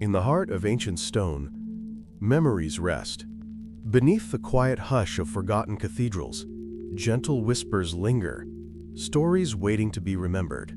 In the heart of ancient stone, memories rest. Beneath the quiet hush of forgotten cathedrals, gentle whispers linger, stories waiting to be remembered.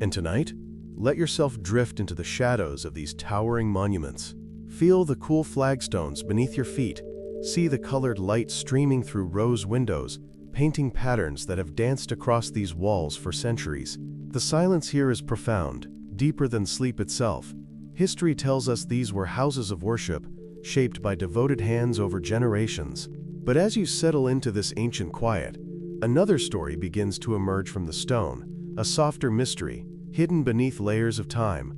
And tonight, let yourself drift into the shadows of these towering monuments. Feel the cool flagstones beneath your feet. See the colored light streaming through rose windows, painting patterns that have danced across these walls for centuries. The silence here is profound, deeper than sleep itself. History tells us these were houses of worship, shaped by devoted hands over generations. But as you settle into this ancient quiet, another story begins to emerge from the stone, a softer mystery, hidden beneath layers of time.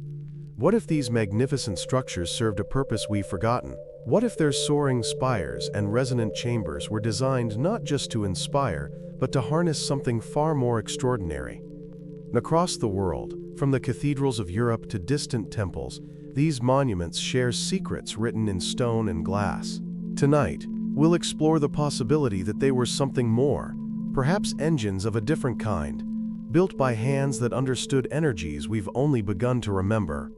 What if these magnificent structures served a purpose we've forgotten? What if their soaring spires and resonant chambers were designed not just to inspire, but to harness something far more extraordinary? Across the world, from the cathedrals of Europe to distant temples, these monuments share secrets written in stone and glass. Tonight, we'll explore the possibility that they were something more, perhaps engines of a different kind, built by hands that understood energies we've only begun to remember.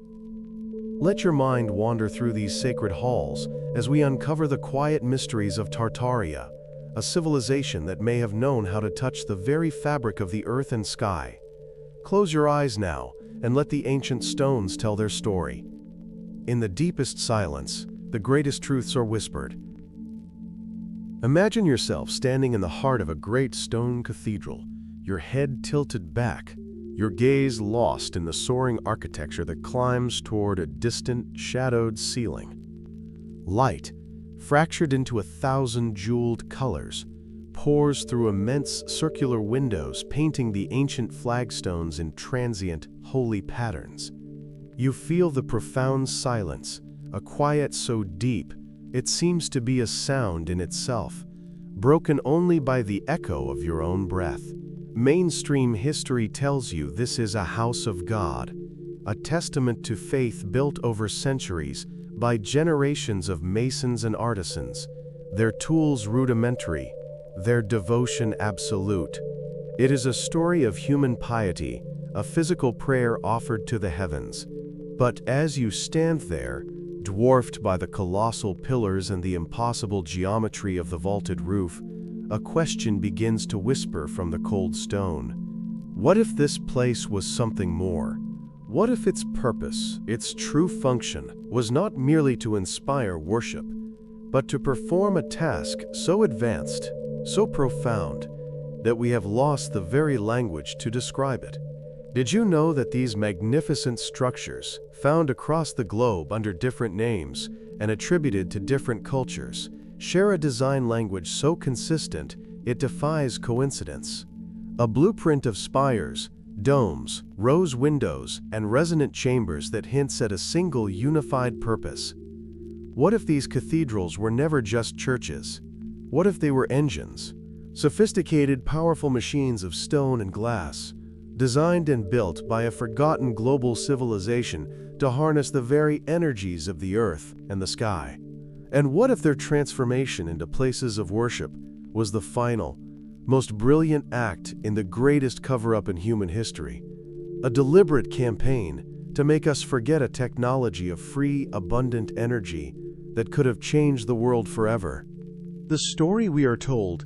Let your mind wander through these sacred halls as we uncover the quiet mysteries of Tartaria, a civilization that may have known how to touch the very fabric of the earth and sky. Close your eyes now and let the ancient stones tell their story. In the deepest silence, the greatest truths are whispered. Imagine yourself standing in the heart of a great stone cathedral, your head tilted back, your gaze lost in the soaring architecture that climbs toward a distant, shadowed ceiling. Light, fractured into 1,000 jeweled colors, pours through immense circular windows, painting the ancient flagstones in transient, holy patterns. You feel the profound silence, a quiet so deep, it seems to be a sound in itself, broken only by the echo of your own breath. Mainstream history tells you this is a house of God, a testament to faith built over centuries by generations of masons and artisans, their tools rudimentary, their devotion absolute. It is a story of human piety, a physical prayer offered to the heavens. But as you stand there, dwarfed by the colossal pillars and the impossible geometry of the vaulted roof, a question begins to whisper from the cold stone. What if this place was something more? What if its purpose, its true function, was not merely to inspire worship, but to perform a task so advanced, so profound, that we have lost the very language to describe it? Did you know that these magnificent structures, found across the globe under different names and attributed to different cultures, share a design language so consistent it defies coincidence? A blueprint of spires, domes, rose windows, and resonant chambers that hints at a single unified purpose. What if these cathedrals were never just churches? What if they were engines? Sophisticated, powerful machines of stone and glass, designed and built by a forgotten global civilization to harness the very energies of the earth and the sky. And what if their transformation into places of worship was the final, most brilliant act in the greatest cover-up in human history? A deliberate campaign to make us forget a technology of free, abundant energy that could have changed the world forever. The story we are told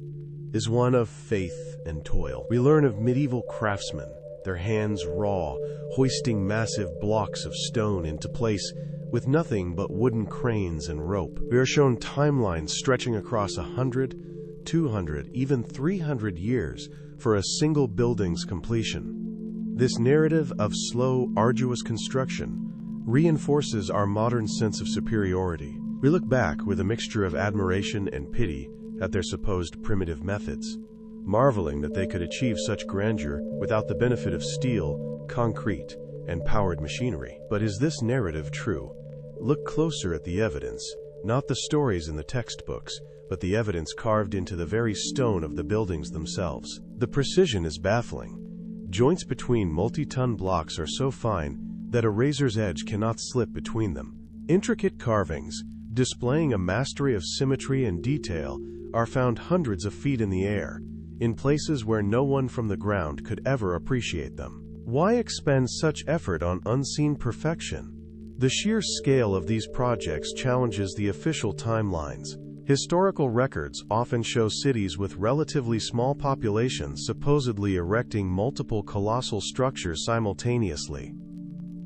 is one of faith and toil. We learn of medieval craftsmen, their hands raw, hoisting massive blocks of stone into place with nothing but wooden cranes and rope. We are shown timelines stretching across 100, 200, even 300 years for a single building's completion. This narrative of slow, arduous construction reinforces our modern sense of superiority. We look back with a mixture of admiration and pity at their supposed primitive methods, marveling that they could achieve such grandeur without the benefit of steel, concrete, and powered machinery. But is this narrative true? Look closer at the evidence, not the stories in the textbooks, but the evidence carved into the very stone of the buildings themselves. The precision is baffling. Joints between multi-ton blocks are so fine that a razor's edge cannot slip between them. Intricate carvings, displaying a mastery of symmetry and detail, are found hundreds of feet in the air, in places where no one from the ground could ever appreciate them. Why expend such effort on unseen perfection? The sheer scale of these projects challenges the official timelines. Historical records often show cities with relatively small populations supposedly erecting multiple colossal structures simultaneously.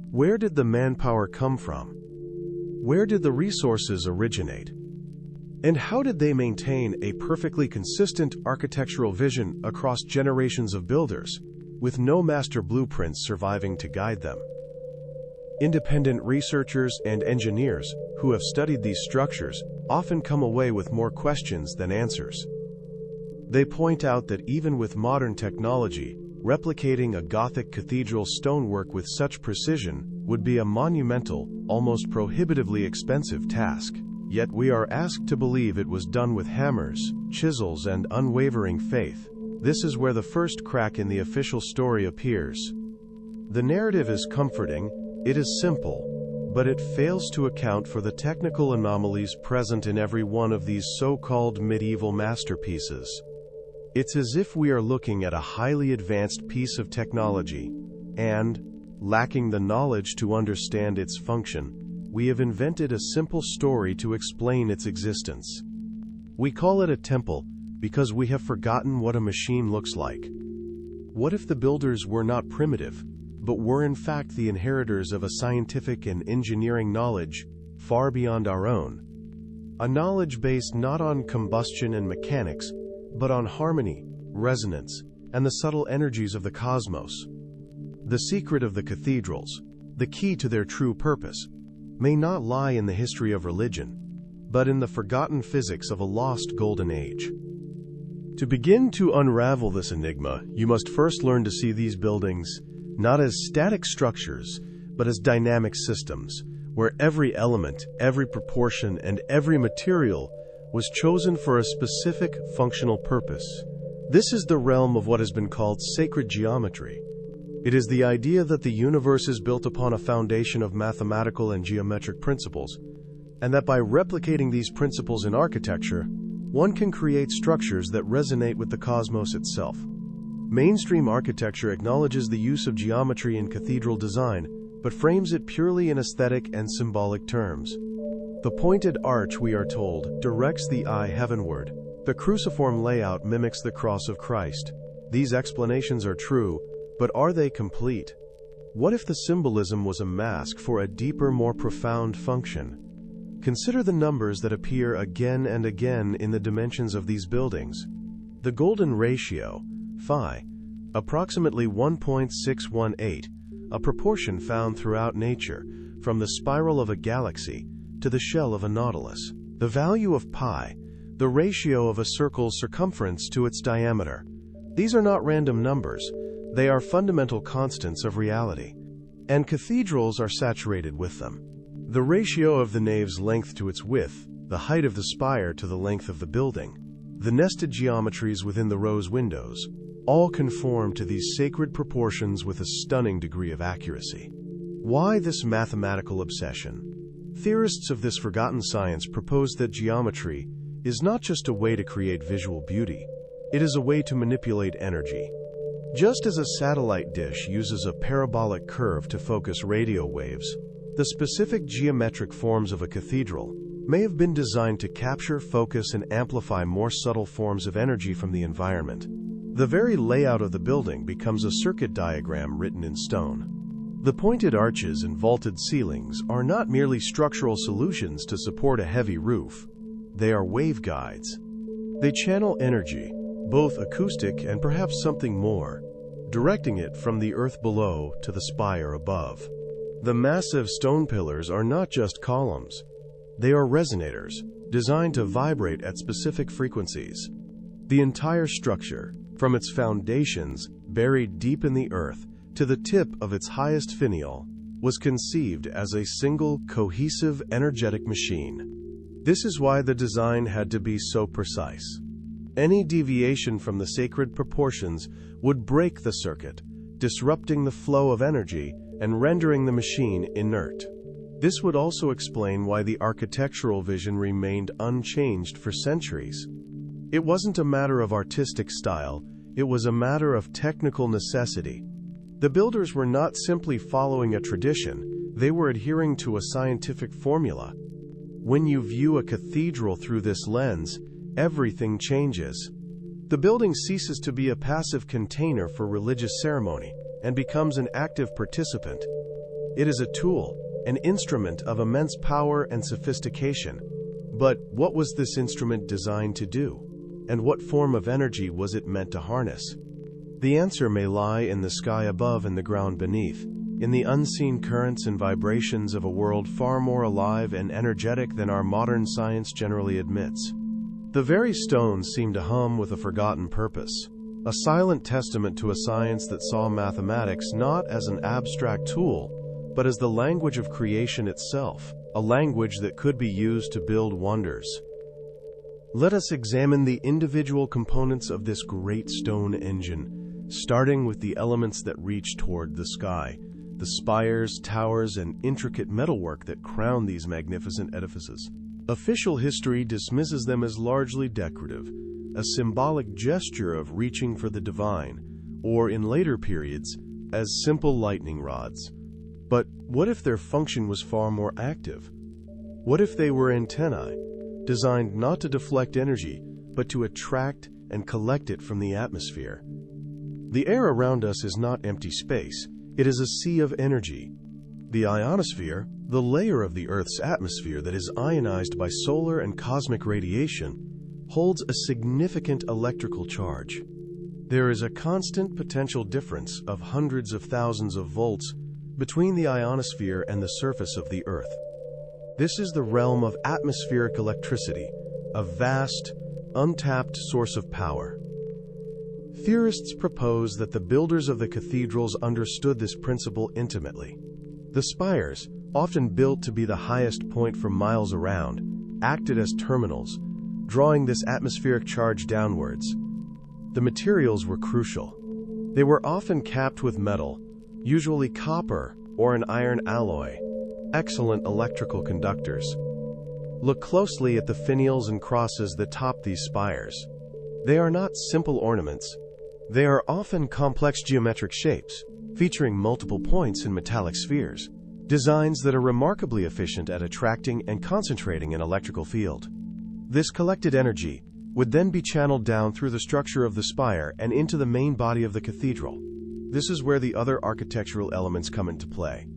Where did the manpower come from? Where did the resources originate? And how did they maintain a perfectly consistent architectural vision across generations of builders, with no master blueprints surviving to guide them? Independent researchers and engineers who have studied these structures often come away with more questions than answers. They point out that even with modern technology, replicating a Gothic cathedral stonework with such precision would be a monumental, almost prohibitively expensive task. Yet we are asked to believe it was done with hammers, chisels, and unwavering faith. This is where the first crack in the official story appears. The narrative is comforting, it is simple, but it fails to account for the technical anomalies present in every one of these so-called medieval masterpieces. It's as if we are looking at a highly advanced piece of technology, and, lacking the knowledge to understand its function, we have invented a simple story to explain its existence. We call it a temple because we have forgotten what a machine looks like. What if the builders were not primitive, but were in fact the inheritors of a scientific and engineering knowledge far beyond our own? A knowledge based not on combustion and mechanics, but on harmony, resonance, and the subtle energies of the cosmos. The secret of the cathedrals, the key to their true purpose, may not lie in the history of religion, but in the forgotten physics of a lost golden age. To begin to unravel this enigma, you must first learn to see these buildings not as static structures, but as dynamic systems, where every element, every proportion, and every material was chosen for a specific functional purpose. This is the realm of what has been called sacred geometry. It is the idea that the universe is built upon a foundation of mathematical and geometric principles, and that by replicating these principles in architecture, one can create structures that resonate with the cosmos itself. Mainstream architecture acknowledges the use of geometry in cathedral design, but frames it purely in aesthetic and symbolic terms. The pointed arch, we are told, directs the eye heavenward. The cruciform layout mimics the cross of Christ. These explanations are true, but are they complete? What if the symbolism was a mask for a deeper, more profound function? Consider the numbers that appear again and again in the dimensions of these buildings. The golden ratio, phi, approximately 1.618, a proportion found throughout nature, from the spiral of a galaxy to the shell of a nautilus. The value of pi, the ratio of a circle's circumference to its diameter. These are not random numbers. They are fundamental constants of reality, and cathedrals are saturated with them. The ratio of the nave's length to its width, the height of the spire to the length of the building, the nested geometries within the rose windows, all conform to these sacred proportions with a stunning degree of accuracy. Why this mathematical obsession? Theorists of this forgotten science propose that geometry is not just a way to create visual beauty, it is a way to manipulate energy. Just as a satellite dish uses a parabolic curve to focus radio waves, the specific geometric forms of a cathedral may have been designed to capture, focus, and amplify more subtle forms of energy from the environment. The very layout of the building becomes a circuit diagram written in stone. The pointed arches and vaulted ceilings are not merely structural solutions to support a heavy roof. They are waveguides. They channel energy, both acoustic and perhaps something more, directing it from the earth below to the spire above. The massive stone pillars are not just columns. They are resonators, designed to vibrate at specific frequencies. The entire structure, from its foundations, buried deep in the earth, to the tip of its highest finial, was conceived as a single, cohesive, energetic machine. This is why the design had to be so precise. Any deviation from the sacred proportions would break the circuit, disrupting the flow of energy and rendering the machine inert. This would also explain why the architectural vision remained unchanged for centuries. It wasn't a matter of artistic style, it was a matter of technical necessity. The builders were not simply following a tradition, They were adhering to a scientific formula. When you view a cathedral through this lens, everything changes. The building ceases to be a passive container for religious ceremony and becomes an active participant. It is a tool, an instrument of immense power and sophistication. But what was this instrument designed to do? And what form of energy was it meant to harness? The answer may lie in the sky above and the ground beneath, in the unseen currents and vibrations of a world far more alive and energetic than our modern science generally admits. The very stones seem to hum with a forgotten purpose, a silent testament to a science that saw mathematics not as an abstract tool, but as the language of creation itself, a language that could be used to build wonders. Let us examine the individual components of this great stone engine, starting with the elements that reach toward the sky, the spires, towers, and intricate metalwork that crown these magnificent edifices. Official history dismisses them as largely decorative, a symbolic gesture of reaching for the divine, or in later periods, as simple lightning rods. But what if their function was far more active? What if they were antennae, designed not to deflect energy, but to attract and collect it from the atmosphere? The air around us is not empty space, it is a sea of energy. The ionosphere, the layer of the Earth's atmosphere that is ionized by solar and cosmic radiation, holds a significant electrical charge. There is a constant potential difference of hundreds of thousands of volts between the ionosphere and the surface of the Earth. This is the realm of atmospheric electricity, a vast, untapped source of power. Theorists propose that the builders of the cathedrals understood this principle intimately. The spires, often built to be the highest point for miles around, acted as terminals, drawing this atmospheric charge downwards. The materials were crucial. They were often capped with metal, usually copper or an iron alloy, excellent electrical conductors. Look closely at the finials and crosses that top these spires. They are not simple ornaments. They are often complex geometric shapes, featuring multiple points in metallic spheres, designs that are remarkably efficient at attracting and concentrating an electrical field. This collected energy would then be channeled down through the structure of the spire and into the main body of the cathedral. This is where the other architectural elements come into play.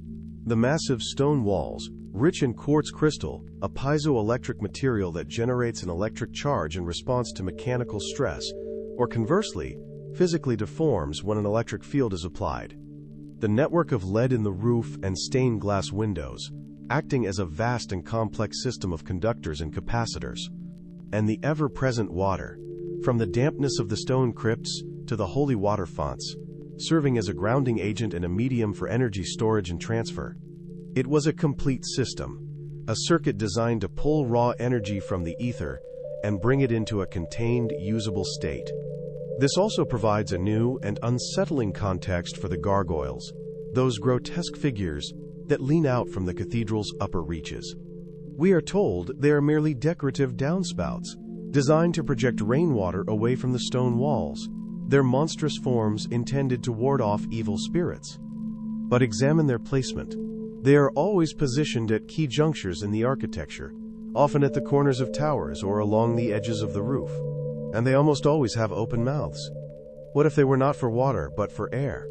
The massive stone walls, rich in quartz crystal, a piezoelectric material that generates an electric charge in response to mechanical stress, or conversely, physically deforms when an electric field is applied. The network of lead in the roof and stained glass windows, acting as a vast and complex system of conductors and capacitors. And the ever-present water, from the dampness of the stone crypts to the holy water fonts, serving as a grounding agent and a medium for energy storage and transfer. It was a complete system, a circuit designed to pull raw energy from the ether and bring it into a contained, usable state. This also provides a new and unsettling context for the gargoyles, those grotesque figures that lean out from the cathedral's upper reaches. We are told they are merely decorative downspouts, designed to project rainwater away from the stone walls, their monstrous forms intended to ward off evil spirits. But examine their placement. They are always positioned at key junctures in the architecture, often at the corners of towers or along the edges of the roof. And they almost always have open mouths. What if they were not for water, but for air?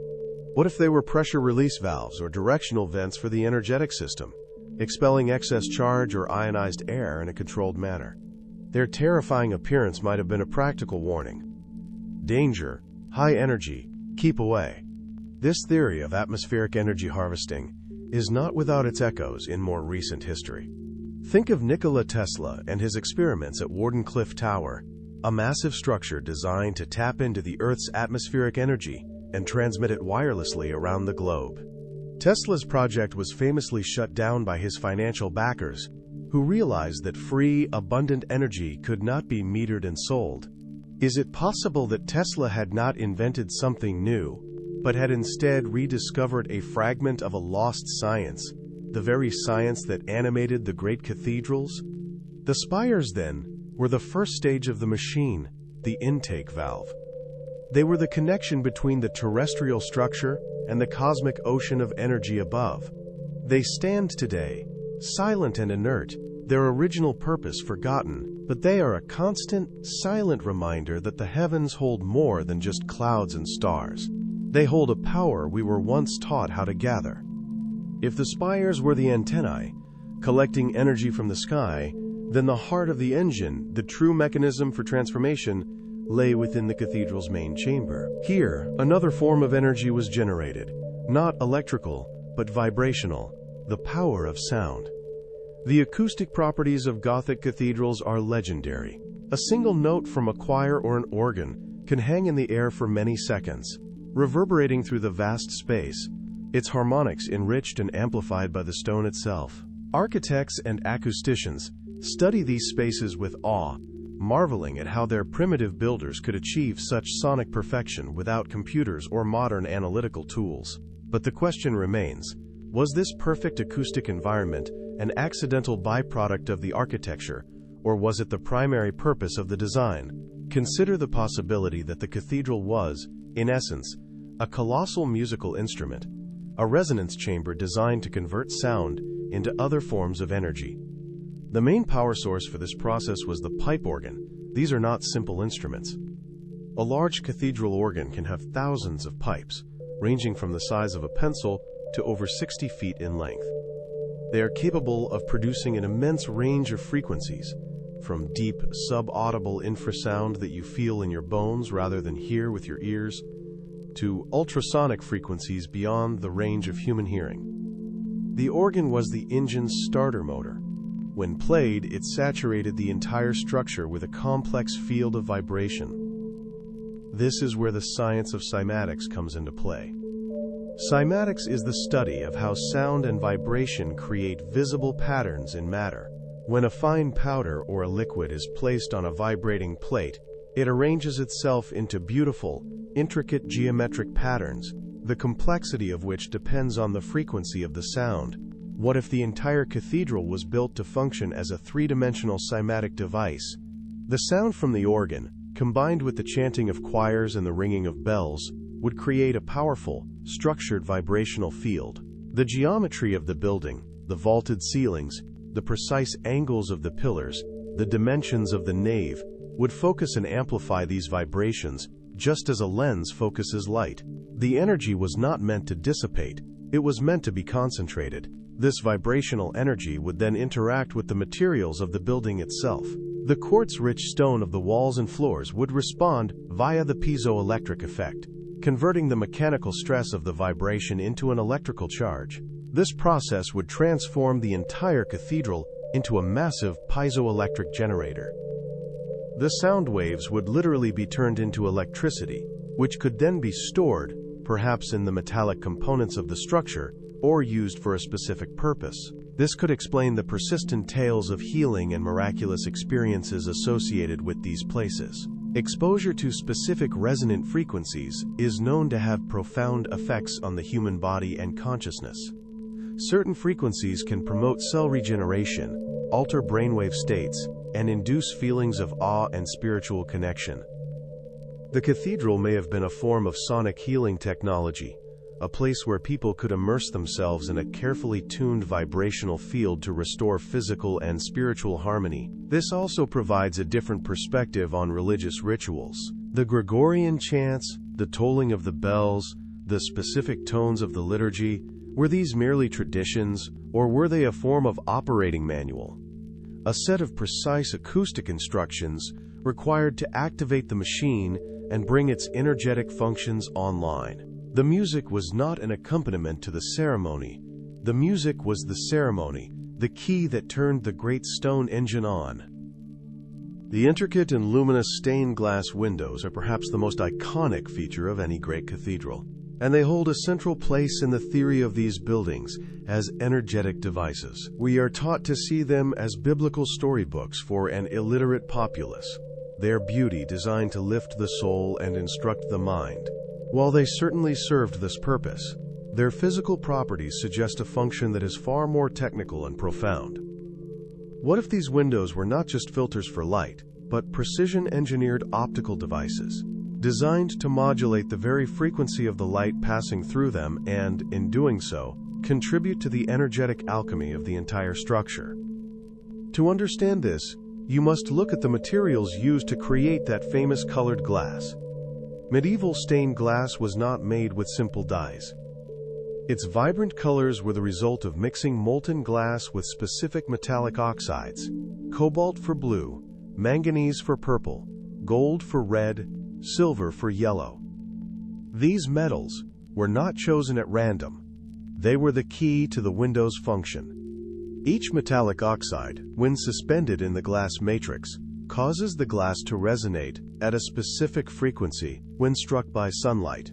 What if they were pressure release valves or directional vents for the energetic system, expelling excess charge or ionized air in a controlled manner? Their terrifying appearance might have been a practical warning. Danger, high energy, keep away. This theory of atmospheric energy harvesting is not without its echoes in more recent history. Think of Nikola Tesla and his experiments at Wardenclyffe Tower, a massive structure designed to tap into the Earth's atmospheric energy and transmit it wirelessly around the globe. Tesla's project was famously shut down by his financial backers, who realized that free, abundant energy could not be metered and sold. Is it possible that Tesla had not invented something new, but had instead rediscovered a fragment of a lost science, the very science that animated the great cathedrals? The spires, then, were the first stage of the machine, the intake valve. They were the connection between the terrestrial structure and the cosmic ocean of energy above. They stand today, silent and inert, their original purpose forgotten, but they are a constant, silent reminder that the heavens hold more than just clouds and stars. They hold a power we were once taught how to gather. If the spires were the antennae, collecting energy from the sky, then the heart of the engine, the true mechanism for transformation, lay within the cathedral's main chamber. Here, another form of energy was generated, not electrical, but vibrational, the power of sound. The acoustic properties of Gothic cathedrals are legendary. A single note from a choir or an organ can hang in the air for many seconds, reverberating through the vast space, its harmonics enriched and amplified by the stone itself. Architects and acousticians study these spaces with awe, marveling at how their primitive builders could achieve such sonic perfection without computers or modern analytical tools. But the question remains, was this perfect acoustic environment an accidental byproduct of the architecture, or was it the primary purpose of the design? Consider the possibility that the cathedral was, in essence, a colossal musical instrument, a resonance chamber designed to convert sound into other forms of energy. The main power source for this process was the pipe organ. These are not simple instruments. A large cathedral organ can have thousands of pipes, ranging from the size of a pencil to over 60 feet in length. They are capable of producing an immense range of frequencies, from deep, sub-audible infrasound that you feel in your bones rather than hear with your ears, to ultrasonic frequencies beyond the range of human hearing. The organ was the engine's starter motor. When played, it saturated the entire structure with a complex field of vibration. This is where the science of cymatics comes into play. Cymatics is the study of how sound and vibration create visible patterns in matter. When a fine powder or a liquid is placed on a vibrating plate, it arranges itself into beautiful, intricate geometric patterns, the complexity of which depends on the frequency of the sound. What if the entire cathedral was built to function as a three-dimensional cymatic device? The sound from the organ, combined with the chanting of choirs and the ringing of bells, would create a powerful, structured vibrational field. The geometry of the building, the vaulted ceilings, the precise angles of the pillars, the dimensions of the nave, would focus and amplify these vibrations, just as a lens focuses light. The energy was not meant to dissipate, it was meant to be concentrated. This vibrational energy would then interact with the materials of the building itself. The quartz-rich stone of the walls and floors would respond via the piezoelectric effect, converting the mechanical stress of the vibration into an electrical charge. This process would transform the entire cathedral into a massive piezoelectric generator. The sound waves would literally be turned into electricity, which could then be stored, perhaps in the metallic components of the structure, or used for a specific purpose. This could explain the persistent tales of healing and miraculous experiences associated with these places. Exposure to specific resonant frequencies is known to have profound effects on the human body and consciousness. Certain frequencies can promote cell regeneration, alter brainwave states, and induce feelings of awe and spiritual connection. The cathedral may have been a form of sonic healing technology, a place where people could immerse themselves in a carefully tuned vibrational field to restore physical and spiritual harmony. This also provides a different perspective on religious rituals. The Gregorian chants, the tolling of the bells, the specific tones of the liturgy, were these merely traditions, or were they a form of operating manual? A set of precise acoustic instructions required to activate the machine and bring its energetic functions online. The music was not an accompaniment to the ceremony. The music was the ceremony, the key that turned the great stone engine on. The intricate and luminous stained glass windows are perhaps the most iconic feature of any great cathedral, and they hold a central place in the theory of these buildings as energetic devices. We are taught to see them as biblical storybooks for an illiterate populace, their beauty designed to lift the soul and instruct the mind. While they certainly served this purpose, their physical properties suggest a function that is far more technical and profound. What if these windows were not just filters for light, but precision-engineered optical devices, designed to modulate the very frequency of the light passing through them and, in doing so, contribute to the energetic alchemy of the entire structure. To understand this, you must look at the materials used to create that famous colored glass. Medieval stained glass was not made with simple dyes. Its vibrant colors were the result of mixing molten glass with specific metallic oxides: cobalt for blue, manganese for purple, gold for red, silver for yellow. These metals were not chosen at random. They were the key to the window's function. Each metallic oxide, when suspended in the glass matrix, causes the glass to resonate at a specific frequency when struck by sunlight.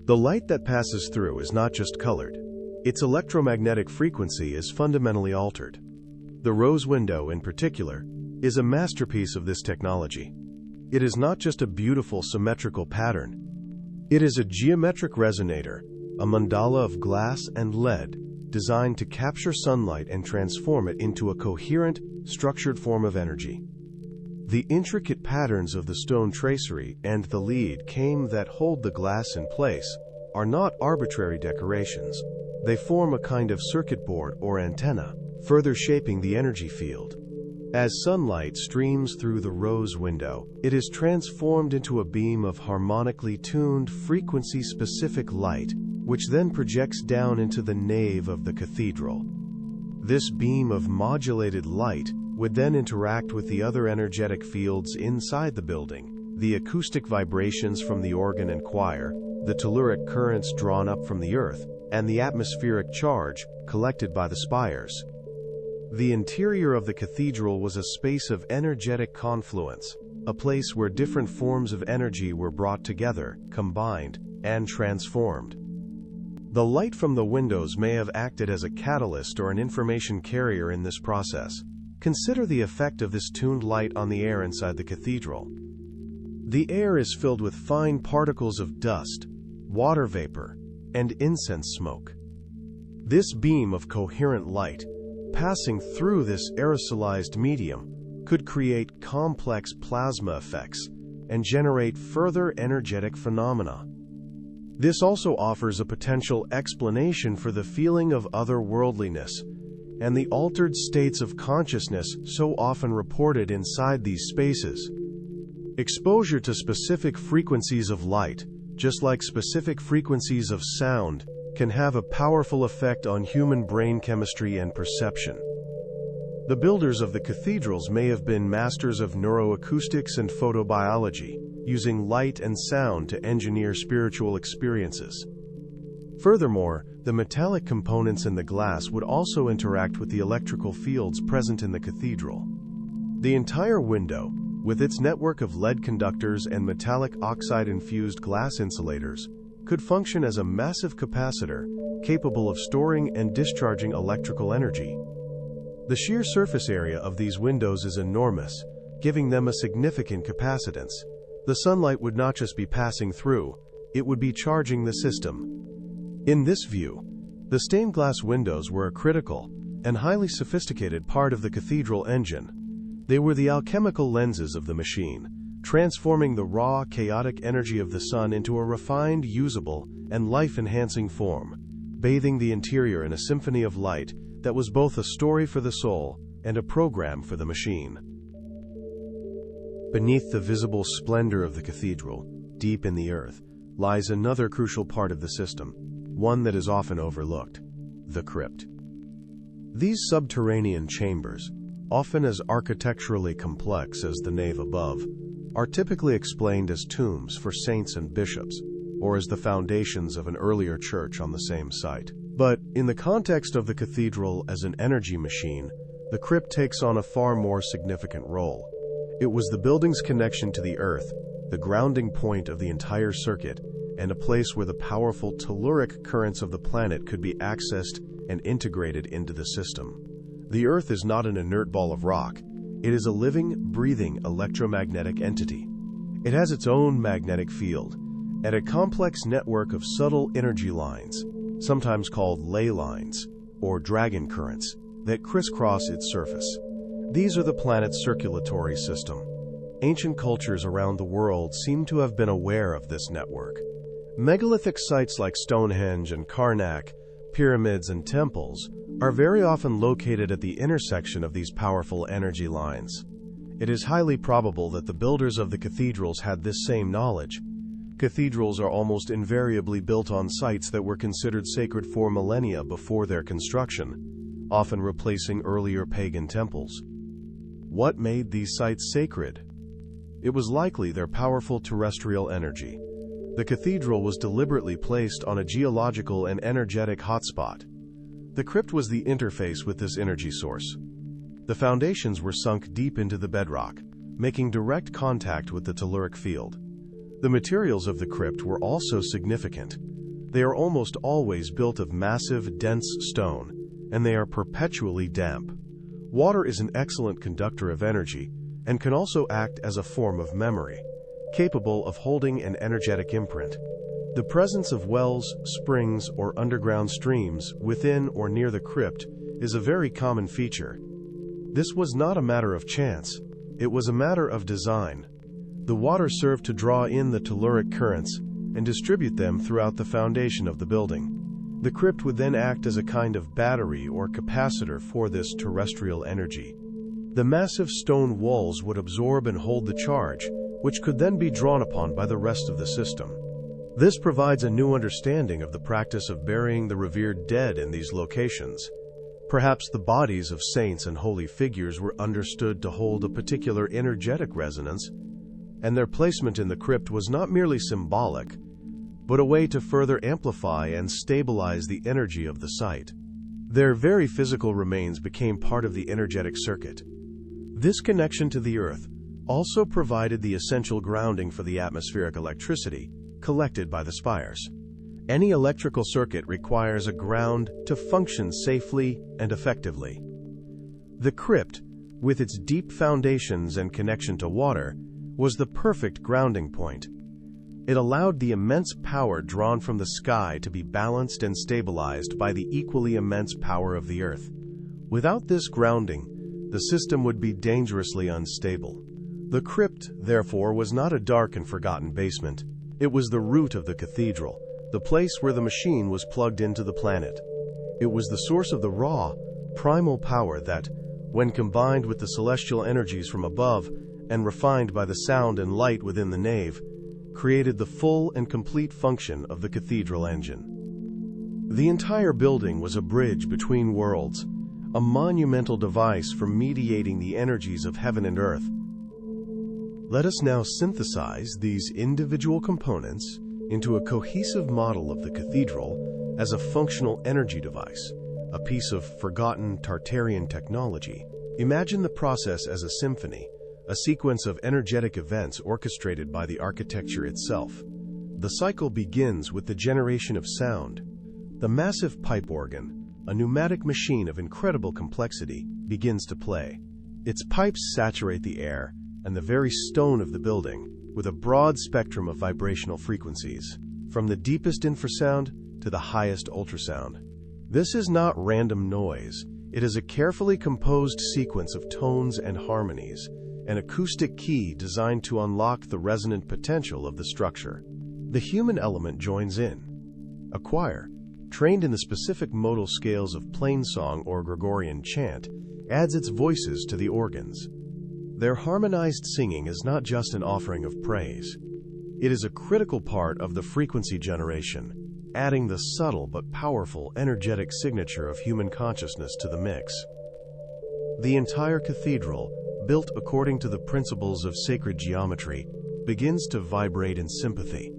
The light that passes through is not just colored. Its electromagnetic frequency is fundamentally altered. The rose window, in particular, is a masterpiece of this technology. It is not just a beautiful symmetrical pattern. It is a geometric resonator, a mandala of glass and lead, designed to capture sunlight and transform it into a coherent, structured form of energy. The intricate patterns of the stone tracery and the lead cane that hold the glass in place are not arbitrary decorations. They form a kind of circuit board or antenna, further shaping the energy field. As sunlight streams through the rose window, it is transformed into a beam of harmonically tuned, frequency-specific light, which then projects down into the nave of the cathedral. This beam of modulated light would then interact with the other energetic fields inside the building: the acoustic vibrations from the organ and choir, the telluric currents drawn up from the earth, and the atmospheric charge collected by the spires. The interior of the cathedral was a space of energetic confluence, a place where different forms of energy were brought together, combined, and transformed. The light from the windows may have acted as a catalyst or an information carrier in this process. Consider the effect of this tuned light on the air inside the cathedral. The air is filled with fine particles of dust, water vapor, and incense smoke. This beam of coherent light, passing through this aerosolized medium, could create complex plasma effects and generate further energetic phenomena. This also offers a potential explanation for the feeling of otherworldliness and the altered states of consciousness so often reported inside these spaces. Exposure to specific frequencies of light, just like specific frequencies of sound, can have a powerful effect on human brain chemistry and perception. The builders of the cathedrals may have been masters of neuroacoustics and photobiology, using light and sound to engineer spiritual experiences. Furthermore, the metallic components in the glass would also interact with the electrical fields present in the cathedral. The entire window, with its network of lead conductors and metallic oxide-infused glass insulators, could function as a massive capacitor capable of storing and discharging electrical energy. The sheer surface area of these windows is enormous, giving them a significant capacitance. The sunlight would not just be passing through, it would be charging the system. In this view, the stained glass windows were a critical and highly sophisticated part of the cathedral engine. They were the alchemical lenses of the machine, transforming the raw, chaotic energy of the sun into a refined, usable, and life-enhancing form, bathing the interior in a symphony of light that was both a story for the soul and a program for the machine. Beneath the visible splendor of the cathedral, deep in the earth, lies another crucial part of the system, one that is often overlooked: the crypt. These subterranean chambers, often as architecturally complex as the nave above, are typically explained as tombs for saints and bishops, or as the foundations of an earlier church on the same site. But, in the context of the cathedral as an energy machine, the crypt takes on a far more significant role. It was the building's connection to the earth, the grounding point of the entire circuit, and a place where the powerful telluric currents of the planet could be accessed and integrated into the system. The earth is not an inert ball of rock. It is a living, breathing electromagnetic entity. It has its own magnetic field, and a complex network of subtle energy lines, sometimes called ley lines, or dragon currents, that crisscross its surface. These are the planet's circulatory system. Ancient cultures around the world seem to have been aware of this network. Megalithic sites like Stonehenge and Karnak pyramids, and temples, are very often located at the intersection of these powerful energy lines. It is highly probable that the builders of the cathedrals had this same knowledge. Cathedrals are almost invariably built on sites that were considered sacred for millennia before their construction, often replacing earlier pagan temples. What made these sites sacred? It was likely their powerful terrestrial energy. The cathedral was deliberately placed on a geological and energetic hotspot. The crypt was the interface with this energy source. The foundations were sunk deep into the bedrock, making direct contact with the telluric field. The materials of the crypt were also significant. They are almost always built of massive, dense stone, and they are perpetually damp. Water is an excellent conductor of energy and can also act as a form of memory, capable of holding an energetic imprint. The presence of wells, springs, or underground streams within or near the crypt is a very common feature. This was not a matter of chance, it was a matter of design. The water served to draw in the telluric currents and distribute them throughout the foundation of the building. The crypt would then act as a kind of battery or capacitor for this terrestrial energy. The massive stone walls would absorb and hold the charge, which could then be drawn upon by the rest of the system. This provides a new understanding of the practice of burying the revered dead in these locations. Perhaps the bodies of saints and holy figures were understood to hold a particular energetic resonance, and their placement in the crypt was not merely symbolic, but a way to further amplify and stabilize the energy of the site. Their very physical remains became part of the energetic circuit. This connection to the earth also provided the essential grounding for the atmospheric electricity collected by the spires. Any electrical circuit requires a ground to function safely and effectively. The crypt, with its deep foundations and connection to water, was the perfect grounding point. It allowed the immense power drawn from the sky to be balanced and stabilized by the equally immense power of the earth. Without this grounding, the system would be dangerously unstable. The crypt, therefore, was not a dark and forgotten basement. It was the root of the cathedral, the place where the machine was plugged into the planet. It was the source of the raw, primal power that, when combined with the celestial energies from above and refined by the sound and light within the nave, created the full and complete function of the cathedral engine. The entire building was a bridge between worlds, a monumental device for mediating the energies of heaven and earth. Let us now synthesize these individual components into a cohesive model of the cathedral as a functional energy device, a piece of forgotten Tartarian technology. Imagine the process as a symphony, a sequence of energetic events orchestrated by the architecture itself. The cycle begins with the generation of sound. The massive pipe organ, a pneumatic machine of incredible complexity, begins to play. Its pipes saturate the air and the very stone of the building with a broad spectrum of vibrational frequencies, from the deepest infrasound to the highest ultrasound. This is not random noise. It is a carefully composed sequence of tones and harmonies, an acoustic key designed to unlock the resonant potential of the structure. The human element joins in. A choir, trained in the specific modal scales of plainsong or Gregorian chant, adds its voices to the organs. Their harmonized singing is not just an offering of praise. It is a critical part of the frequency generation, adding the subtle but powerful energetic signature of human consciousness to the mix. The entire cathedral, built according to the principles of sacred geometry, begins to vibrate in sympathy.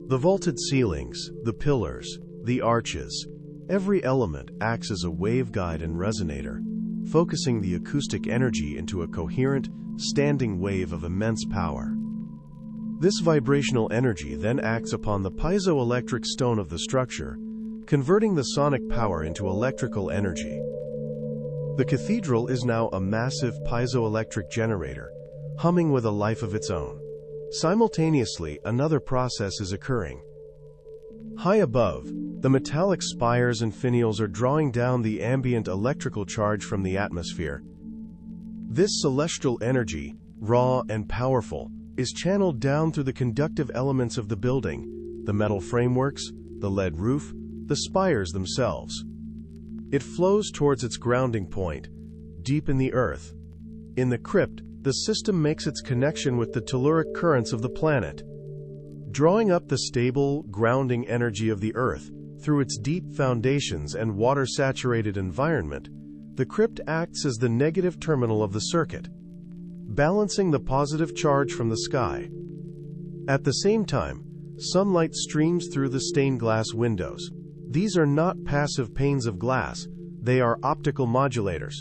The vaulted ceilings, the pillars, the arches, every element acts as a waveguide and resonator, focusing the acoustic energy into a coherent, standing wave of immense power. This vibrational energy then acts upon the piezoelectric stone of the structure, converting the sonic power into electrical energy. The cathedral is now a massive piezoelectric generator, humming with a life of its own. Simultaneously, another process is occurring. High above, the metallic spires and finials are drawing down the ambient electrical charge from the atmosphere. This celestial energy, raw and powerful, is channeled down through the conductive elements of the building, the metal frameworks, the lead roof, the spires themselves. It flows towards its grounding point, deep in the earth. In the crypt, the system makes its connection with the telluric currents of the planet, drawing up the stable, grounding energy of the earth through its deep foundations and water-saturated environment. The crypt acts as the negative terminal of the circuit, balancing the positive charge from the sky. At the same time, sunlight streams through the stained glass windows. These are not passive panes of glass, they are optical modulators.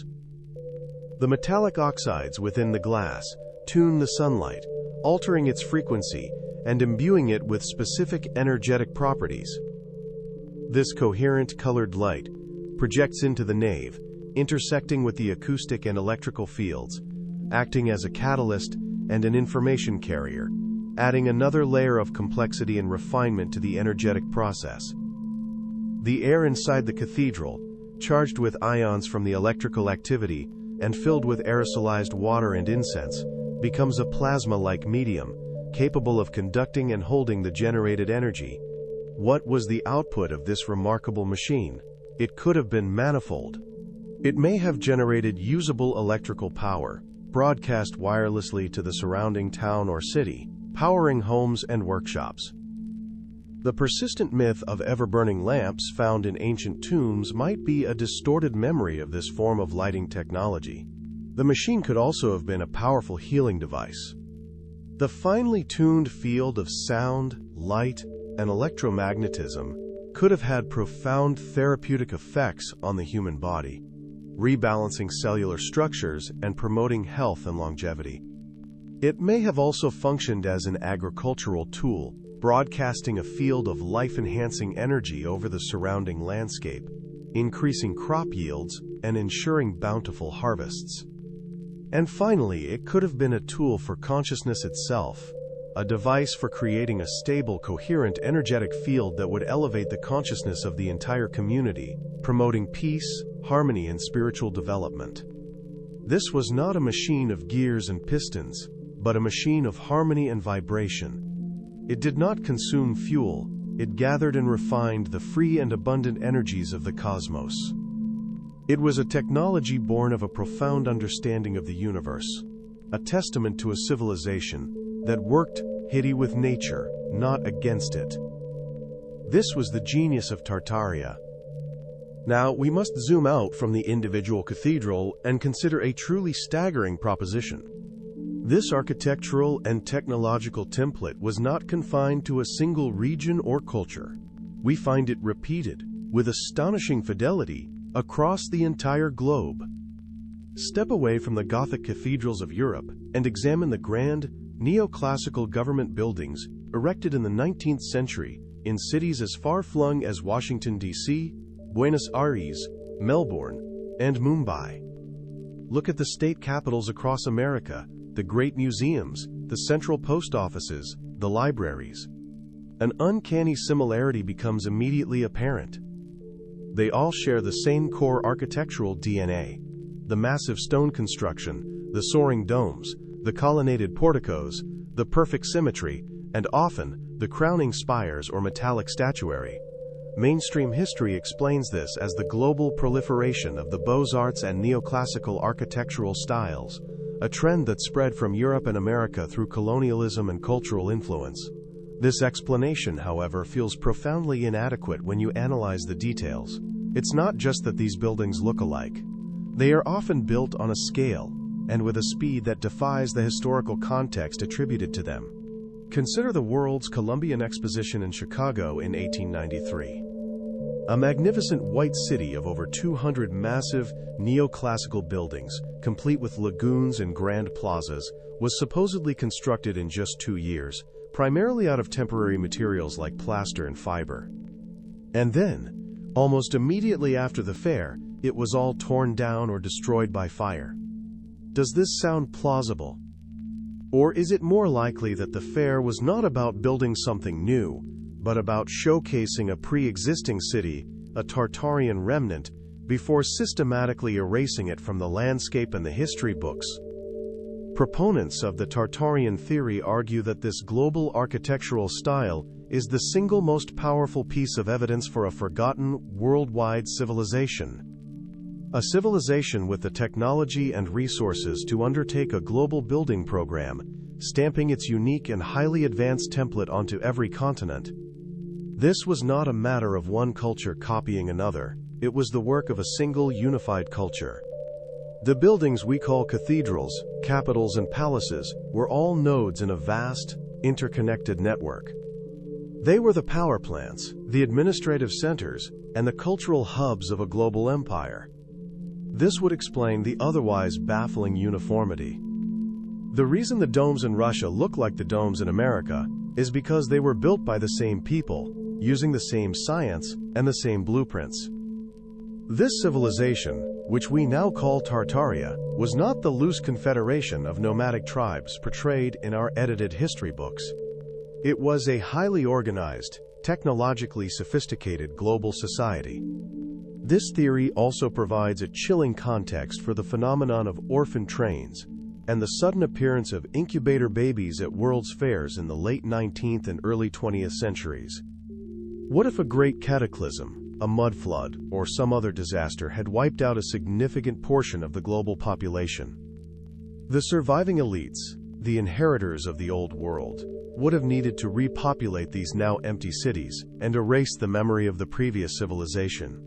The metallic oxides within the glass tune the sunlight, altering its frequency and imbuing it with specific energetic properties. This coherent colored light projects into the nave, intersecting with the acoustic and electrical fields, acting as a catalyst and an information carrier, adding another layer of complexity and refinement to the energetic process. The air inside the cathedral, charged with ions from the electrical activity and filled with aerosolized water and incense, becomes a plasma-like medium, capable of conducting and holding the generated energy. What was the output of this remarkable machine? It could have been manifold. It may have generated usable electrical power, broadcast wirelessly to the surrounding town or city, powering homes and workshops. The persistent myth of ever-burning lamps found in ancient tombs might be a distorted memory of this form of lighting technology. The machine could also have been a powerful healing device. The finely tuned field of sound, light, and electromagnetism could have had profound therapeutic effects on the human body, rebalancing cellular structures and promoting health and longevity. It may have also functioned as an agricultural tool, broadcasting a field of life-enhancing energy over the surrounding landscape, increasing crop yields and ensuring bountiful harvests. And finally, it could have been a tool for consciousness itself, a device for creating a stable, coherent, energetic field that would elevate the consciousness of the entire community, promoting peace, harmony, and spiritual development. This was not a machine of gears and pistons, but a machine of harmony and vibration. It did not consume fuel, it gathered and refined the free and abundant energies of the cosmos. It was a technology born of a profound understanding of the universe, a testament to a civilization that worked hitty with nature, not against it. This was the genius of Tartaria. Now, we must zoom out from the individual cathedral and consider a truly staggering proposition. This architectural and technological template was not confined to a single region or culture. We find it repeated, with astonishing fidelity, across the entire globe. Step away from the Gothic cathedrals of Europe and examine the grand, neoclassical government buildings erected in the 19th century in cities as far-flung as Washington, D.C., Buenos Aires, Melbourne, and Mumbai. Look at the state capitals across America, the great museums, the central post offices, the libraries. An uncanny similarity becomes immediately apparent. They all share the same core architectural DNA: the massive stone construction, the soaring domes, the colonnaded porticos, the perfect symmetry, and often, the crowning spires or metallic statuary. Mainstream history explains this as the global proliferation of the Beaux-Arts and neoclassical architectural styles, a trend that spread from Europe and America through colonialism and cultural influence. This explanation, however, feels profoundly inadequate when you analyze the details. It's not just that these buildings look alike. They are often built on a scale and with a speed that defies the historical context attributed to them. Consider the World's Columbian Exposition in Chicago in 1893. A magnificent white city of over 200 massive, neoclassical buildings, complete with lagoons and grand plazas, was supposedly constructed in just 2 years, primarily out of temporary materials like plaster and fiber. And then, almost immediately after the fair, it was all torn down or destroyed by fire. Does this sound plausible? Or is it more likely that the fair was not about building something new, but about showcasing a pre-existing city, a Tartarian remnant, before systematically erasing it from the landscape and the history books? Proponents of the Tartarian theory argue that this global architectural style is the single most powerful piece of evidence for a forgotten, worldwide civilization. A civilization with the technology and resources to undertake a global building program, stamping its unique and highly advanced template onto every continent. This was not a matter of one culture copying another, it was the work of a single unified culture. The buildings we call cathedrals, capitals, and palaces were all nodes in a vast, interconnected network. They were the power plants, the administrative centers, and the cultural hubs of a global empire. This would explain the otherwise baffling uniformity. The reason the domes in Russia look like the domes in America is because they were built by the same people, using the same science and the same blueprints. This civilization, which we now call Tartaria, was not the loose confederation of nomadic tribes portrayed in our edited history books. It was a highly organized, technologically sophisticated global society. This theory also provides a chilling context for the phenomenon of orphan trains and the sudden appearance of incubator babies at World's Fairs in the late 19th and early 20th centuries. What if a great cataclysm, a mud flood, or some other disaster had wiped out a significant portion of the global population? The surviving elites, the inheritors of the old world, would have needed to repopulate these now empty cities and erase the memory of the previous civilization.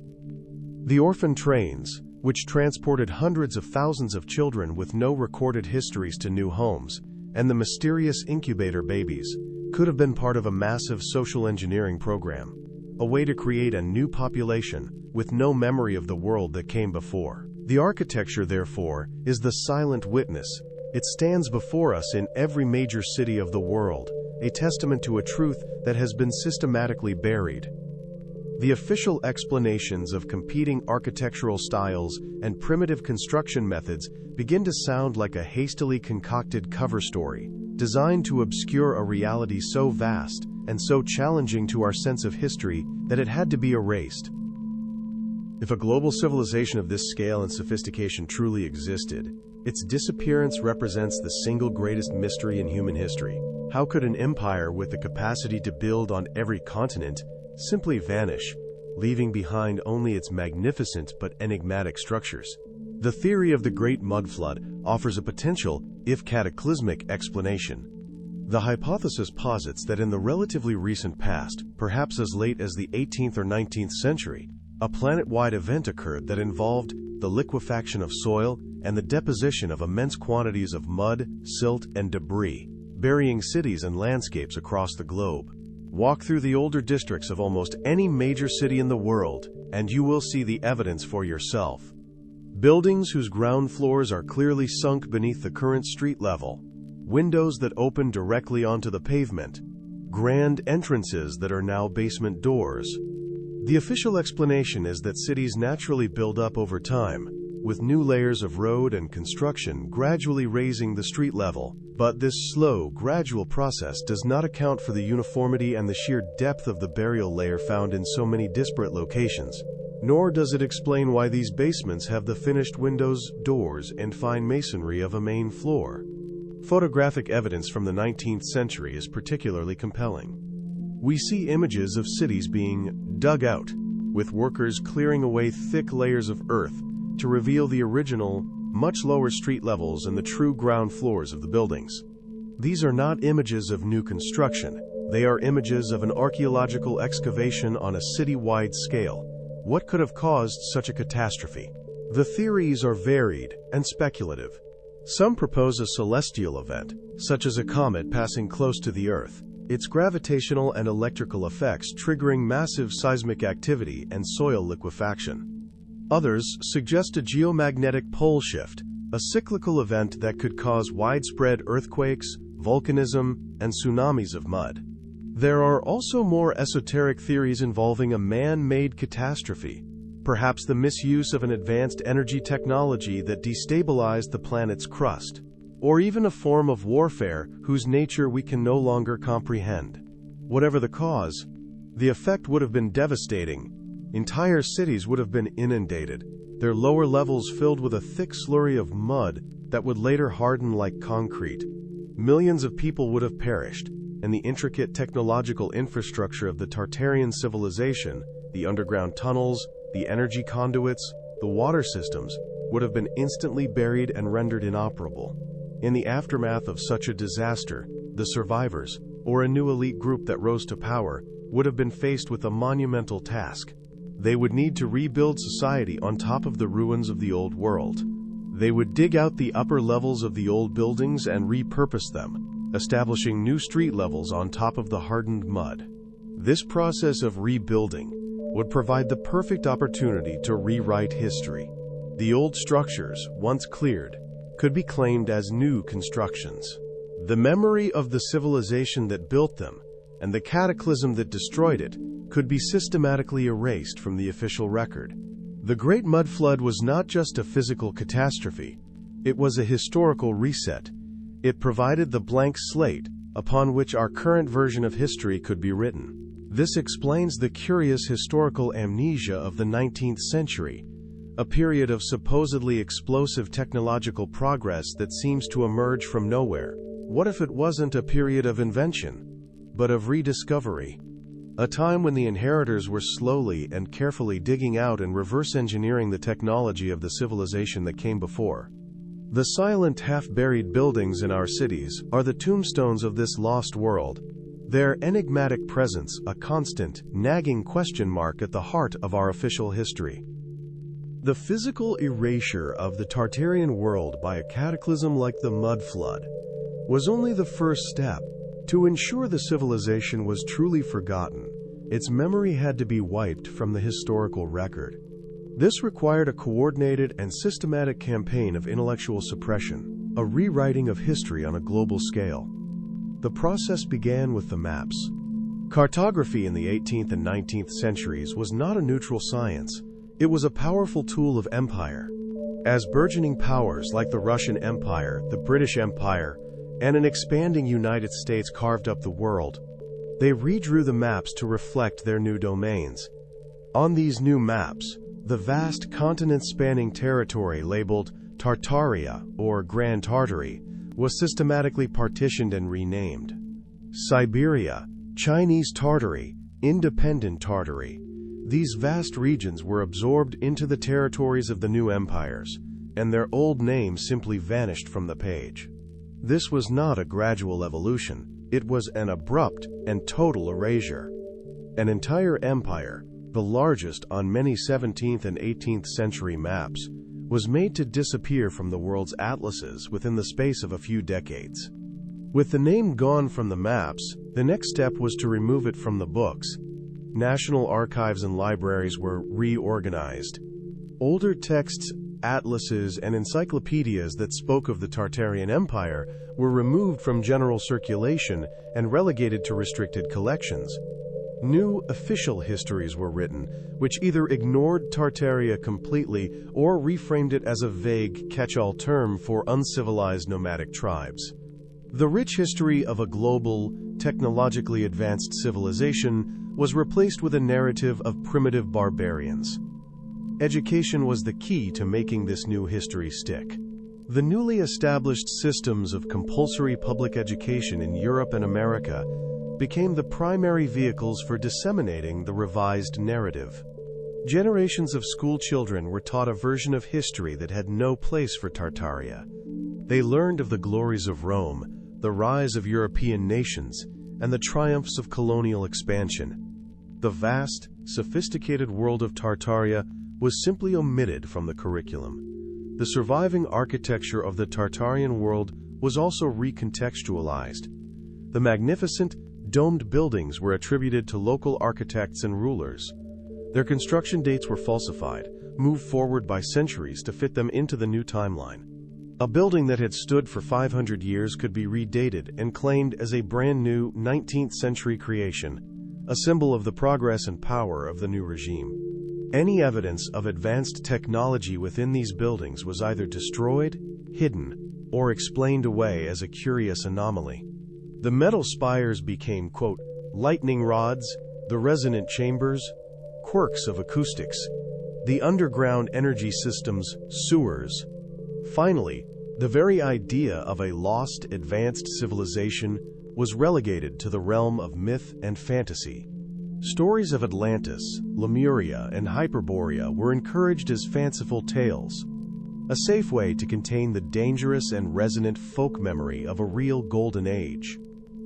The orphan trains, which transported hundreds of thousands of children with no recorded histories to new homes, and the mysterious incubator babies, could have been part of a massive social engineering program, a way to create a new population with no memory of the world that came before. The architecture, therefore, is the silent witness. It stands before us in every major city of the world, a testament to a truth that has been systematically buried. The official explanations of competing architectural styles and primitive construction methods begin to sound like a hastily concocted cover story, designed to obscure a reality so vast and so challenging to our sense of history that it had to be erased. If a global civilization of this scale and sophistication truly existed, its disappearance represents the single greatest mystery in human history. How could an empire with the capacity to build on every continent simply vanish, leaving behind only its magnificent but enigmatic structures? The theory of the Great Mud Flood offers a potential, if cataclysmic, explanation. The hypothesis posits that in the relatively recent past, perhaps as late as the 18th or 19th century, a planet-wide event occurred that involved the liquefaction of soil and the deposition of immense quantities of mud, silt, and debris, burying cities and landscapes across the globe. Walk through the older districts of almost any major city in the world, and you will see the evidence for yourself. Buildings whose ground floors are clearly sunk beneath the current street level, windows that open directly onto the pavement, grand entrances that are now basement doors. The official explanation is that cities naturally build up over time, with new layers of road and construction gradually raising the street level. But this slow, gradual process does not account for the uniformity and the sheer depth of the burial layer found in so many disparate locations. Nor does it explain why these basements have the finished windows, doors, and fine masonry of a main floor. Photographic evidence from the 19th century is particularly compelling. We see images of cities being dug out, with workers clearing away thick layers of earth to reveal the original, much lower street levels and the true ground floors of the buildings. These are not images of new construction. They are images of an archaeological excavation on a city-wide scale. What could have caused such a catastrophe? The theories are varied and speculative. Some propose a celestial event, such as a comet passing close to the Earth, its gravitational and electrical effects triggering massive seismic activity and soil liquefaction. Others suggest a geomagnetic pole shift, a cyclical event that could cause widespread earthquakes, volcanism, and tsunamis of mud. There are also more esoteric theories involving a man-made catastrophe, perhaps the misuse of an advanced energy technology that destabilized the planet's crust, or even a form of warfare whose nature we can no longer comprehend. Whatever the cause, the effect would have been devastating. Entire cities would have been inundated, their lower levels filled with a thick slurry of mud that would later harden like concrete. Millions of people would have perished, and the intricate technological infrastructure of the Tartarian civilization, the underground tunnels, the energy conduits, the water systems, would have been instantly buried and rendered inoperable. In the aftermath of such a disaster, the survivors, or a new elite group that rose to power, would have been faced with a monumental task. They would need to rebuild society on top of the ruins of the old world. They would dig out the upper levels of the old buildings and repurpose them, establishing new street levels on top of the hardened mud. This process of rebuilding would provide the perfect opportunity to rewrite history. The old structures, once cleared, could be claimed as new constructions. The memory of the civilization that built them, and the cataclysm that destroyed it, could be systematically erased from the official record. The Great Mud Flood was not just a physical catastrophe, it was a historical reset. It provided the blank slate upon which our current version of history could be written. This explains the curious historical amnesia of the 19th century, a period of supposedly explosive technological progress that seems to emerge from nowhere. What if it wasn't a period of invention, but of rediscovery? A time when the inheritors were slowly and carefully digging out and reverse engineering the technology of the civilization that came before. The silent, half-buried buildings in our cities are the tombstones of this lost world, their enigmatic presence a constant, nagging question mark at the heart of our official history. The physical erasure of the Tartarian world by a cataclysm like the Mud Flood was only the first step. To ensure the civilization was truly forgotten, its memory had to be wiped from the historical record. This required a coordinated and systematic campaign of intellectual suppression, a rewriting of history on a global scale. The process began with the maps. Cartography in the 18th and 19th centuries was not a neutral science. It was a powerful tool of empire. As burgeoning powers like the Russian Empire, the British Empire, and an expanding United States carved up the world, they redrew the maps to reflect their new domains. On these new maps, the vast continent-spanning territory labeled Tartaria, or Grand Tartary, was systematically partitioned and renamed. Siberia, Chinese Tartary, Independent Tartary. These vast regions were absorbed into the territories of the new empires, and their old names simply vanished from the page. This was not a gradual evolution, it was an abrupt and total erasure. An entire empire, the largest on many 17th and 18th century maps, was made to disappear from the world's atlases within the space of a few decades. With the name gone from the maps, the next step was to remove it from the books. National archives and libraries were reorganized. Older texts, atlases, and encyclopedias that spoke of the Tartarian Empire were removed from general circulation and relegated to restricted collections. New official histories were written, which either ignored Tartaria completely or reframed it as a vague catch-all term for uncivilized nomadic tribes. The rich history of a global, technologically advanced civilization was replaced with a narrative of primitive barbarians. Education was the key to making this new history stick. The newly established systems of compulsory public education in Europe and America became the primary vehicles for disseminating the revised narrative. Generations of school children were taught a version of history that had no place for Tartaria. They learned of the glories of Rome, the rise of European nations, and the triumphs of colonial expansion. The vast, sophisticated world of Tartaria was simply omitted from the curriculum. The surviving architecture of the Tartarian world was also recontextualized. The magnificent, domed buildings were attributed to local architects and rulers. Their construction dates were falsified, moved forward by centuries to fit them into the new timeline. A building that had stood for 500 years could be redated and claimed as a brand new 19th century creation, a symbol of the progress and power of the new regime. Any evidence of advanced technology within these buildings was either destroyed, hidden, or explained away as a curious anomaly. The metal spires became, quote, lightning rods, the resonant chambers, quirks of acoustics, the underground energy systems, sewers. Finally, the very idea of a lost, advanced civilization was relegated to the realm of myth and fantasy. Stories of Atlantis, Lemuria, and Hyperborea were encouraged as fanciful tales, a safe way to contain the dangerous and resonant folk memory of a real golden age.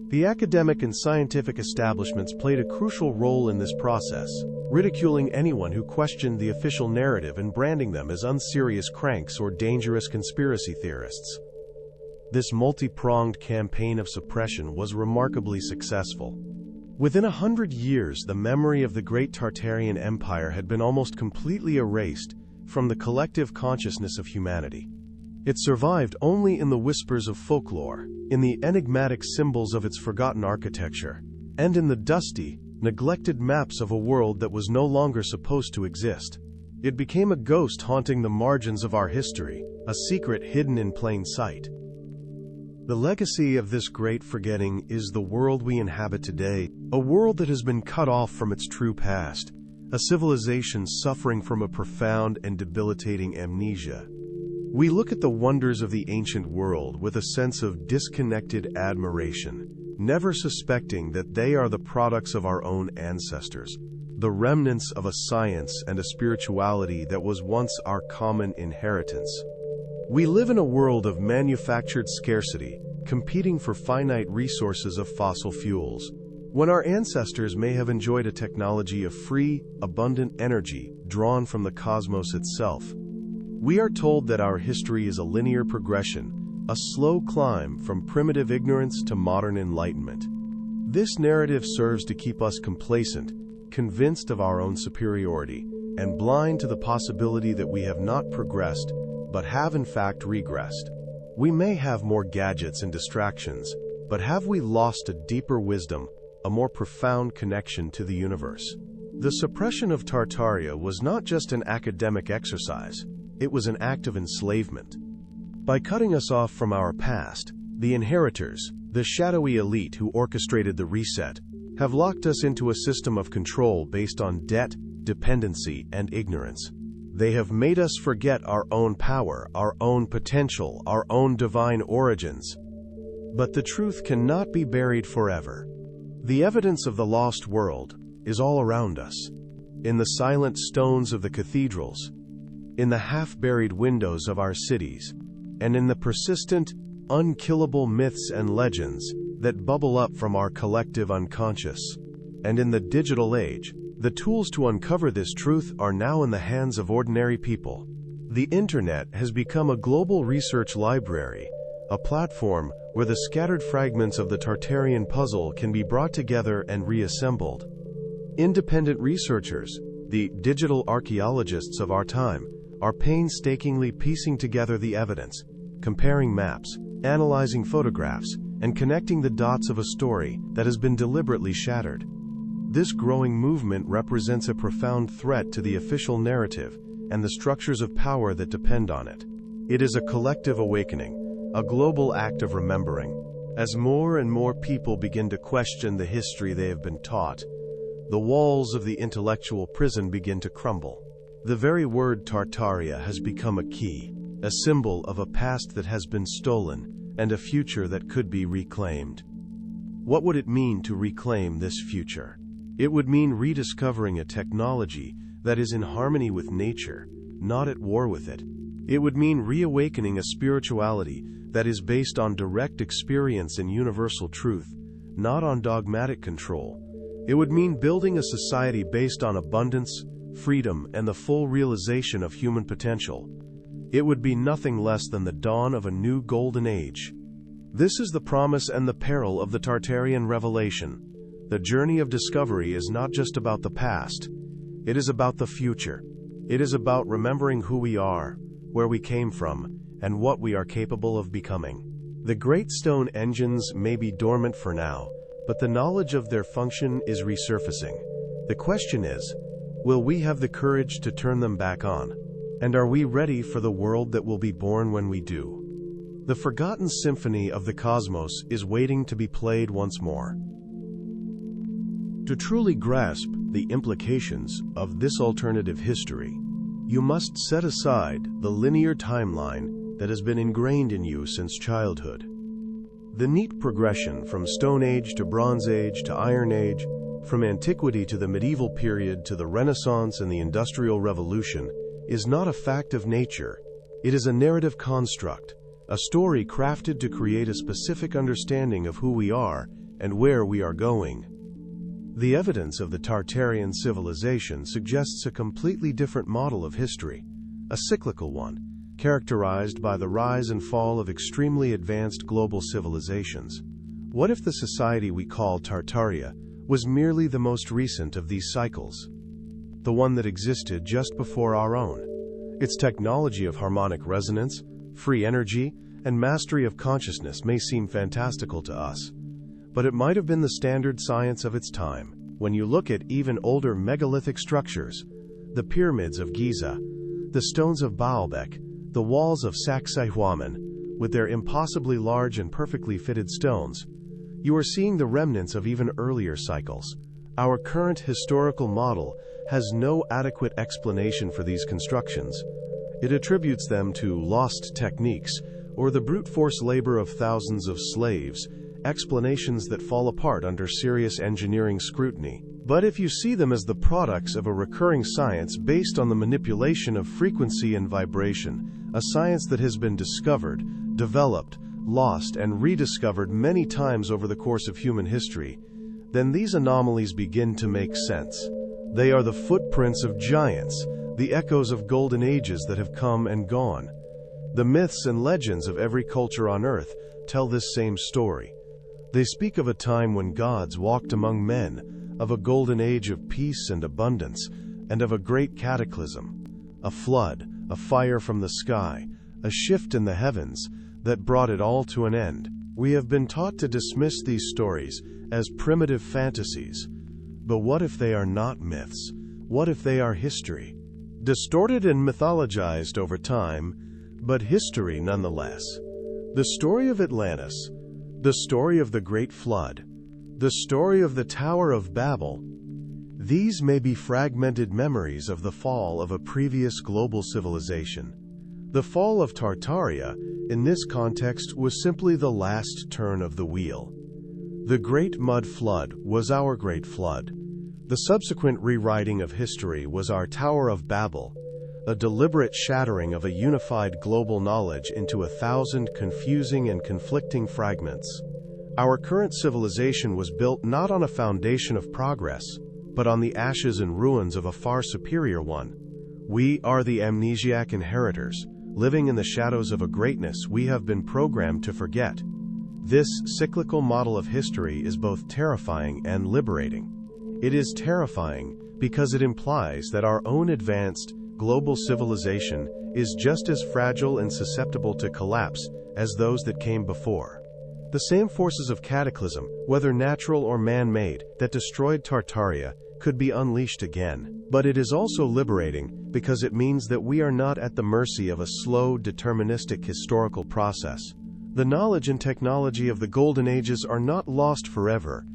The academic and scientific establishments played a crucial role in this process, ridiculing anyone who questioned the official narrative and branding them as unserious cranks or dangerous conspiracy theorists. This multi-pronged campaign of suppression was remarkably successful. Within 100 years, the memory of the great Tartarian Empire had been almost completely erased from the collective consciousness of humanity. It survived only in the whispers of folklore, in the enigmatic symbols of its forgotten architecture, and in the dusty, neglected maps of a world that was no longer supposed to exist. It became a ghost haunting the margins of our history, a secret hidden in plain sight. The legacy of this great forgetting is the world we inhabit today, a world that has been cut off from its true past, a civilization suffering from a profound and debilitating amnesia. We look at the wonders of the ancient world with a sense of disconnected admiration, never suspecting that they are the products of our own ancestors, the remnants of a science and a spirituality that was once our common inheritance. We live in a world of manufactured scarcity, competing for finite resources of fossil fuels, when our ancestors may have enjoyed a technology of free, abundant energy drawn from the cosmos itself. We are told that our history is a linear progression, a slow climb from primitive ignorance to modern enlightenment. This narrative serves to keep us complacent, convinced of our own superiority, and blind to the possibility that we have not progressed, but have in fact regressed. We may have more gadgets and distractions, but have we lost a deeper wisdom, a more profound connection to the universe? The suppression of Tartaria was not just an academic exercise, it was an act of enslavement. By cutting us off from our past, the inheritors, the shadowy elite who orchestrated the reset, have locked us into a system of control based on debt, dependency, and ignorance. They have made us forget our own power, our own potential, our own divine origins. But the truth cannot be buried forever. The evidence of the lost world is all around us, in the silent stones of the cathedrals, in the half-buried windows of our cities, and in the persistent, unkillable myths and legends that bubble up from our collective unconscious. And in the digital age, the tools to uncover this truth are now in the hands of ordinary people. The Internet has become a global research library, a platform where the scattered fragments of the Tartarian puzzle can be brought together and reassembled. Independent researchers, the digital archaeologists of our time, are painstakingly piecing together the evidence, comparing maps, analyzing photographs, and connecting the dots of a story that has been deliberately shattered. This growing movement represents a profound threat to the official narrative and the structures of power that depend on it. It is a collective awakening, a global act of remembering. As more and more people begin to question the history they have been taught, the walls of the intellectual prison begin to crumble. The very word Tartaria has become a key, a symbol of a past that has been stolen and a future that could be reclaimed. What would it mean to reclaim this future? It would mean rediscovering a technology that is in harmony with nature, not at war with it. It would mean reawakening a spirituality that is based on direct experience and universal truth, not on dogmatic control. It would mean building a society based on abundance, freedom, and the full realization of human potential. It would be nothing less than the dawn of a new golden age. This is the promise and the peril of the Tartarian revelation. The journey of discovery is not just about the past. It is about the future. It is about remembering who we are, where we came from, and what we are capable of becoming. The great stone engines may be dormant for now, but the knowledge of their function is resurfacing. The question is, will we have the courage to turn them back on? And are we ready for the world that will be born when we do? The forgotten symphony of the cosmos is waiting to be played once more. To truly grasp the implications of this alternative history, you must set aside the linear timeline that has been ingrained in you since childhood. The neat progression from Stone Age to Bronze Age to Iron Age, from antiquity to the medieval period to the Renaissance and the Industrial Revolution, is not a fact of nature. It is a narrative construct, a story crafted to create a specific understanding of who we are and where we are going. The evidence of the Tartarian civilization suggests a completely different model of history, a cyclical one, characterized by the rise and fall of extremely advanced global civilizations. What if the society we call Tartaria was merely the most recent of these cycles? The one that existed just before our own. Its technology of harmonic resonance, free energy, and mastery of consciousness may seem fantastical to us, but it might have been the standard science of its time. When you look at even older megalithic structures, the pyramids of Giza, the stones of Baalbek, the walls of Sacsayhuaman, with their impossibly large and perfectly fitted stones, you are seeing the remnants of even earlier cycles. Our current historical model has no adequate explanation for these constructions. It attributes them to lost techniques or the brute force labor of thousands of slaves, explanations that fall apart under serious engineering scrutiny. But if you see them as the products of a recurring science based on the manipulation of frequency and vibration, a science that has been discovered, developed, lost, and rediscovered many times over the course of human history, then these anomalies begin to make sense. They are the footprints of giants, the echoes of golden ages that have come and gone. The myths and legends of every culture on Earth tell this same story. They speak of a time when gods walked among men, of a golden age of peace and abundance, and of a great cataclysm, a flood, a fire from the sky, a shift in the heavens that brought it all to an end. We have been taught to dismiss these stories as primitive fantasies. But what if they are not myths? What if they are history? Distorted and mythologized over time, but history nonetheless. The story of Atlantis, the story of the Great Flood, the story of the Tower of Babel. These may be fragmented memories of the fall of a previous global civilization. The fall of Tartaria, in this context, was simply the last turn of the wheel. The Great Mud Flood was our Great Flood. The subsequent rewriting of history was our Tower of Babel, a deliberate shattering of a unified global knowledge into 1,000 confusing and conflicting fragments. Our current civilization was built not on a foundation of progress, but on the ashes and ruins of a far superior one. We are the amnesiac inheritors, living in the shadows of a greatness we have been programmed to forget. This cyclical model of history is both terrifying and liberating. It is terrifying because it implies that our own advanced, global civilization is just as fragile and susceptible to collapse as those that came before. The same forces of cataclysm, whether natural or man-made, that destroyed Tartaria could be unleashed again. But it is also liberating because it means that we are not at the mercy of a slow, deterministic historical process. The knowledge and technology of the Golden Ages are not lost forever.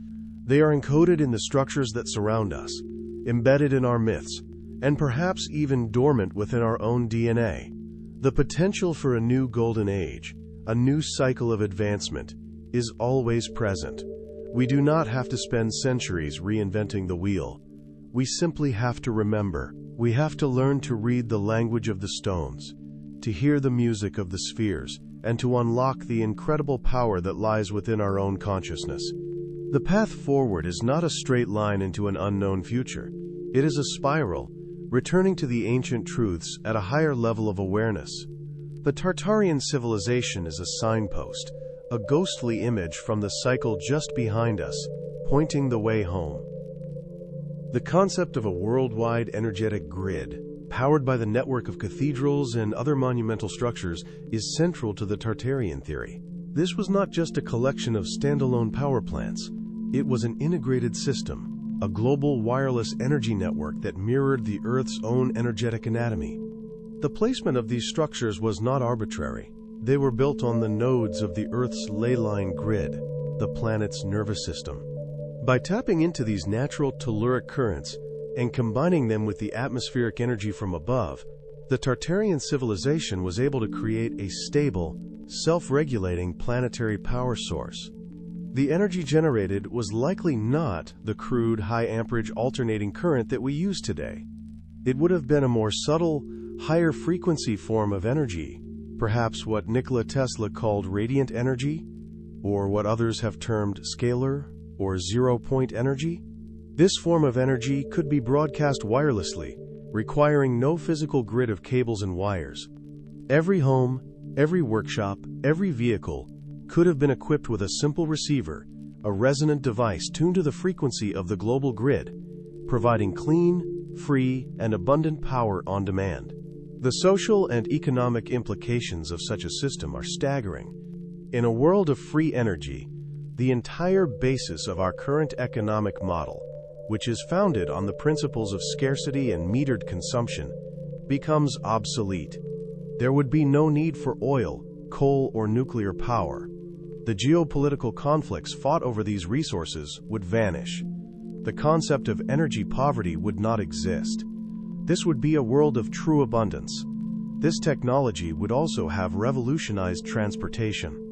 They are encoded in the structures that surround us, embedded in our myths, and perhaps even dormant within our own DNA. The potential for a new Golden Age, a new cycle of advancement, is always present. We do not have to spend centuries reinventing the wheel. We simply have to remember. We have to learn to read the language of the stones, to hear the music of the spheres, and to unlock the incredible power that lies within our own consciousness. The path forward is not a straight line into an unknown future. It is a spiral, returning to the ancient truths at a higher level of awareness. The Tartarian civilization is a signpost, a ghostly image from the cycle just behind us, pointing the way home. The concept of a worldwide energetic grid, powered by the network of cathedrals and other monumental structures, is central to the Tartarian theory. This was not just a collection of standalone power plants. It was an integrated system, a global wireless energy network that mirrored the Earth's own energetic anatomy. The placement of these structures was not arbitrary. They were built on the nodes of the Earth's ley line grid, the planet's nervous system. By tapping into these natural telluric currents and combining them with the atmospheric energy from above, the Tartarian civilization was able to create a stable, self-regulating planetary power source. The energy generated was likely not the crude, high-amperage alternating current that we use today. It would have been a more subtle, higher-frequency form of energy, perhaps what Nikola Tesla called radiant energy, or what others have termed scalar or zero-point energy. This form of energy could be broadcast wirelessly, requiring no physical grid of cables and wires. Every home, every workshop, every vehicle could have been equipped with a simple receiver, a resonant device tuned to the frequency of the global grid, providing clean, free, and abundant power on demand. The social and economic implications of such a system are staggering. In a world of free energy, the entire basis of our current economic model, which is founded on the principles of scarcity and metered consumption, becomes obsolete. There would be no need for oil, coal, or nuclear power. The geopolitical conflicts fought over these resources would vanish. The concept of energy poverty would not exist. This would be a world of true abundance. This technology would also have revolutionized transportation.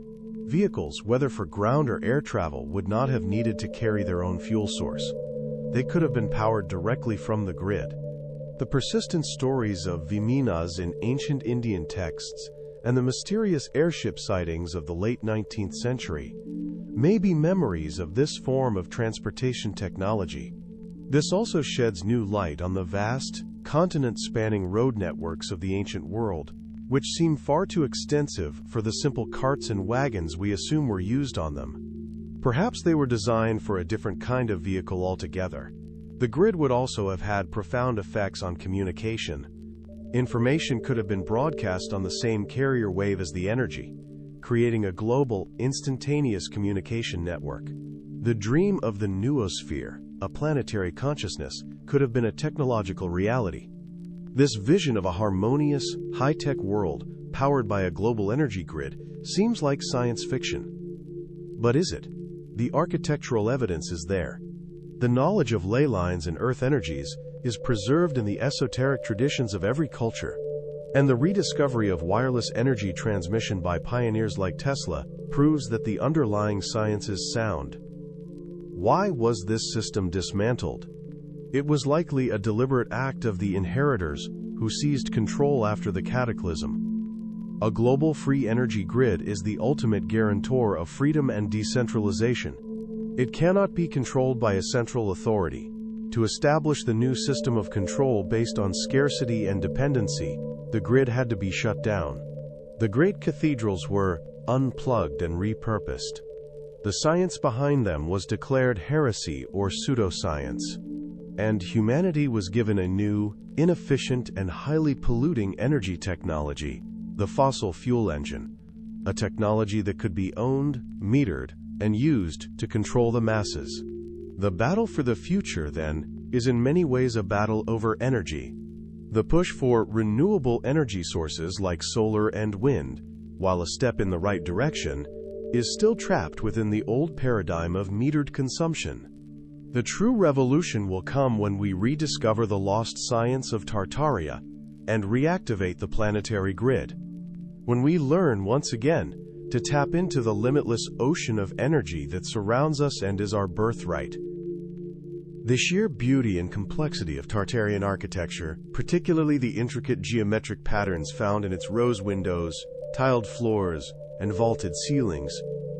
Vehicles, whether for ground or air travel, would not have needed to carry their own fuel source. They could have been powered directly from the grid. The persistent stories of Viminas in ancient Indian texts and the mysterious airship sightings of the late 19th century may be memories of this form of transportation technology. This also sheds new light on the vast, continent-spanning road networks of the ancient world, which seem far too extensive for the simple carts and wagons we assume were used on them. Perhaps they were designed for a different kind of vehicle altogether. The grid would also have had profound effects on communication. Information could have been broadcast on the same carrier wave as the energy, creating a global, instantaneous communication network. The dream of the noosphere, a planetary consciousness, could have been a technological reality. This vision of a harmonious, high-tech world powered by a global energy grid seems like science fiction. But is it? The architectural evidence is there. The knowledge of ley lines and earth energies is preserved in the esoteric traditions of every culture, and the rediscovery of wireless energy transmission by pioneers like Tesla proves that the underlying science is sound. Why was this system dismantled? It was likely a deliberate act of the inheritors who seized control after the cataclysm. A global free energy grid is the ultimate guarantor of freedom and decentralization. It cannot be controlled by a central authority. To establish the new system of control based on scarcity and dependency, the grid had to be shut down. The great cathedrals were unplugged and repurposed. The science behind them was declared heresy or pseudoscience, and humanity was given a new, inefficient, and highly polluting energy technology, the fossil fuel engine, a technology that could be owned, metered, and used to control the masses. The battle for the future, then, is in many ways a battle over energy. The push for renewable energy sources like solar and wind, while a step in the right direction, is still trapped within the old paradigm of metered consumption. The true revolution will come when we rediscover the lost science of Tartaria and reactivate the planetary grid. When we learn once again to tap into the limitless ocean of energy that surrounds us and is our birthright. The sheer beauty and complexity of Tartarian architecture, particularly the intricate geometric patterns found in its rose windows, tiled floors, and vaulted ceilings,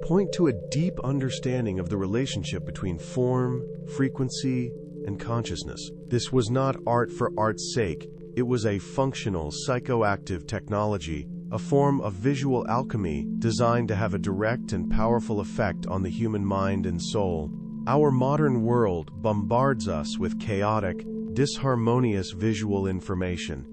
point to a deep understanding of the relationship between form, frequency, and consciousness. This was not art for art's sake. It was a functional, psychoactive technology, a form of visual alchemy designed to have a direct and powerful effect on the human mind and soul. Our modern world bombards us with chaotic, disharmonious visual information.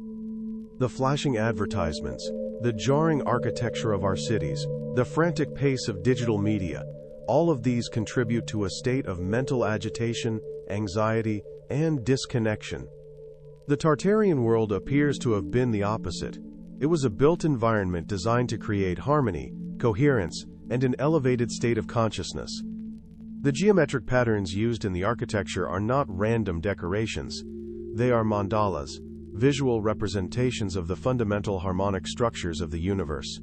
The flashing advertisements, the jarring architecture of our cities, the frantic pace of digital media, all of these contribute to a state of mental agitation, anxiety, and disconnection. The Tartarian world appears to have been the opposite. It was a built environment designed to create harmony, coherence, and an elevated state of consciousness. The geometric patterns used in the architecture are not random decorations. They are mandalas, visual representations of the fundamental harmonic structures of the universe.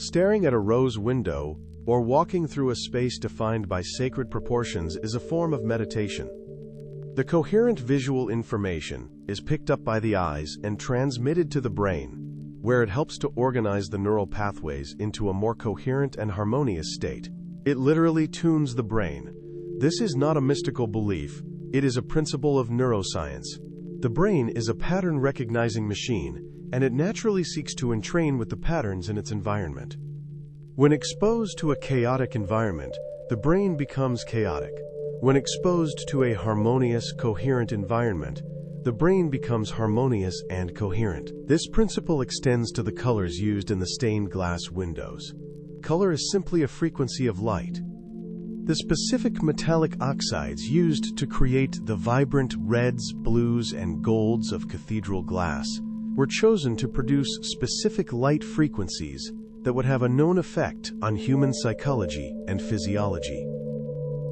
Staring at a rose window or walking through a space defined by sacred proportions is a form of meditation. The coherent visual information is picked up by the eyes and transmitted to the brain, where it helps to organize the neural pathways into a more coherent and harmonious state. It literally tunes the brain. This is not a mystical belief, it is a principle of neuroscience. The brain is a pattern-recognizing machine, and it naturally seeks to entrain with the patterns in its environment. When exposed to a chaotic environment, the brain becomes chaotic. When exposed to a harmonious, coherent environment, the brain becomes harmonious and coherent. This principle extends to the colors used in the stained glass windows. Color is simply a frequency of light. The specific metallic oxides used to create the vibrant reds, blues, and golds of cathedral glass were chosen to produce specific light frequencies that would have a known effect on human psychology and physiology.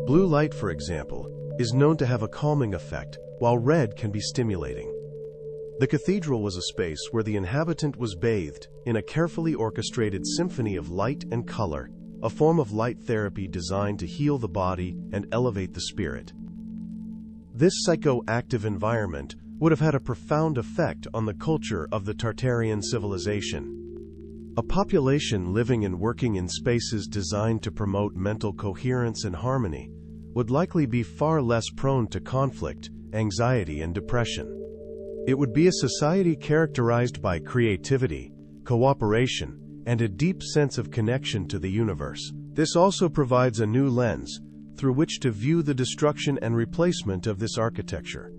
Blue light, for example, is known to have a calming effect, while red can be stimulating. The cathedral was a space where the inhabitant was bathed in a carefully orchestrated symphony of light and color, a form of light therapy designed to heal the body and elevate the spirit. This psychoactive environment would have had a profound effect on the culture of the Tartarian civilization. A population living and working in spaces designed to promote mental coherence and harmony would likely be far less prone to conflict, anxiety, and depression. It would be a society characterized by creativity, cooperation, and a deep sense of connection to the universe. This also provides a new lens through which to view the destruction and replacement of this architecture.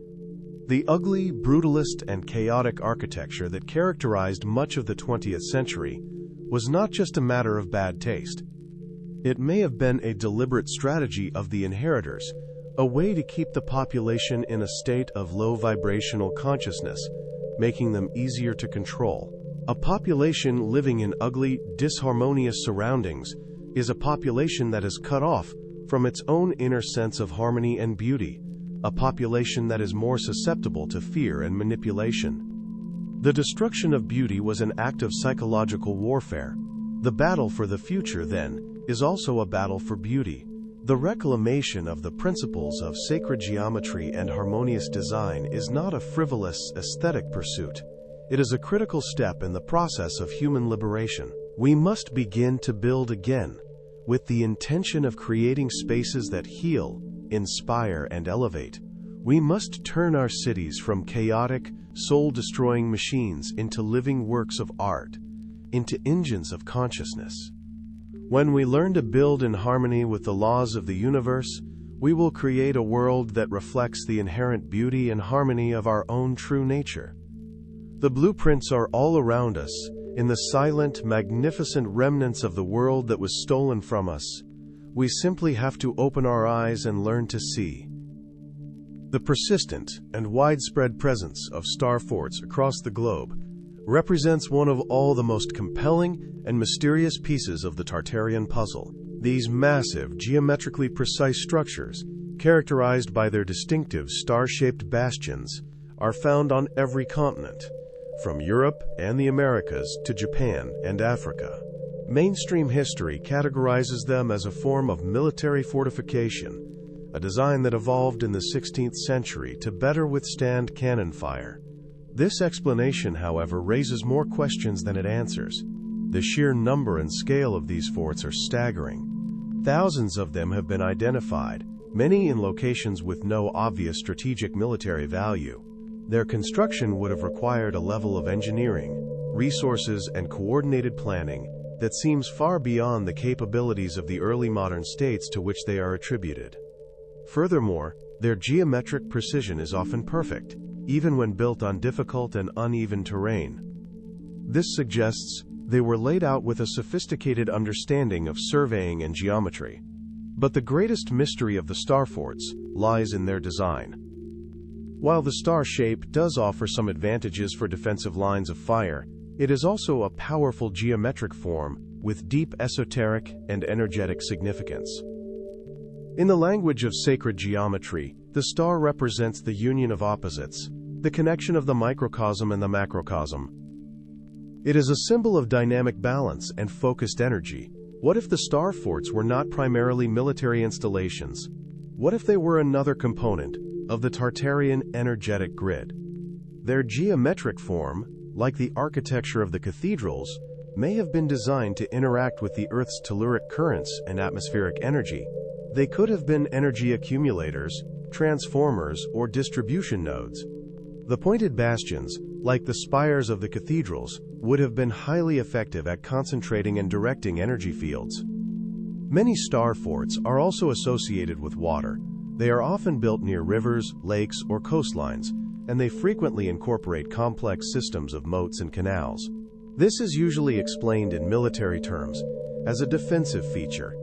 The ugly, brutalist, and chaotic architecture that characterized much of the 20th century was not just a matter of bad taste. It may have been a deliberate strategy of the inheritors, a way to keep the population in a state of low vibrational consciousness, making them easier to control. A population living in ugly, disharmonious surroundings is a population that is cut off from its own inner sense of harmony and beauty, a population that is more susceptible to fear and manipulation. The destruction of beauty was an act of psychological warfare. The battle for the future, then, is also a battle for beauty. The reclamation of the principles of sacred geometry and harmonious design is not a frivolous, aesthetic pursuit. It is a critical step in the process of human liberation. We must begin to build again, with the intention of creating spaces that heal, inspire, and elevate. We must turn our cities from chaotic, soul-destroying machines into living works of art, into engines of consciousness. When we learn to build in harmony with the laws of the universe, we will create a world that reflects the inherent beauty and harmony of our own true nature. The blueprints are all around us, in the silent, magnificent remnants of the world that was stolen from us. We simply have to open our eyes and learn to see. The persistent and widespread presence of star forts across the globe represents one of all the most compelling and mysterious pieces of the Tartarian puzzle. These massive, geometrically precise structures, characterized by their distinctive star-shaped bastions, are found on every continent, from Europe and the Americas to Japan and Africa. Mainstream history categorizes them as a form of military fortification, a design that evolved in the 16th century to better withstand cannon fire. This explanation, however, raises more questions than it answers. The sheer number and scale of these forts are staggering. Thousands of them have been identified, many in locations with no obvious strategic military value. Their construction would have required a level of engineering, resources, and coordinated planning that seems far beyond the capabilities of the early modern states to which they are attributed. Furthermore, their geometric precision is often perfect, even when built on difficult and uneven terrain. This suggests they were laid out with a sophisticated understanding of surveying and geometry. But the greatest mystery of the star forts lies in their design. While the star shape does offer some advantages for defensive lines of fire, it is also a powerful geometric form with deep esoteric and energetic significance. In the language of sacred geometry, the star represents the union of opposites, the connection of the microcosm and the macrocosm. It is a symbol of dynamic balance and focused energy. What if the star forts were not primarily military installations? What if they were another component of the Tartarian energetic grid? Their geometric form, like the architecture of the cathedrals, may have been designed to interact with the Earth's telluric currents and atmospheric energy. They could have been energy accumulators, transformers, or distribution nodes. The pointed bastions, like the spires of the cathedrals, would have been highly effective at concentrating and directing energy fields. Many star forts are also associated with water. They are often built near rivers, lakes, or coastlines, and they frequently incorporate complex systems of moats and canals. This is usually explained in military terms as a defensive feature.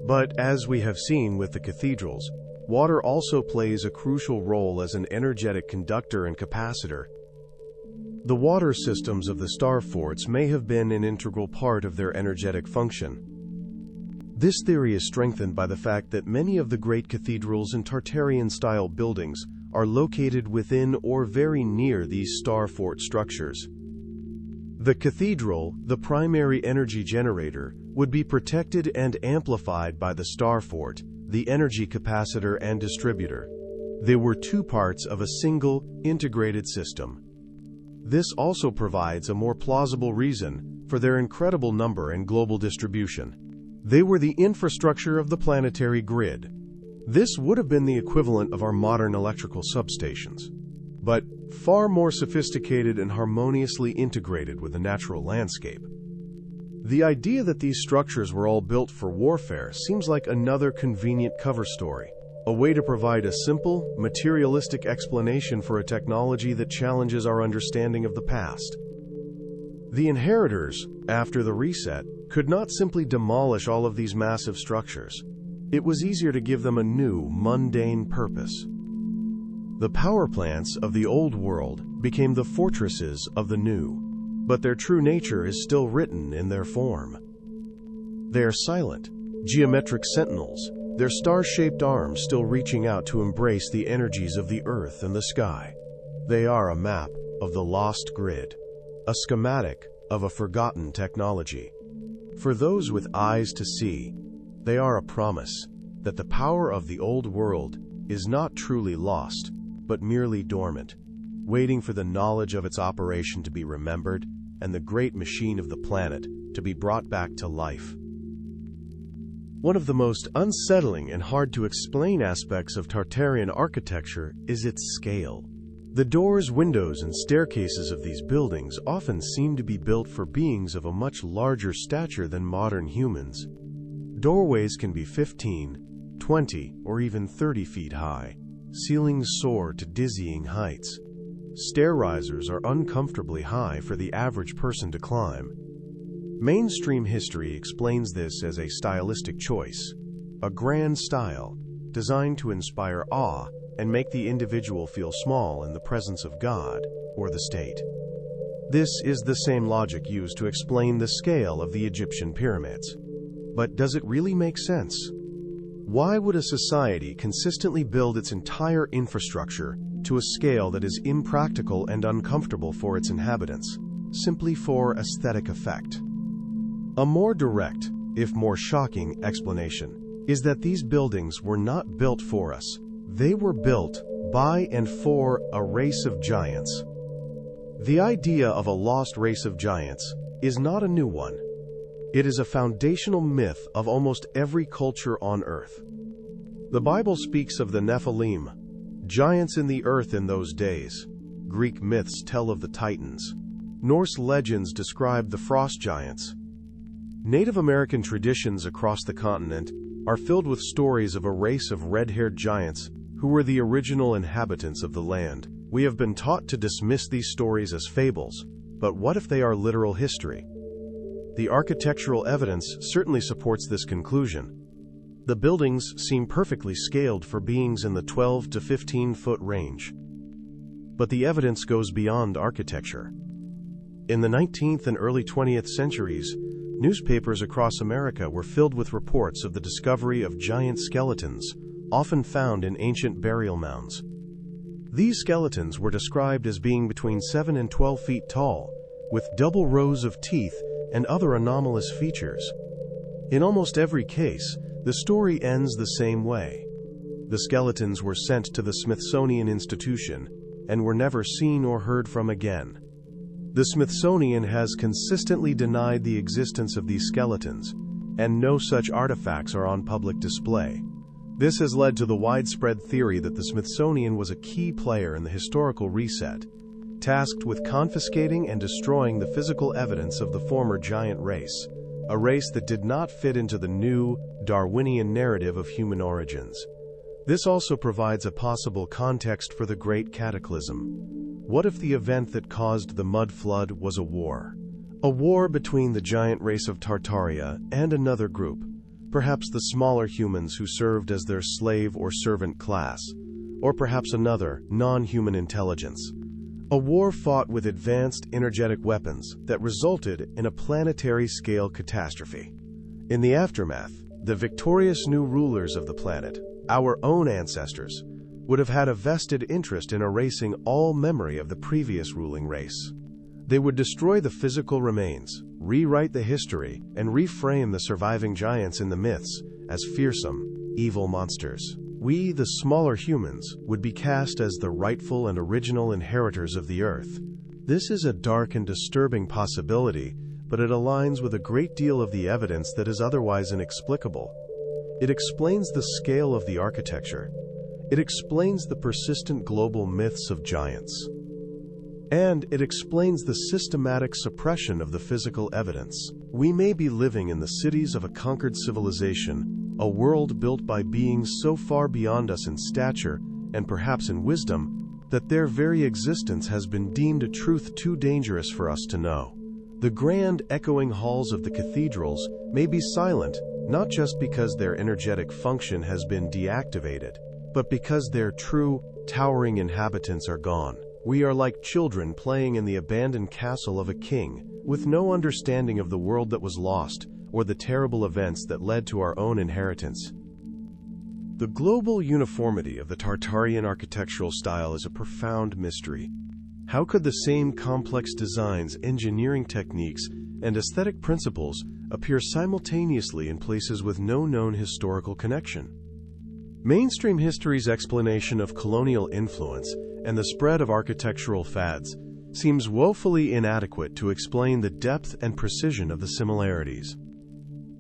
But as we have seen with the cathedrals, water also plays a crucial role as an energetic conductor and capacitor. The water systems of the star forts may have been an integral part of their energetic function. This theory is strengthened by the fact that many of the great cathedrals and Tartarian-style buildings are located within or very near these star fort structures. The cathedral, the primary energy generator, would be protected and amplified by the star fort, the energy capacitor and distributor. They were two parts of a single, integrated system. This also provides a more plausible reason for their incredible number and global distribution. They were the infrastructure of the planetary grid. This would have been the equivalent of our modern electrical substations, but far more sophisticated and harmoniously integrated with the natural landscape. The idea that these structures were all built for warfare seems like another convenient cover story, a way to provide a simple, materialistic explanation for a technology that challenges our understanding of the past. The inheritors, after the reset, could not simply demolish all of these massive structures. It was easier to give them a new, mundane purpose. The power plants of the old world became the fortresses of the new, but their true nature is still written in their form. They are silent, geometric sentinels, their star-shaped arms still reaching out to embrace the energies of the earth and the sky. They are a map of the lost grid, a schematic of a forgotten technology. For those with eyes to see, they are a promise that the power of the old world is not truly lost, but merely dormant, waiting for the knowledge of its operation to be remembered and the great machine of the planet to be brought back to life. One of the most unsettling and hard-to-explain aspects of Tartarian architecture is its scale. The doors, windows, and staircases of these buildings often seem to be built for beings of a much larger stature than modern humans. Doorways can be 15, 20, or even 30 feet high. Ceilings soar to dizzying heights. Stair risers are uncomfortably high for the average person to climb. Mainstream history explains this as a stylistic choice, a grand style designed to inspire awe and make the individual feel small in the presence of God or the state. This is the same logic used to explain the scale of the Egyptian pyramids. But does it really make sense? Why would a society consistently build its entire infrastructure to a scale that is impractical and uncomfortable for its inhabitants, simply for aesthetic effect? A more direct, if more shocking, explanation is that these buildings were not built for us. They were built by and for a race of giants. The idea of a lost race of giants is not a new one. It is a foundational myth of almost every culture on Earth. The Bible speaks of the Nephilim, giants in the earth in those days. Greek myths tell of the Titans. Norse legends describe the frost giants. Native American traditions across the continent are filled with stories of a race of red-haired giants who were the original inhabitants of the land. We have been taught to dismiss these stories as fables, but what if they are literal history? The architectural evidence certainly supports this conclusion. The buildings seem perfectly scaled for beings in the 12 to 15-foot range. But the evidence goes beyond architecture. In the 19th and early 20th centuries, newspapers across America were filled with reports of the discovery of giant skeletons, often found in ancient burial mounds. These skeletons were described as being between 7 and 12 feet tall, with double rows of teeth and other anomalous features. In almost every case, the story ends the same way. The skeletons were sent to the Smithsonian Institution and were never seen or heard from again. The Smithsonian has consistently denied the existence of these skeletons, and no such artifacts are on public display. This has led to the widespread theory that the Smithsonian was a key player in the historical reset, tasked with confiscating and destroying the physical evidence of the former giant race, a race that did not fit into the new, Darwinian narrative of human origins. This also provides a possible context for the Great Cataclysm. What if the event that caused the mud flood was a war? A war between the giant race of Tartaria and another group, perhaps the smaller humans who served as their slave or servant class, or perhaps another, non-human intelligence. A war fought with advanced energetic weapons that resulted in a planetary-scale catastrophe. In the aftermath, the victorious new rulers of the planet, our own ancestors, would have had a vested interest in erasing all memory of the previous ruling race. They would destroy the physical remains, rewrite the history, and reframe the surviving giants in the myths as fearsome, evil monsters. We, the smaller humans, would be cast as the rightful and original inheritors of the Earth. This is a dark and disturbing possibility, but it aligns with a great deal of the evidence that is otherwise inexplicable. It explains the scale of the architecture. It explains the persistent global myths of giants. And it explains the systematic suppression of the physical evidence. We may be living in the cities of a conquered civilization, a world built by beings so far beyond us in stature, and perhaps in wisdom, that their very existence has been deemed a truth too dangerous for us to know. The grand, echoing halls of the cathedrals may be silent, not just because their energetic function has been deactivated, but because their true, towering inhabitants are gone. We are like children playing in the abandoned castle of a king, with no understanding of the world that was lost, or the terrible events that led to our own inheritance. The global uniformity of the Tartarian architectural style is a profound mystery. How could the same complex designs, engineering techniques, and aesthetic principles appear simultaneously in places with no known historical connection? Mainstream history's explanation of colonial influence and the spread of architectural fads seems woefully inadequate to explain the depth and precision of the similarities.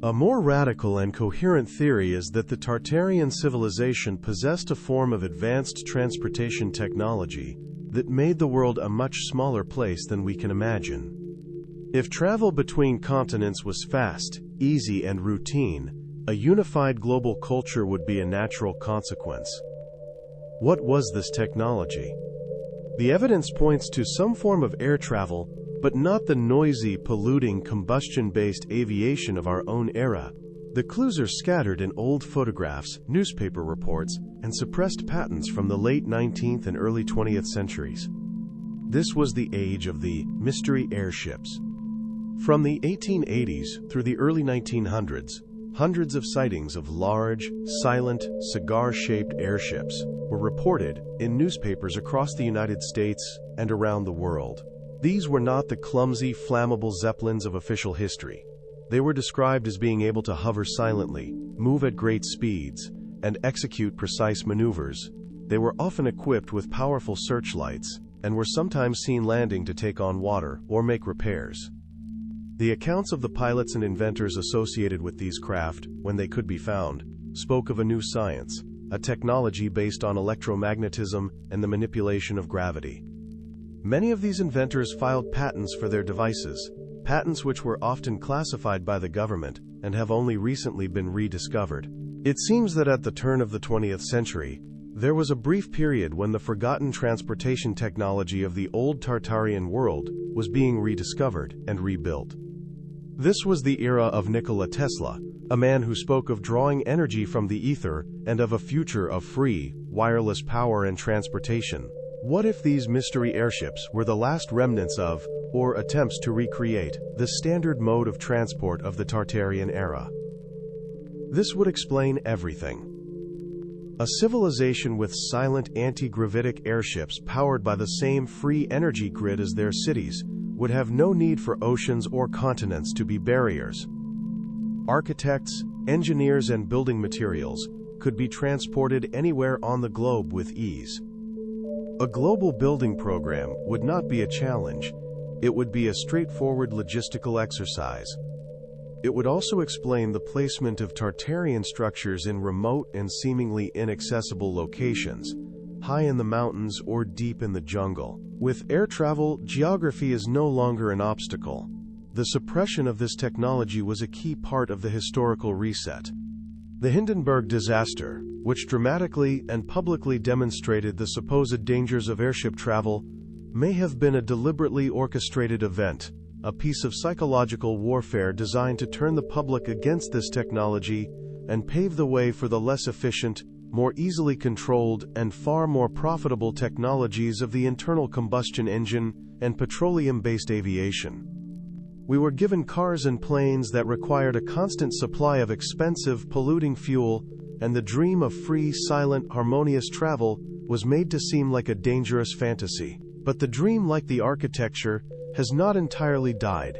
A more radical and coherent theory is that the Tartarian civilization possessed a form of advanced transportation technology that made the world a much smaller place than we can imagine. If travel between continents was fast, easy, and routine, a unified global culture would be a natural consequence. What was this technology? The evidence points to some form of air travel, but not the noisy, polluting, combustion-based aviation of our own era. The clues are scattered in old photographs, newspaper reports, and suppressed patents from the late 19th and early 20th centuries. This was the age of the mystery airships. From the 1880s through the early 1900s, hundreds of sightings of large, silent, cigar-shaped airships were reported in newspapers across the United States and around the world. These were not the clumsy, flammable zeppelins of official history. They were described as being able to hover silently, move at great speeds, and execute precise maneuvers. They were often equipped with powerful searchlights and were sometimes seen landing to take on water or make repairs. The accounts of the pilots and inventors associated with these craft, when they could be found, spoke of a new science, a technology based on electromagnetism and the manipulation of gravity. Many of these inventors filed patents for their devices, patents which were often classified by the government and have only recently been rediscovered. It seems that at the turn of the 20th century, there was a brief period when the forgotten transportation technology of the old Tartarian world was being rediscovered and rebuilt. This was the era of Nikola Tesla, a man who spoke of drawing energy from the ether and of a future of free, wireless power and transportation. What if these mystery airships were the last remnants of, or attempts to recreate, the standard mode of transport of the Tartarian era? This would explain everything. A civilization with silent anti-gravitic airships powered by the same free energy grid as their cities would have no need for oceans or continents to be barriers. Architects, engineers, and building materials could be transported anywhere on the globe with ease. A global building program would not be a challenge. It would be a straightforward logistical exercise. It would also explain the placement of Tartarian structures in remote and seemingly inaccessible locations, high in the mountains or deep in the jungle. With air travel, geography is no longer an obstacle. The suppression of this technology was a key part of the historical reset. The Hindenburg disaster, which dramatically and publicly demonstrated the supposed dangers of airship travel, may have been a deliberately orchestrated event, a piece of psychological warfare designed to turn the public against this technology and pave the way for the less efficient, more easily controlled, and far more profitable technologies of the internal combustion engine and petroleum-based aviation. We were given cars and planes that required a constant supply of expensive, polluting fuel, and the dream of free, silent, harmonious travel was made to seem like a dangerous fantasy. But the dream, like the architecture, has not entirely died.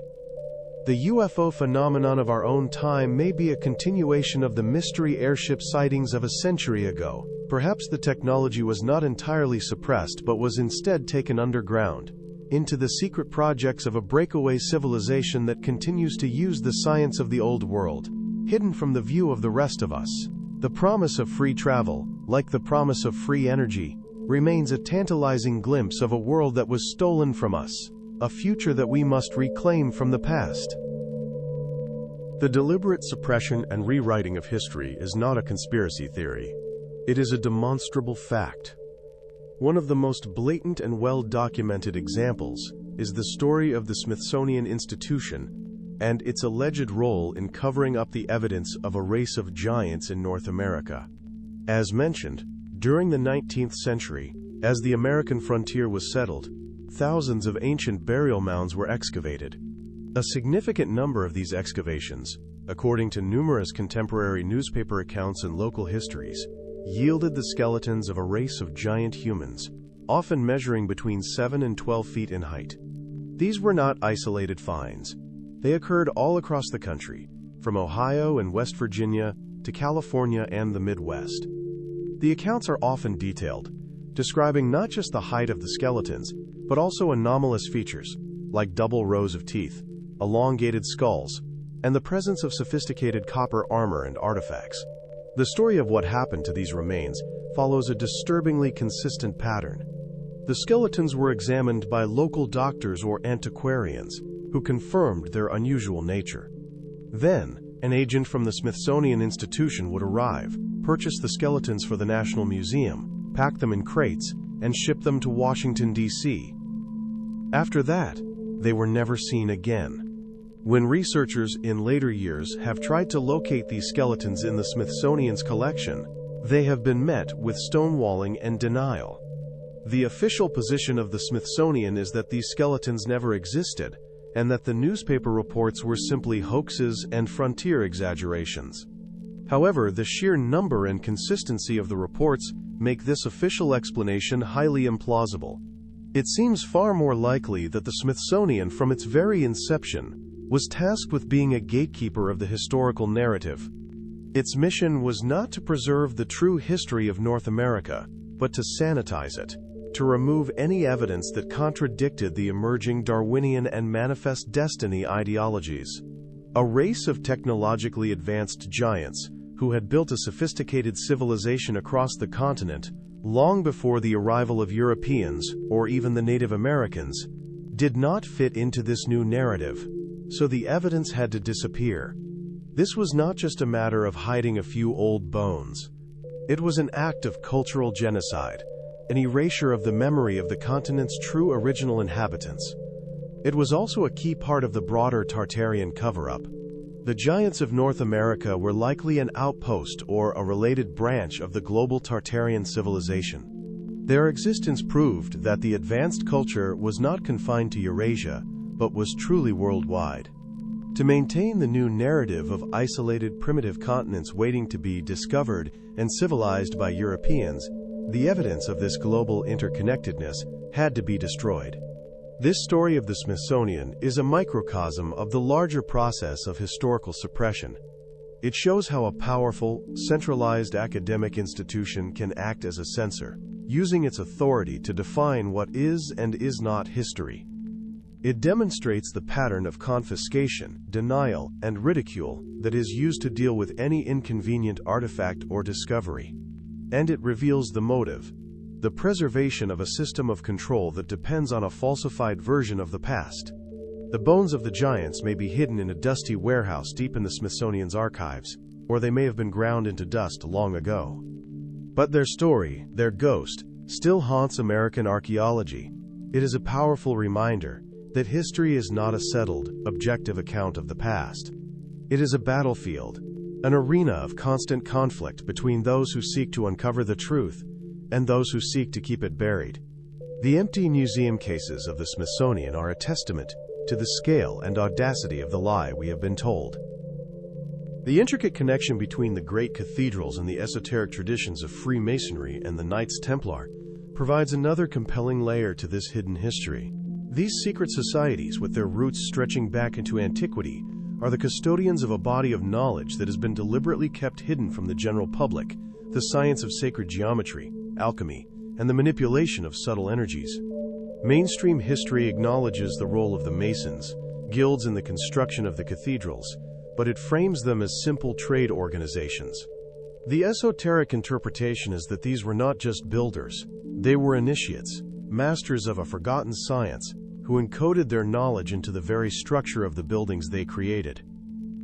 The UFO phenomenon of our own time may be a continuation of the mystery airship sightings of a century ago. Perhaps the technology was not entirely suppressed but was instead taken underground, into the secret projects of a breakaway civilization that continues to use the science of the old world, hidden from the view of the rest of us. The promise of free travel, like the promise of free energy, remains a tantalizing glimpse of a world that was stolen from us, a future that we must reclaim from the past. The deliberate suppression and rewriting of history is not a conspiracy theory. It is a demonstrable fact. One of the most blatant and well-documented examples is the story of the Smithsonian Institution and its alleged role in covering up the evidence of a race of giants in North America. As mentioned, during the 19th century, as the American frontier was settled, thousands of ancient burial mounds were excavated. A significant number of these excavations, according to numerous contemporary newspaper accounts and local histories, yielded the skeletons of a race of giant humans, often measuring between 7 and 12 feet in height. These were not isolated finds. They occurred all across the country, from Ohio and West Virginia to California and the Midwest. The accounts are often detailed, describing not just the height of the skeletons, but also anomalous features, like double rows of teeth, elongated skulls, and the presence of sophisticated copper armor and artifacts. The story of what happened to these remains follows a disturbingly consistent pattern. The skeletons were examined by local doctors or antiquarians, who confirmed their unusual nature. Then, an agent from the Smithsonian Institution would arrive, purchase the skeletons for the National Museum, pack them in crates, and ship them to Washington, D.C. After that, they were never seen again. When researchers in later years have tried to locate these skeletons in the Smithsonian's collection, they have been met with stonewalling and denial. The official position of the Smithsonian is that these skeletons never existed, and that the newspaper reports were simply hoaxes and frontier exaggerations. However, the sheer number and consistency of the reports make this official explanation highly implausible. It seems far more likely that the Smithsonian, from its very inception, was tasked with being a gatekeeper of the historical narrative. Its mission was not to preserve the true history of North America, but to sanitize it, to remove any evidence that contradicted the emerging Darwinian and manifest destiny ideologies. A race of technologically advanced giants who had built a sophisticated civilization across the continent long before the arrival of Europeans or even the Native Americans did not fit into this new narrative, so the evidence had to disappear. This was not just a matter of hiding a few old bones. It was an act of cultural genocide, an erasure of the memory of the continent's true original inhabitants. It was also a key part of the broader Tartarian cover-up. The giants of North America were likely an outpost or a related branch of the global Tartarian civilization. Their existence proved that the advanced culture was not confined to Eurasia, but was truly worldwide. To maintain the new narrative of isolated primitive continents waiting to be discovered and civilized by Europeans, the evidence of this global interconnectedness had to be destroyed. This story of the Smithsonian is a microcosm of the larger process of historical suppression. It shows how a powerful, centralized academic institution can act as a censor, using its authority to define what is and is not history. It demonstrates the pattern of confiscation, denial, and ridicule that is used to deal with any inconvenient artifact or discovery. And it reveals the motive: the preservation of a system of control that depends on a falsified version of the past. The bones of the giants may be hidden in a dusty warehouse deep in the Smithsonian's archives, or they may have been ground into dust long ago. But their story, their ghost, still haunts American archaeology. It is a powerful reminder that history is not a settled, objective account of the past. It is a battlefield, an arena of constant conflict between those who seek to uncover the truth and those who seek to keep it buried. The empty museum cases of the Smithsonian are a testament to the scale and audacity of the lie we have been told. The intricate connection between the great cathedrals and the esoteric traditions of Freemasonry and the Knights Templar provides another compelling layer to this hidden history. These secret societies, with their roots stretching back into antiquity, are the custodians of a body of knowledge that has been deliberately kept hidden from the general public: the science of sacred geometry, alchemy, and the manipulation of subtle energies. Mainstream history acknowledges the role of the Masons, guilds in the construction of the cathedrals, but it frames them as simple trade organizations. The esoteric interpretation is that these were not just builders, they were initiates, masters of a forgotten science, who encoded their knowledge into the very structure of the buildings they created.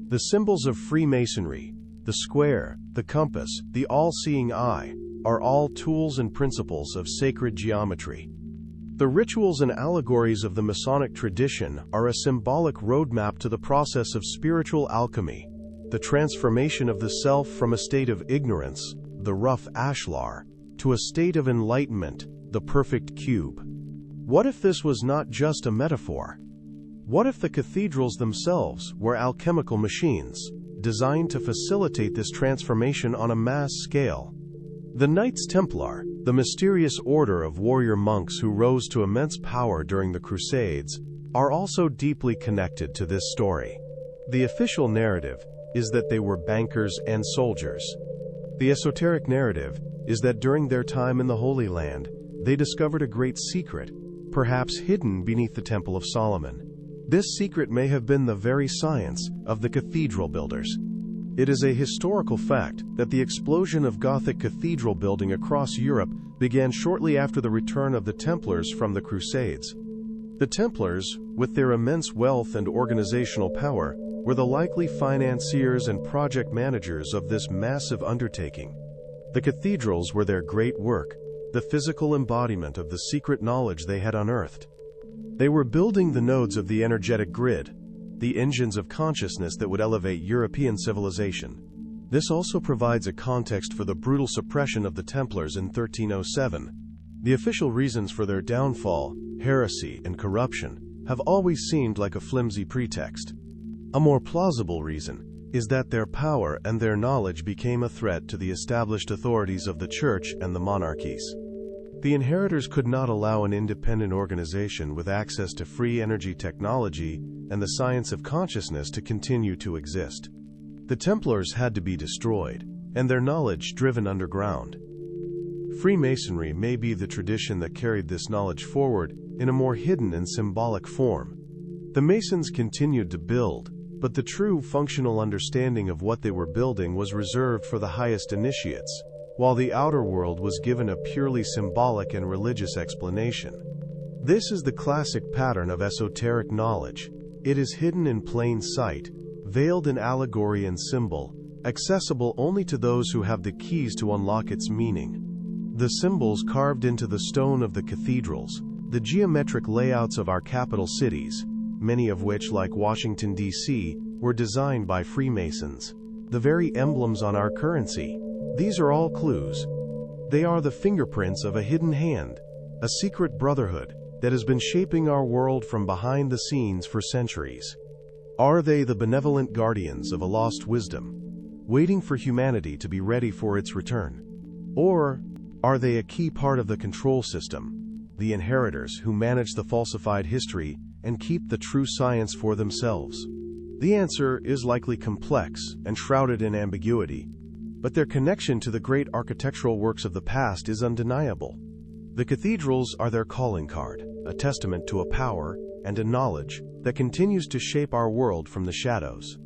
The symbols of Freemasonry, the square, the compass, the all-seeing eye, are all tools and principles of sacred geometry. The rituals and allegories of the Masonic tradition are a symbolic roadmap to the process of spiritual alchemy, the transformation of the self from a state of ignorance, the rough ashlar, to a state of enlightenment, the perfect cube. What if this was not just a metaphor? What if the cathedrals themselves were alchemical machines, designed to facilitate this transformation on a mass scale? The Knights Templar, the mysterious order of warrior monks who rose to immense power during the Crusades, are also deeply connected to this story. The official narrative is that they were bankers and soldiers. The esoteric narrative is that during their time in the Holy Land, they discovered a great secret, perhaps hidden beneath the Temple of Solomon. This secret may have been the very science of the cathedral builders. It is a historical fact that the explosion of Gothic cathedral building across Europe began shortly after the return of the Templars from the Crusades. The Templars, with their immense wealth and organizational power, were the likely financiers and project managers of this massive undertaking. The cathedrals were their great work, the physical embodiment of the secret knowledge they had unearthed. They were building the nodes of the energetic grid, the engines of consciousness that would elevate European civilization. This also provides a context for the brutal suppression of the Templars in 1307. The official reasons for their downfall, heresy, and corruption, have always seemed like a flimsy pretext. A more plausible reason is that their power and their knowledge became a threat to the established authorities of the Church and the monarchies. The inheritors could not allow an independent organization with access to free energy technology and the science of consciousness to continue to exist. The Templars had to be destroyed, and their knowledge driven underground. Freemasonry may be the tradition that carried this knowledge forward in a more hidden and symbolic form. The Masons continued to build, but the true functional understanding of what they were building was reserved for the highest initiates, while the outer world was given a purely symbolic and religious explanation. This is the classic pattern of esoteric knowledge. It is hidden in plain sight, veiled in allegory and symbol, accessible only to those who have the keys to unlock its meaning. The symbols carved into the stone of the cathedrals, the geometric layouts of our capital cities, many of which, like Washington, D.C., were designed by Freemasons, the very emblems on our currency, these are all clues. They are the fingerprints of a hidden hand, a secret brotherhood that has been shaping our world from behind the scenes for centuries. Are they the benevolent guardians of a lost wisdom, waiting for humanity to be ready for its return? Or are they a key part of the control system, the inheritors who manage the falsified history and keep the true science for themselves? The answer is likely complex and shrouded in ambiguity, but their connection to the great architectural works of the past is undeniable. The cathedrals are their calling card, a testament to a power and a knowledge that continues to shape our world from the shadows.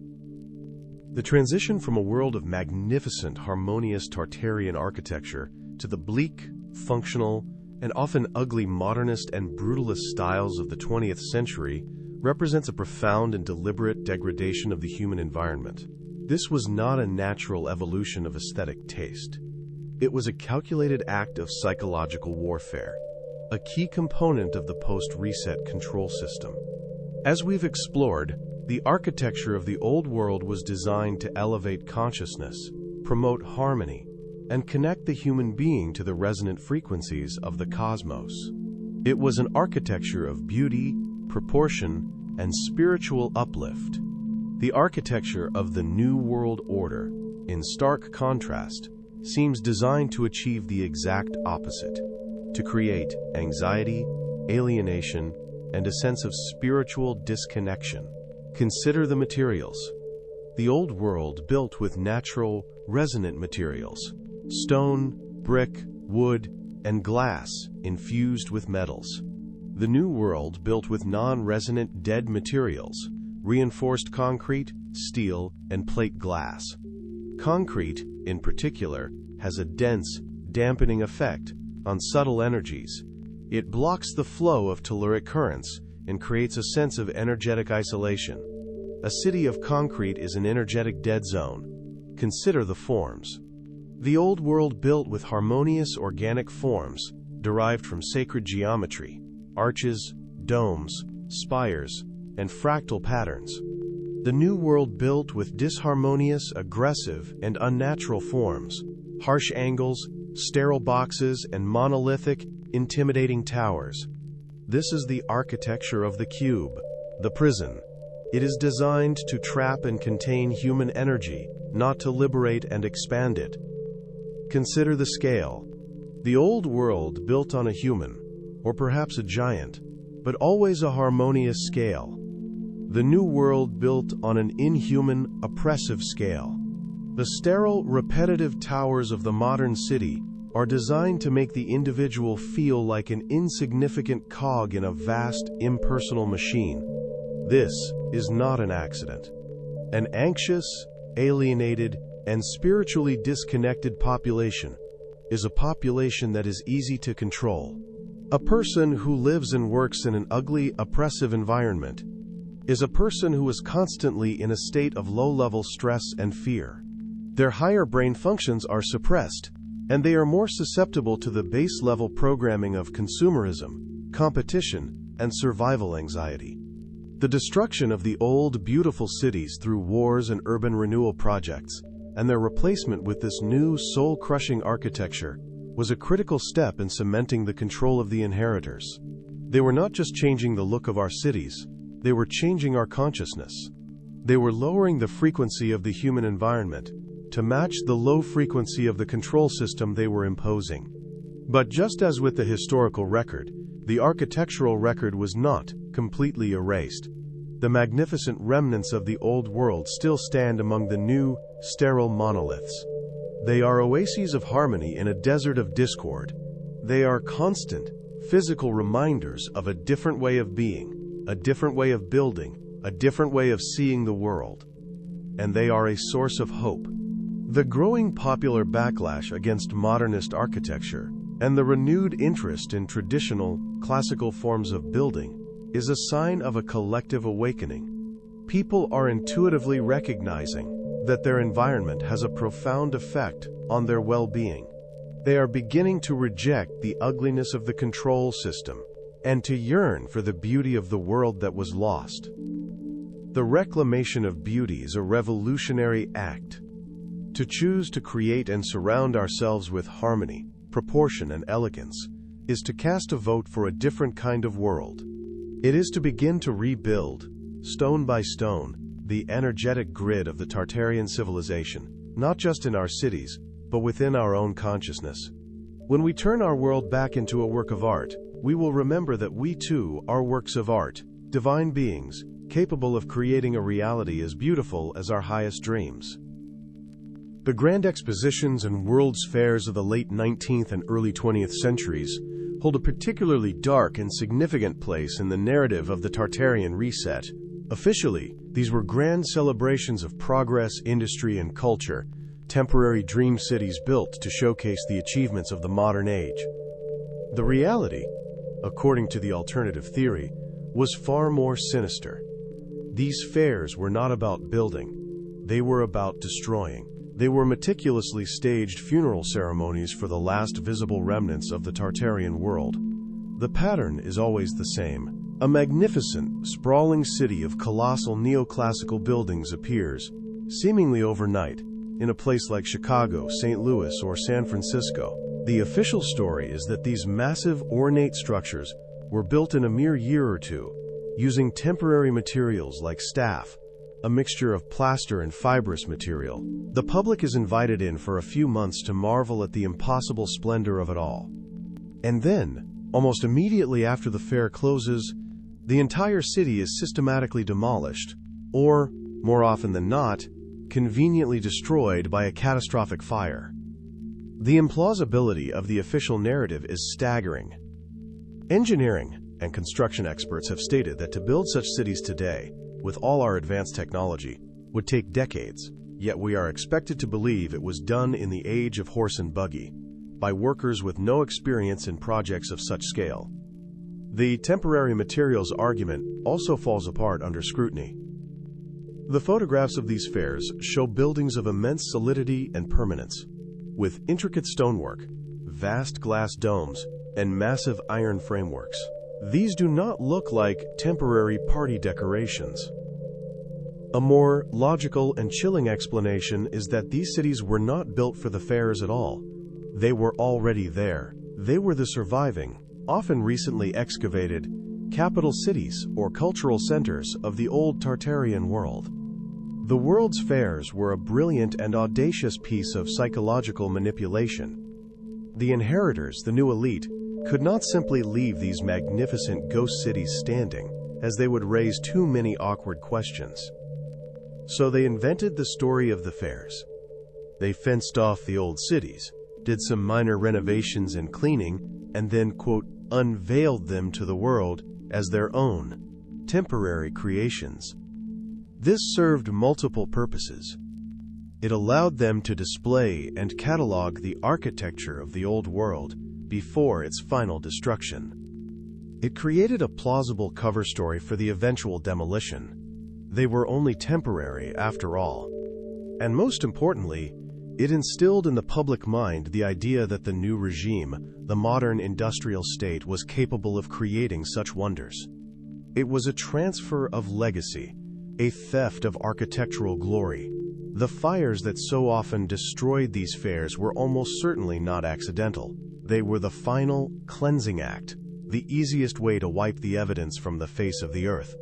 The transition from a world of magnificent, harmonious Tartarian architecture to the bleak, functional, and often ugly modernist and brutalist styles of the 20th century represents a profound and deliberate degradation of the human environment. This was not a natural evolution of aesthetic taste. It was a calculated act of psychological warfare, a key component of the post-reset control system. As we've explored, the architecture of the old world was designed to elevate consciousness, promote harmony, and connect the human being to the resonant frequencies of the cosmos. It was an architecture of beauty, proportion, and spiritual uplift. The architecture of the New World Order, in stark contrast, seems designed to achieve the exact opposite, to create anxiety, alienation, and a sense of spiritual disconnection. Consider the materials. The old world built with natural, resonant materials: stone, brick, wood, and glass infused with metals. The new world built with non-resonant dead materials: reinforced concrete, steel, and plate glass. Concrete, in particular, has a dense, dampening effect on subtle energies. It blocks the flow of telluric currents and creates a sense of energetic isolation. A city of concrete is an energetic dead zone. Consider the forms. The old world built with harmonious organic forms derived from sacred geometry: arches, domes, spires, and fractal patterns. The new world built with disharmonious, aggressive, and unnatural forms: harsh angles, sterile boxes, and monolithic, intimidating towers. This is the architecture of the cube, the prison. It is designed to trap and contain human energy, not to liberate and expand it. Consider the scale. The old world built on a human, or perhaps a giant, but always a harmonious scale. The new world built on an inhuman, oppressive scale. The sterile, repetitive towers of the modern city are designed to make the individual feel like an insignificant cog in a vast, impersonal machine. This is not an accident. An anxious, alienated, and spiritually disconnected population is a population that is easy to control. A person who lives and works in an ugly, oppressive environment is a person who is constantly in a state of low-level stress and fear. Their higher brain functions are suppressed, and they are more susceptible to the base-level programming of consumerism, competition, and survival anxiety. The destruction of the old, beautiful cities through wars and urban renewal projects, and their replacement with this new, soul-crushing architecture, was a critical step in cementing the control of the inheritors. They were not just changing the look of our cities, they were changing our consciousness. They were lowering the frequency of the human environment to match the low frequency of the control system they were imposing. But just as with the historical record, the architectural record was not completely erased. The magnificent remnants of the old world still stand among the new, sterile monoliths. They are oases of harmony in a desert of discord. They are constant, physical reminders of a different way of being, a different way of building, a different way of seeing the world. And they are a source of hope. The growing popular backlash against modernist architecture and the renewed interest in traditional, classical forms of building is a sign of a collective awakening. People are intuitively recognizing that their environment has a profound effect on their well-being. They are beginning to reject the ugliness of the control system and to yearn for the beauty of the world that was lost. The reclamation of beauty is a revolutionary act. To choose to create and surround ourselves with harmony, proportion, and elegance is to cast a vote for a different kind of world. It is to begin to rebuild, stone by stone, the energetic grid of the Tartarian civilization, not just in our cities, but within our own consciousness. When we turn our world back into a work of art, we will remember that we too are works of art, divine beings, capable of creating a reality as beautiful as our highest dreams. The grand expositions and world's fairs of the late 19th and early 20th centuries hold a particularly dark and significant place in the narrative of the Tartarian reset. Officially, these were grand celebrations of progress, industry, and culture, temporary dream cities built to showcase the achievements of the modern age. The reality, according to the alternative theory, was far more sinister. These fairs were not about building, they were about destroying. They were meticulously staged funeral ceremonies for the last visible remnants of the Tartarian world. The pattern is always the same. A magnificent, sprawling city of colossal neoclassical buildings appears, seemingly overnight, in a place like Chicago, St. Louis, or San Francisco. The official story is that these massive, ornate structures were built in a mere year or two, using temporary materials like staff, a mixture of plaster and fibrous material. The public is invited in for a few months to marvel at the impossible splendor of it all. And then, almost immediately after the fair closes, the entire city is systematically demolished, or, more often than not, conveniently destroyed by a catastrophic fire. The implausibility of the official narrative is staggering. Engineering and construction experts have stated that to build such cities today, with all our advanced technology, would take decades, yet we are expected to believe it was done in the age of horse and buggy, by workers with no experience in projects of such scale. The temporary materials argument also falls apart under scrutiny. The photographs of these fairs show buildings of immense solidity and permanence, with intricate stonework, vast glass domes, and massive iron frameworks. These do not look like temporary party decorations. A more logical and chilling explanation is that these cities were not built for the fairs at all. They were already there. They were the surviving, often recently excavated, capital cities or cultural centers of the old Tartarian world. The world's fairs were a brilliant and audacious piece of psychological manipulation. The inheritors, the new elite, could not simply leave these magnificent ghost cities standing, as they would raise too many awkward questions. So they invented the story of the fairs. They fenced off the old cities, did some minor renovations and cleaning, and then, quote, unveiled them to the world as their own, temporary creations. This served multiple purposes. It allowed them to display and catalog the architecture of the old world before its final destruction. It created a plausible cover story for the eventual demolition. They were only temporary after all. And most importantly, it instilled in the public mind the idea that the new regime, the modern industrial state, was capable of creating such wonders. It was a transfer of legacy, a theft of architectural glory. The fires that so often destroyed these fairs were almost certainly not accidental. They were the final cleansing act, the easiest way to wipe the evidence from the face of the earth,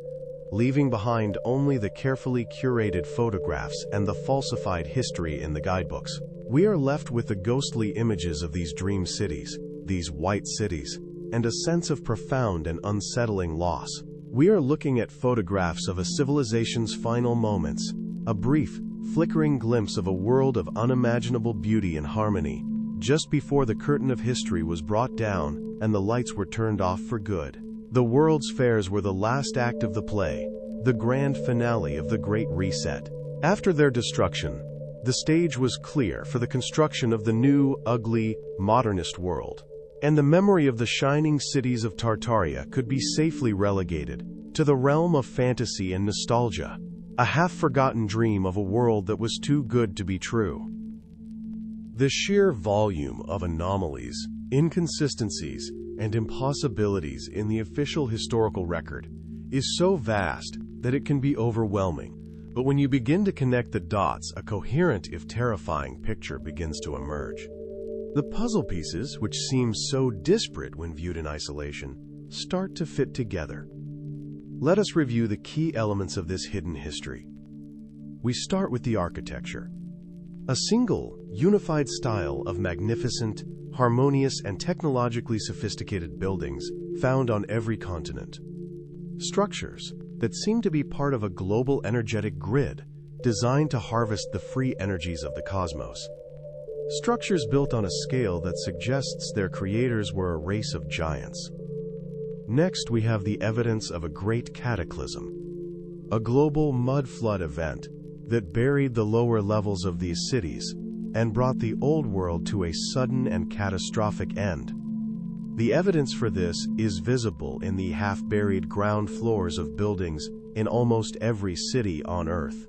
leaving behind only the carefully curated photographs and the falsified history in the guidebooks. We are left with the ghostly images of these dream cities, these white cities, and a sense of profound and unsettling loss. We are looking at photographs of a civilization's final moments, a brief, flickering glimpse of a world of unimaginable beauty and harmony, just before the curtain of history was brought down and the lights were turned off for good. The world's fairs were the last act of the play, the grand finale of the Great Reset. After their destruction, the stage was clear for the construction of the new, ugly, modernist world. And the memory of the shining cities of Tartaria could be safely relegated to the realm of fantasy and nostalgia, a half-forgotten dream of a world that was too good to be true. The sheer volume of anomalies, inconsistencies, and impossibilities in the official historical record is so vast that it can be overwhelming. But when you begin to connect the dots, a coherent if terrifying picture begins to emerge. The puzzle pieces, which seem so disparate when viewed in isolation, start to fit together. Let us review the key elements of this hidden history. We start with the architecture. A single, unified style of magnificent, harmonious, and technologically sophisticated buildings found on every continent. Structures that seem to be part of a global energetic grid designed to harvest the free energies of the cosmos. Structures built on a scale that suggests their creators were a race of giants. Next, we have the evidence of a great cataclysm, a global mud flood event that buried the lower levels of these cities and brought the old world to a sudden and catastrophic end. The evidence for this is visible in the half-buried ground floors of buildings in almost every city on Earth.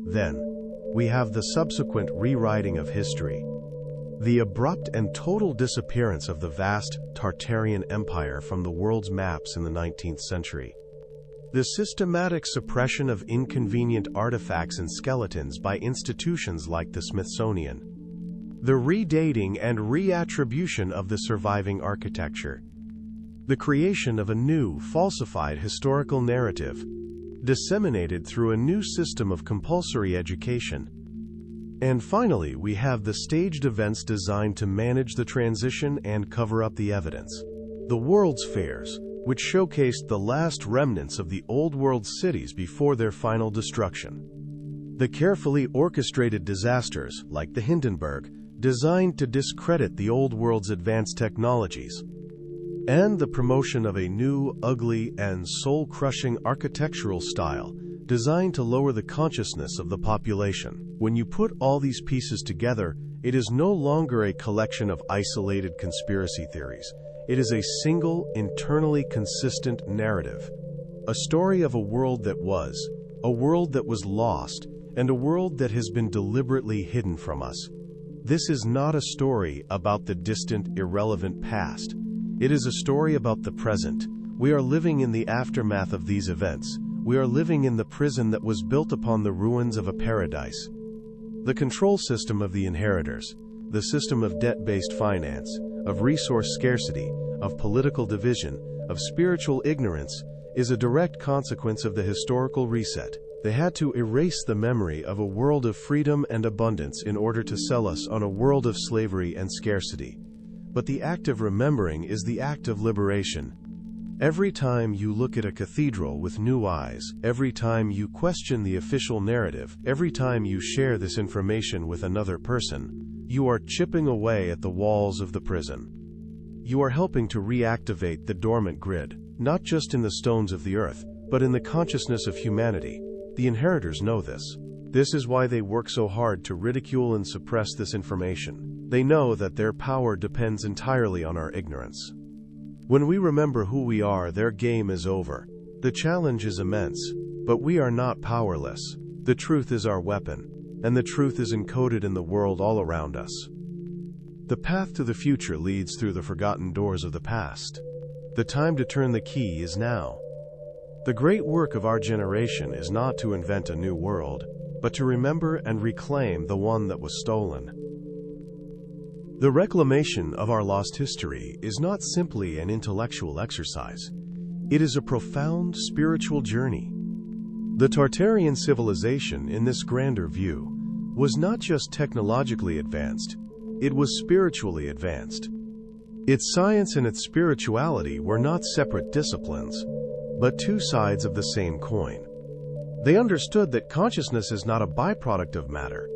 Then, we have the subsequent rewriting of history, the abrupt and total disappearance of the vast Tartarian Empire from the world's maps in the 19th century, the systematic suppression of inconvenient artifacts and skeletons by institutions like the Smithsonian, the redating and reattribution of the surviving architecture, the creation of a new, falsified historical narrative, disseminated through a new system of compulsory education. And finally, we have the staged events designed to manage the transition and cover up the evidence. The World's Fairs, which showcased the last remnants of the old world cities before their final destruction. The carefully orchestrated disasters, like the Hindenburg, designed to discredit the old world's advanced technologies. And the promotion of a new, ugly, and soul-crushing architectural style designed to lower the consciousness of the population. When you put all these pieces together, it is no longer a collection of isolated conspiracy theories. It is a single, internally consistent narrative. A story of a world that was lost, and a world that has been deliberately hidden from us. This is not a story about the distant, irrelevant past. It is a story about the present. We are living in the aftermath of these events. We are living in the prison that was built upon the ruins of a paradise. The control system of the inheritors, the system of debt-based finance, of resource scarcity, of political division, of spiritual ignorance, is a direct consequence of the historical reset. They had to erase the memory of a world of freedom and abundance in order to sell us on a world of slavery and scarcity. But the act of remembering is the act of liberation. Every time you look at a cathedral with new eyes, every time you question the official narrative, every time you share this information with another person, you are chipping away at the walls of the prison. You are helping to reactivate the dormant grid, not just in the stones of the earth, but in the consciousness of humanity. The inheritors know this. This is why they work so hard to ridicule and suppress this information. They know that their power depends entirely on our ignorance. When we remember who we are, their game is over. The challenge is immense, but we are not powerless. The truth is our weapon, and the truth is encoded in the world all around us. The path to the future leads through the forgotten doors of the past. The time to turn the key is now. The great work of our generation is not to invent a new world, but to remember and reclaim the one that was stolen. The reclamation of our lost history is not simply an intellectual exercise. It is a profound spiritual journey. The Tartarian civilization, in this grander view, was not just technologically advanced, it was spiritually advanced. Its science and its spirituality were not separate disciplines, but two sides of the same coin. They understood that consciousness is not a byproduct of matter,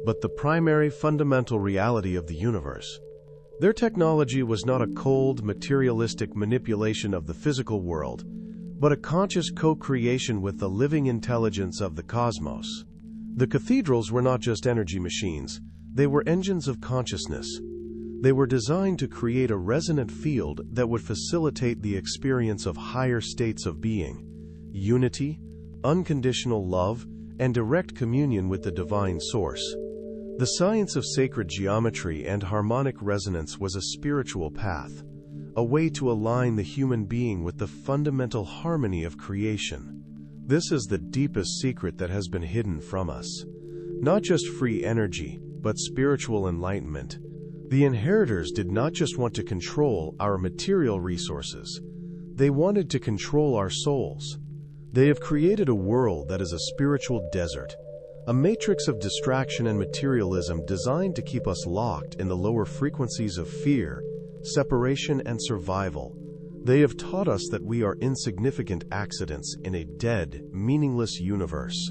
but the primary fundamental reality of the universe. Their technology was not a cold, materialistic manipulation of the physical world, but a conscious co-creation with the living intelligence of the cosmos. The cathedrals were not just energy machines, they were engines of consciousness. They were designed to create a resonant field that would facilitate the experience of higher states of being, unity, unconditional love, and direct communion with the divine source. The science of sacred geometry and harmonic resonance was a spiritual path, a way to align the human being with the fundamental harmony of creation. This is the deepest secret that has been hidden from us. Not just free energy, but spiritual enlightenment. The inheritors did not just want to control our material resources, they wanted to control our souls. They have created a world that is a spiritual desert, a matrix of distraction and materialism designed to keep us locked in the lower frequencies of fear, separation, and survival. They have taught us that we are insignificant accidents in a dead, meaningless universe.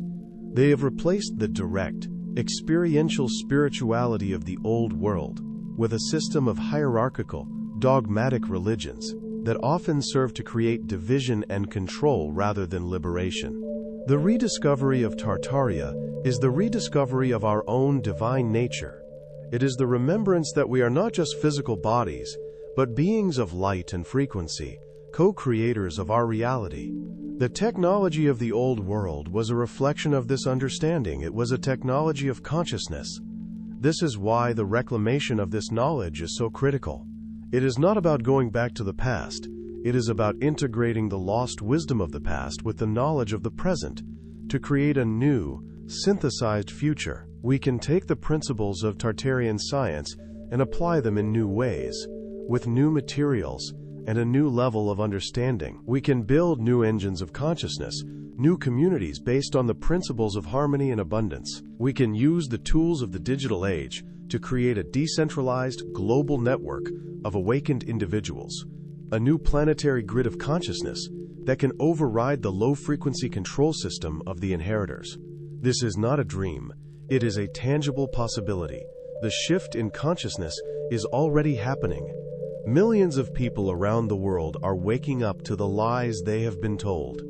They have replaced the direct, experiential spirituality of the old world with a system of hierarchical, dogmatic religions that often serve to create division and control rather than liberation. The rediscovery of Tartaria is the rediscovery of our own divine nature. It is the remembrance that we are not just physical bodies, but beings of light and frequency, co-creators of our reality. The technology of the old world was a reflection of this understanding. It was a technology of consciousness. This is why the reclamation of this knowledge is so critical. It is not about going back to the past. It is about integrating the lost wisdom of the past with the knowledge of the present to create a new, synthesized future. We can take the principles of Tartarian science and apply them in new ways, with new materials and a new level of understanding. We can build new engines of consciousness, new communities based on the principles of harmony and abundance. We can use the tools of the digital age to create a decentralized, global network of awakened individuals, a new planetary grid of consciousness that can override the low-frequency control system of the inheritors. This is not a dream. It is a tangible possibility. The shift in consciousness is already happening. Millions of people around the world are waking up to the lies they have been told.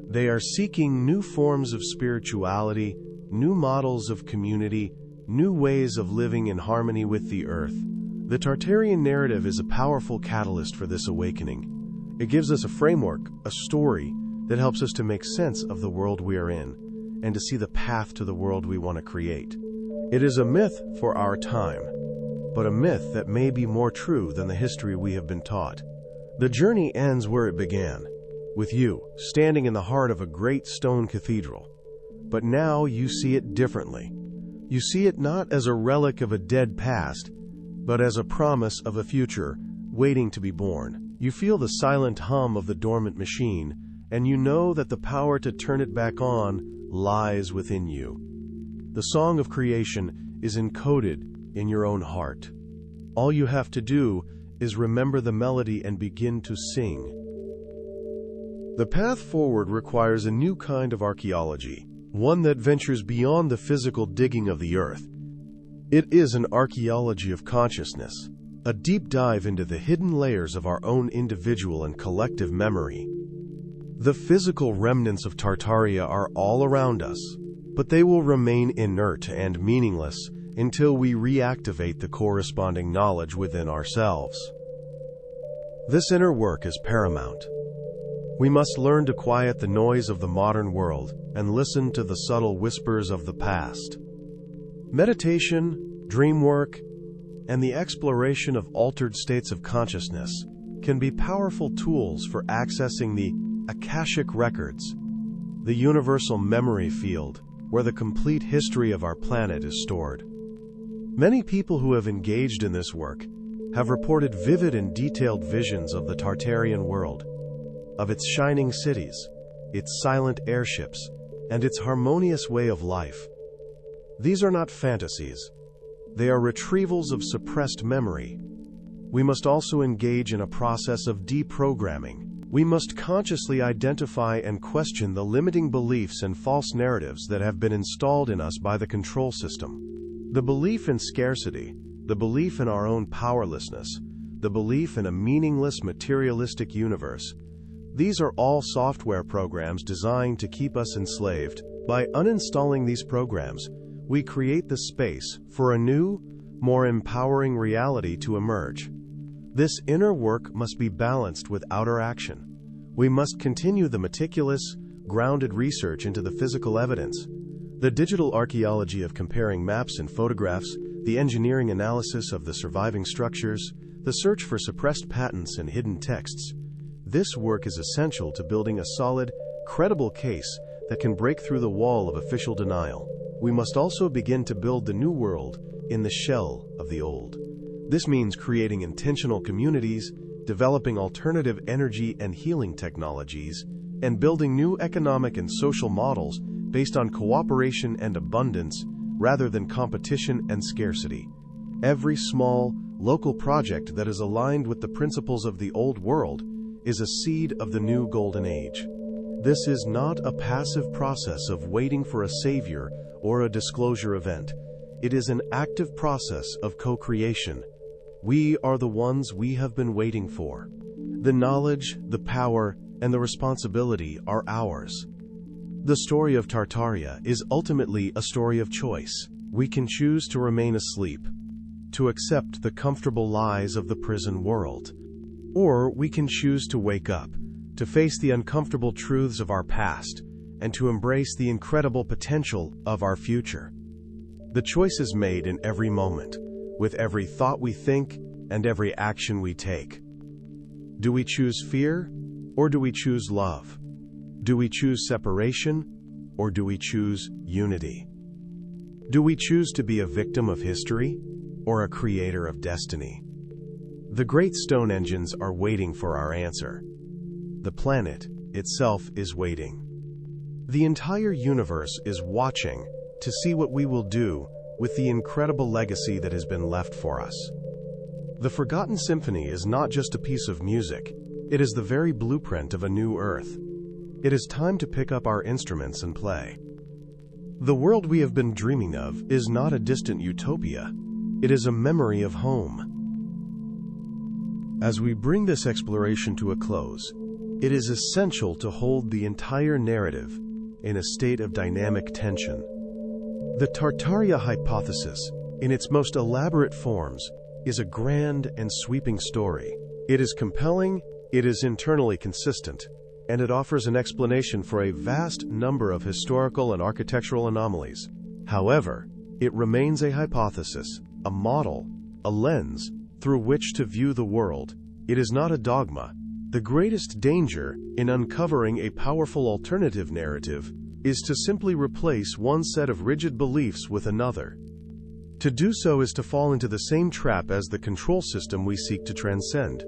They are seeking new forms of spirituality, new models of community, new ways of living in harmony with the earth. The Tartarian narrative is a powerful catalyst for this awakening. It gives us a framework, a story, that helps us to make sense of the world we are in, and to see the path to the world we want to create. It is a myth for our time, but a myth that may be more true than the history we have been taught. The journey ends where it began, with you standing in the heart of a great stone cathedral. But now you see it differently. You see it not as a relic of a dead past, but as a promise of a future waiting to be born. You feel the silent hum of the dormant machine, and you know that the power to turn it back on lies within you. The song of creation is encoded in your own heart. All you have to do is remember the melody and begin to sing. The path forward requires a new kind of archaeology, one that ventures beyond the physical digging of the earth. It is an archaeology of consciousness, a deep dive into the hidden layers of our own individual and collective memory. The physical remnants of Tartaria are all around us, but they will remain inert and meaningless until we reactivate the corresponding knowledge within ourselves. This inner work is paramount. We must learn to quiet the noise of the modern world and listen to the subtle whispers of the past. Meditation, dream work, and the exploration of altered states of consciousness can be powerful tools for accessing the Akashic records, the universal memory field, where the complete history of our planet is stored. Many people who have engaged in this work have reported vivid and detailed visions of the Tartarian world, of its shining cities, its silent airships, and its harmonious way of life. These are not fantasies. They are retrievals of suppressed memory. We must also engage in a process of deprogramming. We must consciously identify and question the limiting beliefs and false narratives that have been installed in us by the control system. The belief in scarcity, the belief in our own powerlessness, the belief in a meaningless materialistic universe, these are all software programs designed to keep us enslaved. By uninstalling these programs, we create the space for a new, more empowering reality to emerge. This inner work must be balanced with outer action. We must continue the meticulous, grounded research into the physical evidence, the digital archaeology of comparing maps and photographs, the engineering analysis of the surviving structures, the search for suppressed patents and hidden texts. This work is essential to building a solid, credible case that can break through the wall of official denial. We must also begin to build the new world in the shell of the old. This means creating intentional communities, developing alternative energy and healing technologies, and building new economic and social models based on cooperation and abundance rather than competition and scarcity. Every small, local project that is aligned with the principles of the old world is a seed of the new golden age. This is not a passive process of waiting for a savior or a disclosure event. It is an active process of co-creation. We are the ones we have been waiting for. The knowledge, the power, and the responsibility are ours. The story of Tartaria is ultimately a story of choice. We can choose to remain asleep, to accept the comfortable lies of the prison world. Or we can choose to wake up, to face the uncomfortable truths of our past, and to embrace the incredible potential of our future. The choice is made in every moment, with every thought we think and every action we take. Do we choose fear, or do we choose love? Do we choose separation, or do we choose unity? Do we choose to be a victim of history, or a creator of destiny? The great stone engines are waiting for our answer. The planet itself is waiting. The entire universe is watching to see what we will do with the incredible legacy that has been left for us. The Forgotten Symphony is not just a piece of music, it is the very blueprint of a new Earth. It is time to pick up our instruments and play. The world we have been dreaming of is not a distant utopia, it is a memory of home. As we bring this exploration to a close, it is essential to hold the entire narrative in a state of dynamic tension. The Tartaria hypothesis, in its most elaborate forms, is a grand and sweeping story. It is compelling, it is internally consistent, and it offers an explanation for a vast number of historical and architectural anomalies. However, it remains a hypothesis, a model, a lens through which to view the world. It is not a dogma. The greatest danger in uncovering a powerful alternative narrative is to simply replace one set of rigid beliefs with another. To do so is to fall into the same trap as the control system we seek to transcend.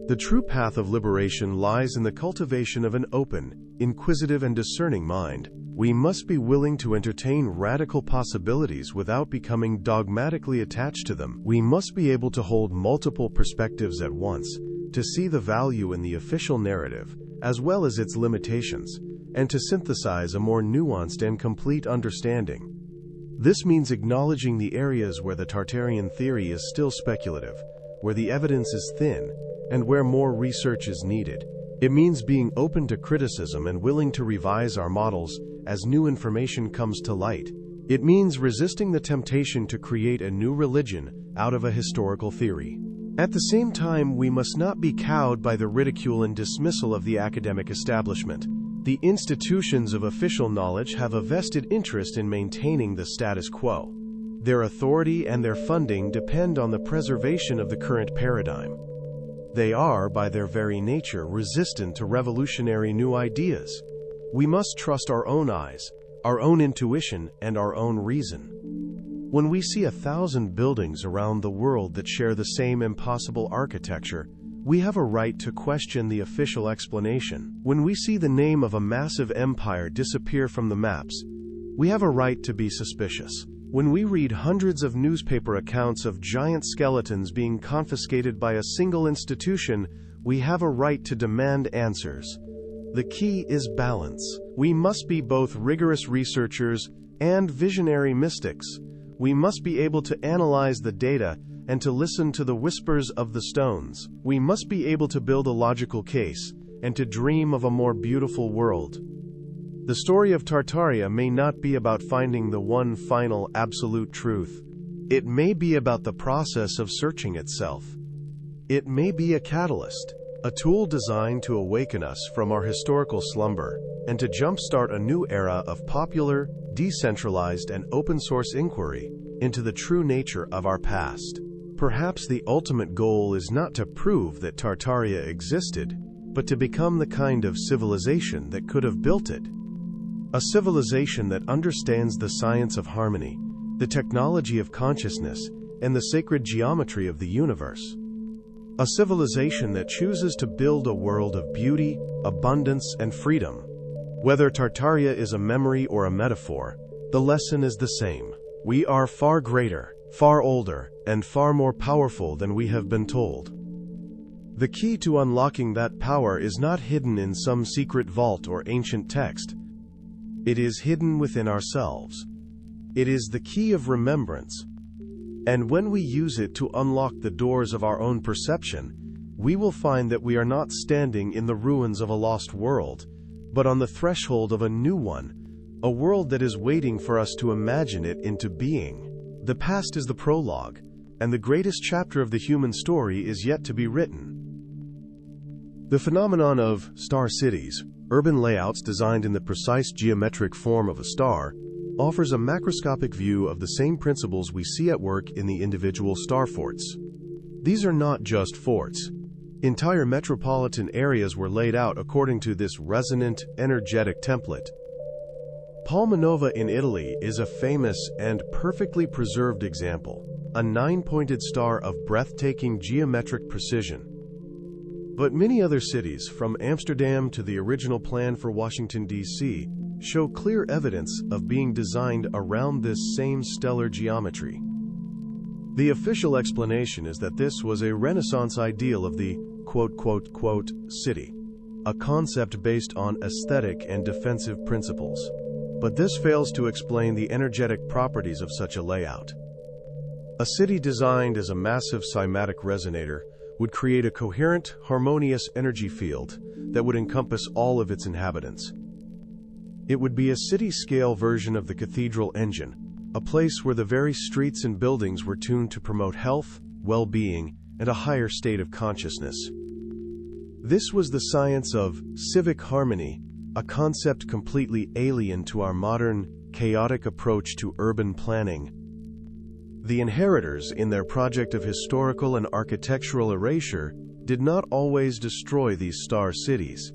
The true path of liberation lies in the cultivation of an open, inquisitive, and discerning mind. We must be willing to entertain radical possibilities without becoming dogmatically attached to them. We must be able to hold multiple perspectives at once, to see the value in the official narrative, as well as its limitations, and to synthesize a more nuanced and complete understanding. This means acknowledging the areas where the Tartarian theory is still speculative, where the evidence is thin, and where more research is needed. It means being open to criticism and willing to revise our models as new information comes to light. It means resisting the temptation to create a new religion out of a historical theory. At the same time, we must not be cowed by the ridicule and dismissal of the academic establishment. The institutions of official knowledge have a vested interest in maintaining the status quo. Their authority and their funding depend on the preservation of the current paradigm. They are, by their very nature, resistant to revolutionary new ideas. We must trust our own eyes, our own intuition, and our own reason. When we see 1,000 buildings around the world that share the same impossible architecture, we have a right to question the official explanation. When we see the name of a massive empire disappear from the maps, we have a right to be suspicious. When we read hundreds of newspaper accounts of giant skeletons being confiscated by a single institution, we have a right to demand answers. The key is balance. We must be both rigorous researchers and visionary mystics. We must be able to analyze the data and to listen to the whispers of the stones. We must be able to build a logical case and to dream of a more beautiful world. The story of Tartaria may not be about finding the one final absolute truth. It may be about the process of searching itself. It may be a catalyst, a tool designed to awaken us from our historical slumber and to jumpstart a new era of popular, decentralized, and open-source inquiry into the true nature of our past. Perhaps the ultimate goal is not to prove that Tartaria existed, but to become the kind of civilization that could have built it. A civilization that understands the science of harmony, the technology of consciousness, and the sacred geometry of the universe. A civilization that chooses to build a world of beauty, abundance, and freedom. Whether Tartaria is a memory or a metaphor, the lesson is the same. We are far greater, far older, and far more powerful than we have been told. The key to unlocking that power is not hidden in some secret vault or ancient text. It is hidden within ourselves. It is the key of remembrance. And when we use it to unlock the doors of our own perception, we will find that we are not standing in the ruins of a lost world, but on the threshold of a new one, a world that is waiting for us to imagine it into being. The past is the prologue, and the greatest chapter of the human story is yet to be written. The phenomenon of star cities, urban layouts designed in the precise geometric form of a star, offers a macroscopic view of the same principles we see at work in the individual star forts. These are not just forts. Entire metropolitan areas were laid out according to this resonant, energetic template. Palma Nova in Italy is a famous and perfectly preserved example, a 9-pointed star of breathtaking geometric precision. But many other cities, from Amsterdam to the original plan for Washington, D.C., show clear evidence of being designed around this same stellar geometry. The official explanation is that this was a Renaissance ideal of the quote, city, a concept based on aesthetic and defensive principles. But this fails to explain the energetic properties of such a layout. A city designed as a massive cymatic resonator would create a coherent, harmonious energy field that would encompass all of its inhabitants. It would be a city-scale version of the cathedral engine, a place where the very streets and buildings were tuned to promote health, well-being, and a higher state of consciousness. This was the science of civic harmony, a concept completely alien to our modern, chaotic approach to urban planning. The inheritors, in their project of historical and architectural erasure, did not always destroy these star cities.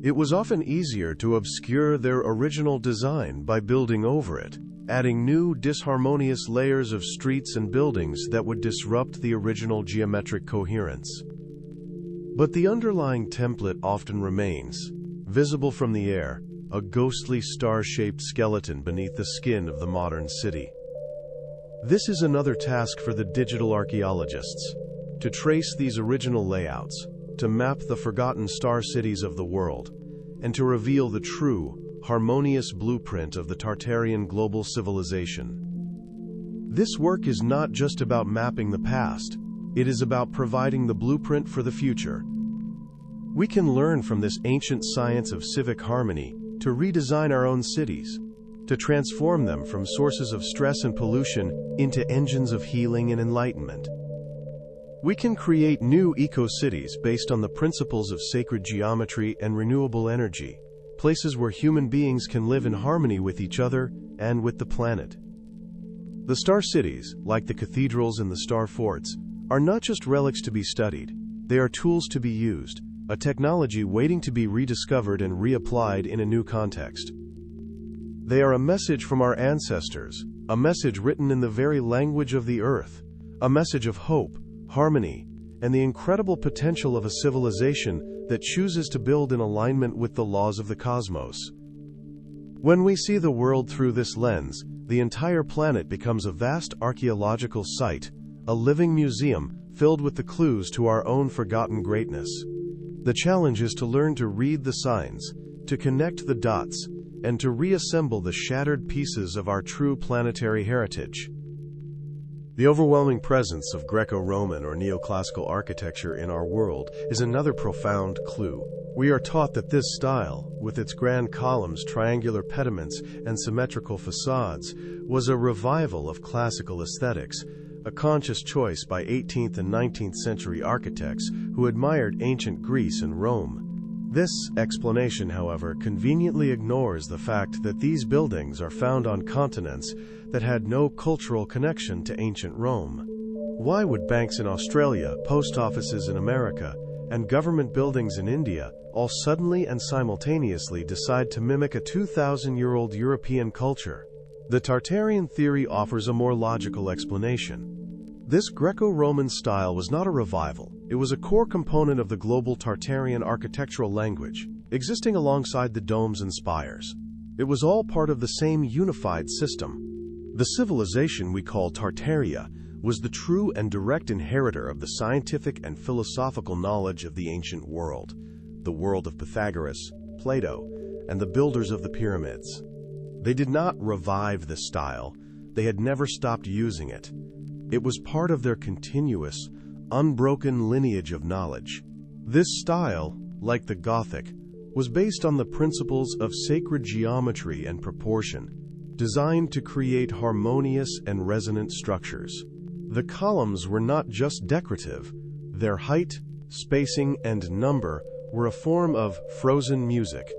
It was often easier to obscure their original design by building over it, adding new, disharmonious layers of streets and buildings that would disrupt the original geometric coherence. But the underlying template often remains, visible from the air, a ghostly star-shaped skeleton beneath the skin of the modern city. This is another task for the digital archaeologists, to trace these original layouts, to map the forgotten star cities of the world, and to reveal the true, harmonious blueprint of the Tartarian global civilization. This work is not just about mapping the past, it is about providing the blueprint for the future. We can learn from this ancient science of civic harmony to redesign our own cities, to transform them from sources of stress and pollution into engines of healing and enlightenment. We can create new eco-cities based on the principles of sacred geometry and renewable energy, places where human beings can live in harmony with each other and with the planet. The star cities, like the cathedrals and the star forts, are not just relics to be studied, they are tools to be used, a technology waiting to be rediscovered and reapplied in a new context. They are a message from our ancestors, a message written in the very language of the earth, a message of hope, harmony, and the incredible potential of a civilization that chooses to build in alignment with the laws of the cosmos. When we see the world through this lens, the entire planet becomes a vast archaeological site, a living museum filled with the clues to our own forgotten greatness. The challenge is to learn to read the signs, to connect the dots, and to reassemble the shattered pieces of our true planetary heritage. The overwhelming presence of Greco-Roman or neoclassical architecture in our world is another profound clue. We are taught that this style, with its grand columns, triangular pediments, and symmetrical facades, was a revival of classical aesthetics, a conscious choice by 18th and 19th century architects who admired ancient Greece and Rome. This explanation, however, conveniently ignores the fact that these buildings are found on continents that had no cultural connection to ancient Rome. Why would banks in Australia, post offices in America, and government buildings in India all suddenly and simultaneously decide to mimic a 2,000-year-old European culture? The Tartarian theory offers a more logical explanation. This Greco-Roman style was not a revival, it was a core component of the global Tartarian architectural language, existing alongside the domes and spires. It was all part of the same unified system. The civilization we call Tartaria was the true and direct inheritor of the scientific and philosophical knowledge of the ancient world, the world of Pythagoras, Plato, and the builders of the pyramids. They did not revive the style. They had never stopped using it. It was part of their continuous, unbroken lineage of knowledge. This style, like the Gothic, was based on the principles of sacred geometry and proportion, designed to create harmonious and resonant structures. The columns were not just decorative. Their height, spacing, and number were a form of frozen music,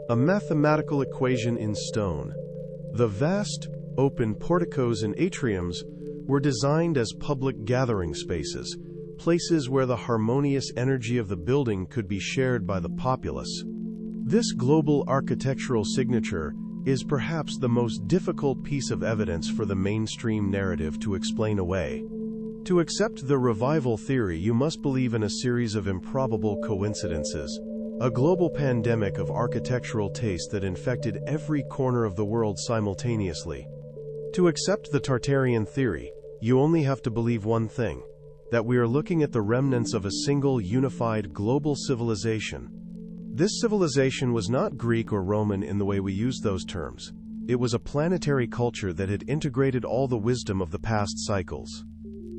a mathematical equation in stone. The vast, open porticos and atriums were designed as public gathering spaces, places where the harmonious energy of the building could be shared by the populace. This global architectural signature is perhaps the most difficult piece of evidence for the mainstream narrative to explain away. To accept the revival theory, you must believe in a series of improbable coincidences, a global pandemic of architectural taste that infected every corner of the world simultaneously. To accept the Tartarian theory, you only have to believe one thing: that we are looking at the remnants of a single unified global civilization. This civilization was not Greek or Roman in the way we use those terms. It was a planetary culture that had integrated all the wisdom of the past cycles.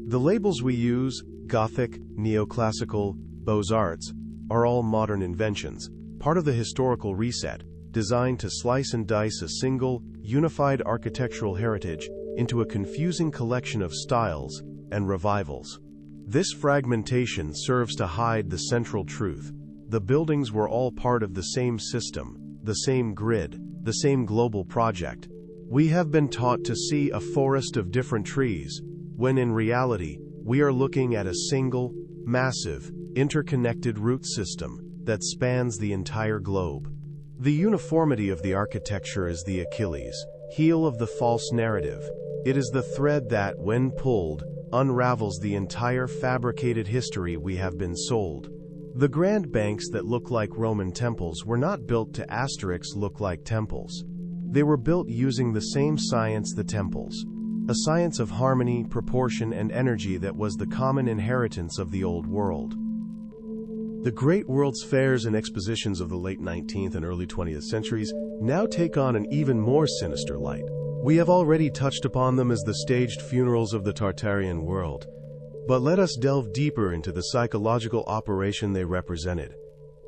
The labels we use, Gothic, Neoclassical, Beaux-Arts, are all modern inventions, part of the historical reset, designed to slice and dice a single, unified architectural heritage into a confusing collection of styles and revivals. This fragmentation serves to hide the central truth. The buildings were all part of the same system, the same grid, the same global project. We have been taught to see a forest of different trees, when in reality, we are looking at a single, massive, interconnected root system that spans the entire globe. The uniformity of the architecture is the Achilles heel of the false narrative. It is the thread that, when pulled, unravels the entire fabricated history we have been sold. The grand banks that look like Roman temples were not built to asterisks look like temples. They were built using the same science the temples, a science of harmony, proportion, and energy that was the common inheritance of the old world. The great world's fairs and expositions of the late 19th and early 20th centuries now take on an even more sinister light. We have already touched upon them as the staged funerals of the Tartarian world, but let us delve deeper into the psychological operation they represented.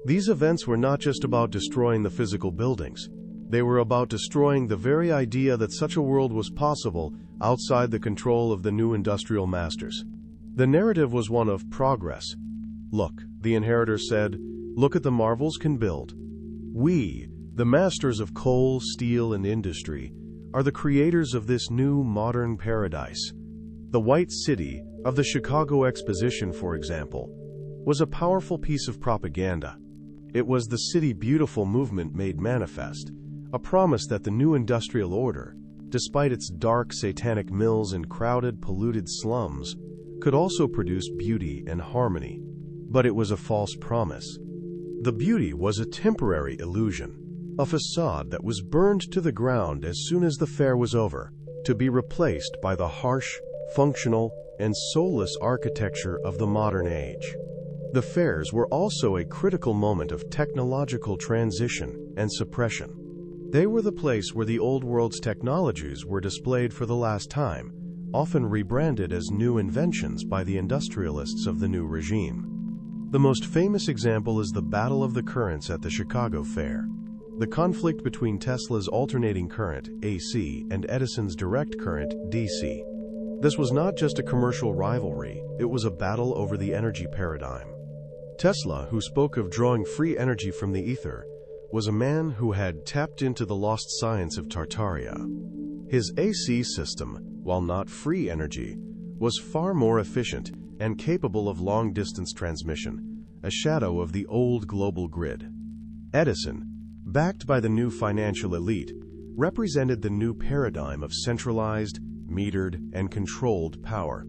These events were not just about destroying the physical buildings. They were about destroying the very idea that such a world was possible outside the control of the new industrial masters. The narrative was one of progress. Look, the inheritor said, look at the marvels can build. We, the masters of coal, steel, and industry, are the creators of this new modern paradise. The White City of the Chicago Exposition, for example, was a powerful piece of propaganda. It was the City Beautiful movement made manifest, a promise that the new industrial order, despite its dark, satanic mills and crowded, polluted slums, could also produce beauty and harmony. But it was a false promise. The beauty was a temporary illusion, a facade that was burned to the ground as soon as the fair was over, to be replaced by the harsh, functional, and soulless architecture of the modern age. The fairs were also a critical moment of technological transition and suppression. They were the place where the old world's technologies were displayed for the last time, often rebranded as new inventions by the industrialists of the new regime. The most famous example is the Battle of the Currents at the Chicago Fair. The conflict between Tesla's alternating current, AC, and Edison's direct current, DC. This was not just a commercial rivalry, it was a battle over the energy paradigm. Tesla, who spoke of drawing free energy from the ether, was a man who had tapped into the lost science of Tartaria. His AC system, while not free energy, was far more efficient and capable of long-distance transmission, a shadow of the old global grid. Edison, backed by the new financial elite, represented the new paradigm of centralized, metered, and controlled power.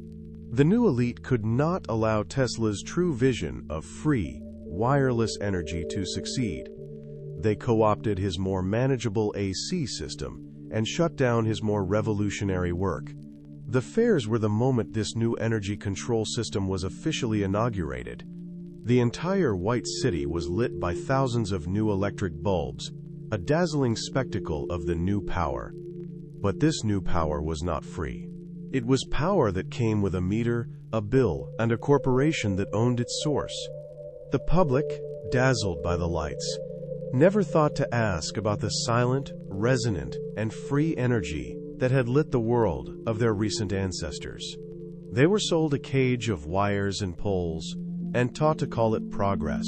The new elite could not allow Tesla's true vision of free, wireless energy to succeed. They co-opted his more manageable AC system and shut down his more revolutionary work. The fairs were the moment this new energy control system was officially inaugurated. The entire White City was lit by thousands of new electric bulbs, a dazzling spectacle of the new power. But this new power was not free. It was power that came with a meter, a bill, and a corporation that owned its source. The public, dazzled by the lights, never thought to ask about the silent, resonant, and free energy that had lit the world of their recent ancestors. They were sold a cage of wires and poles and taught to call it progress.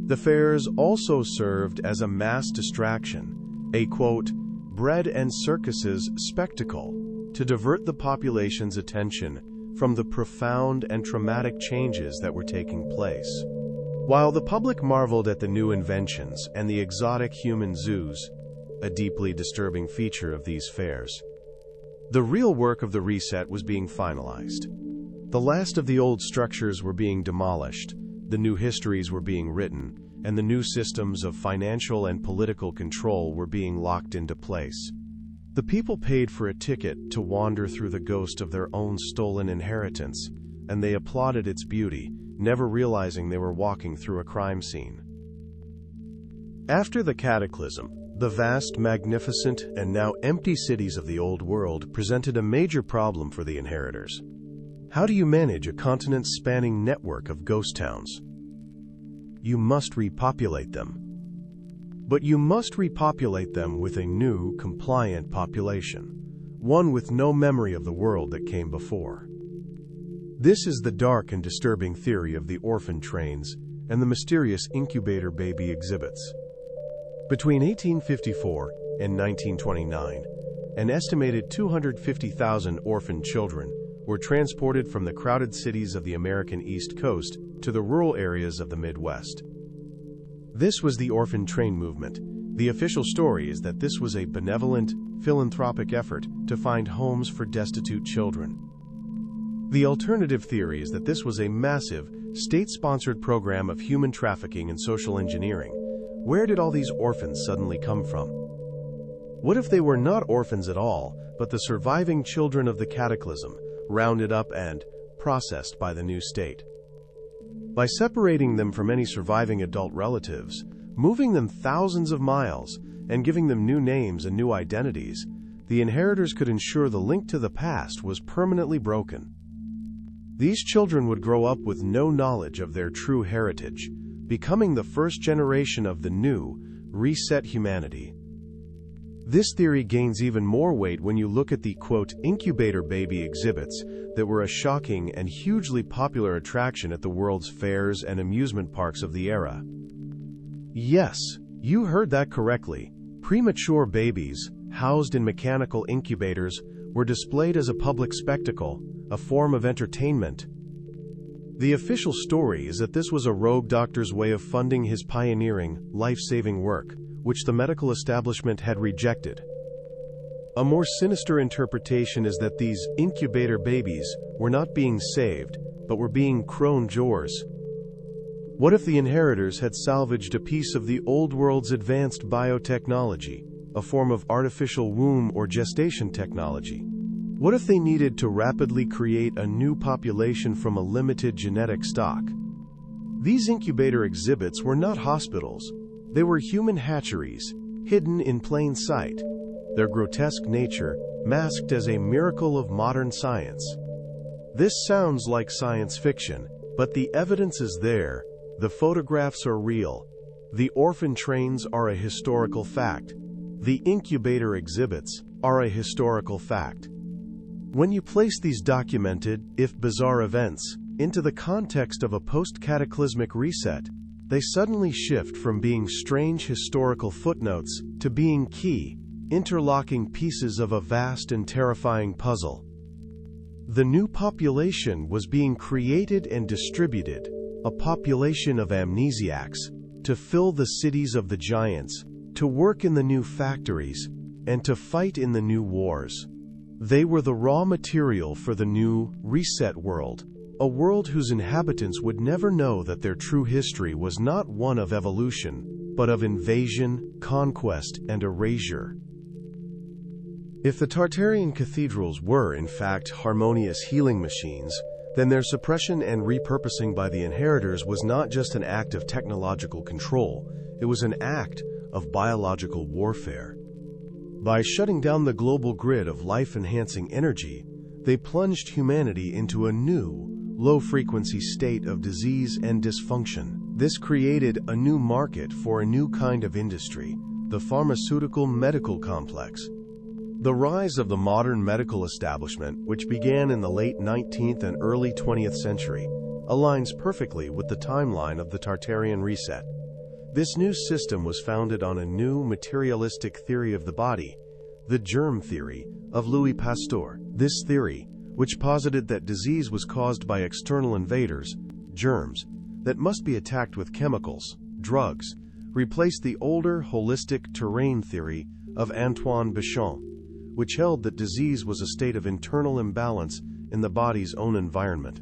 The fairs also served as a mass distraction, a quote, bread and circuses spectacle, to divert the population's attention from the profound and traumatic changes that were taking place. While the public marveled at the new inventions and the exotic human zoos, a deeply disturbing feature of these fairs, the real work of the reset was being finalized. The last of the old structures were being demolished, the new histories were being written, and the new systems of financial and political control were being locked into place. The people paid for a ticket to wander through the ghost of their own stolen inheritance, and they applauded its beauty, never realizing they were walking through a crime scene. After the cataclysm, the vast, magnificent, and now empty cities of the old world presented a major problem for the inheritors. How do you manage a continent-spanning network of ghost towns? You must repopulate them. But you must repopulate them with a new, compliant population, one with no memory of the world that came before. This is the dark and disturbing theory of the orphan trains and the mysterious incubator baby exhibits. Between 1854 and 1929, an estimated 250,000 orphan children were transported from the crowded cities of the American East Coast to the rural areas of the Midwest. This was the orphan train movement. The official story is that this was a benevolent, philanthropic effort to find homes for destitute children. The alternative theory is that this was a massive, state-sponsored program of human trafficking and social engineering. Where did all these orphans suddenly come from? What if they were not orphans at all, but the surviving children of the cataclysm, rounded up and processed by the new state? By separating them from any surviving adult relatives, moving them thousands of miles, and giving them new names and new identities, the inheritors could ensure the link to the past was permanently broken. These children would grow up with no knowledge of their true heritage, becoming the first generation of the new, reset humanity. This theory gains even more weight when you look at the, quote, incubator baby exhibits that were a shocking and hugely popular attraction at the world's fairs and amusement parks of the era. Yes, you heard that correctly. Premature babies, housed in mechanical incubators, were displayed as a public spectacle, a form of entertainment. The official story is that this was a rogue doctor's way of funding his pioneering, life-saving work, which the medical establishment had rejected. A more sinister interpretation is that these incubator babies were not being saved, but were being crown jewels. What if the inheritors had salvaged a piece of the old world's advanced biotechnology, a form of artificial womb or gestation technology? What if they needed to rapidly create a new population from a limited genetic stock? These incubator exhibits were not hospitals. They were human hatcheries, hidden in plain sight, their grotesque nature masked as a miracle of modern science. This sounds like science fiction, but the evidence is there. The photographs are real. The orphan trains are a historical fact. The incubator exhibits are a historical fact. When you place these documented, if bizarre events, into the context of a post-cataclysmic reset, they suddenly shift from being strange historical footnotes to being key, interlocking pieces of a vast and terrifying puzzle. The new population was being created and distributed, a population of amnesiacs, to fill the cities of the giants, to work in the new factories, and to fight in the new wars. They were the raw material for the new, reset world, a world whose inhabitants would never know that their true history was not one of evolution, but of invasion, conquest, and erasure. If the Tartarian cathedrals were, in fact, harmonious healing machines, then their suppression and repurposing by the inheritors was not just an act of technological control, it was an act of biological warfare. By shutting down the global grid of life-enhancing energy, they plunged humanity into a new, low-frequency state of disease and dysfunction. This created a new market for a new kind of industry, the pharmaceutical medical complex. The rise of the modern medical establishment, which began in the late 19th and early 20th century, aligns perfectly with the timeline of the Tartarian reset. This new system was founded on a new materialistic theory of the body, the germ theory of Louis Pasteur. This theory, which posited that disease was caused by external invaders, germs, that must be attacked with chemicals, drugs, replaced the older holistic terrain theory of Antoine Béchamp, which held that disease was a state of internal imbalance in the body's own environment.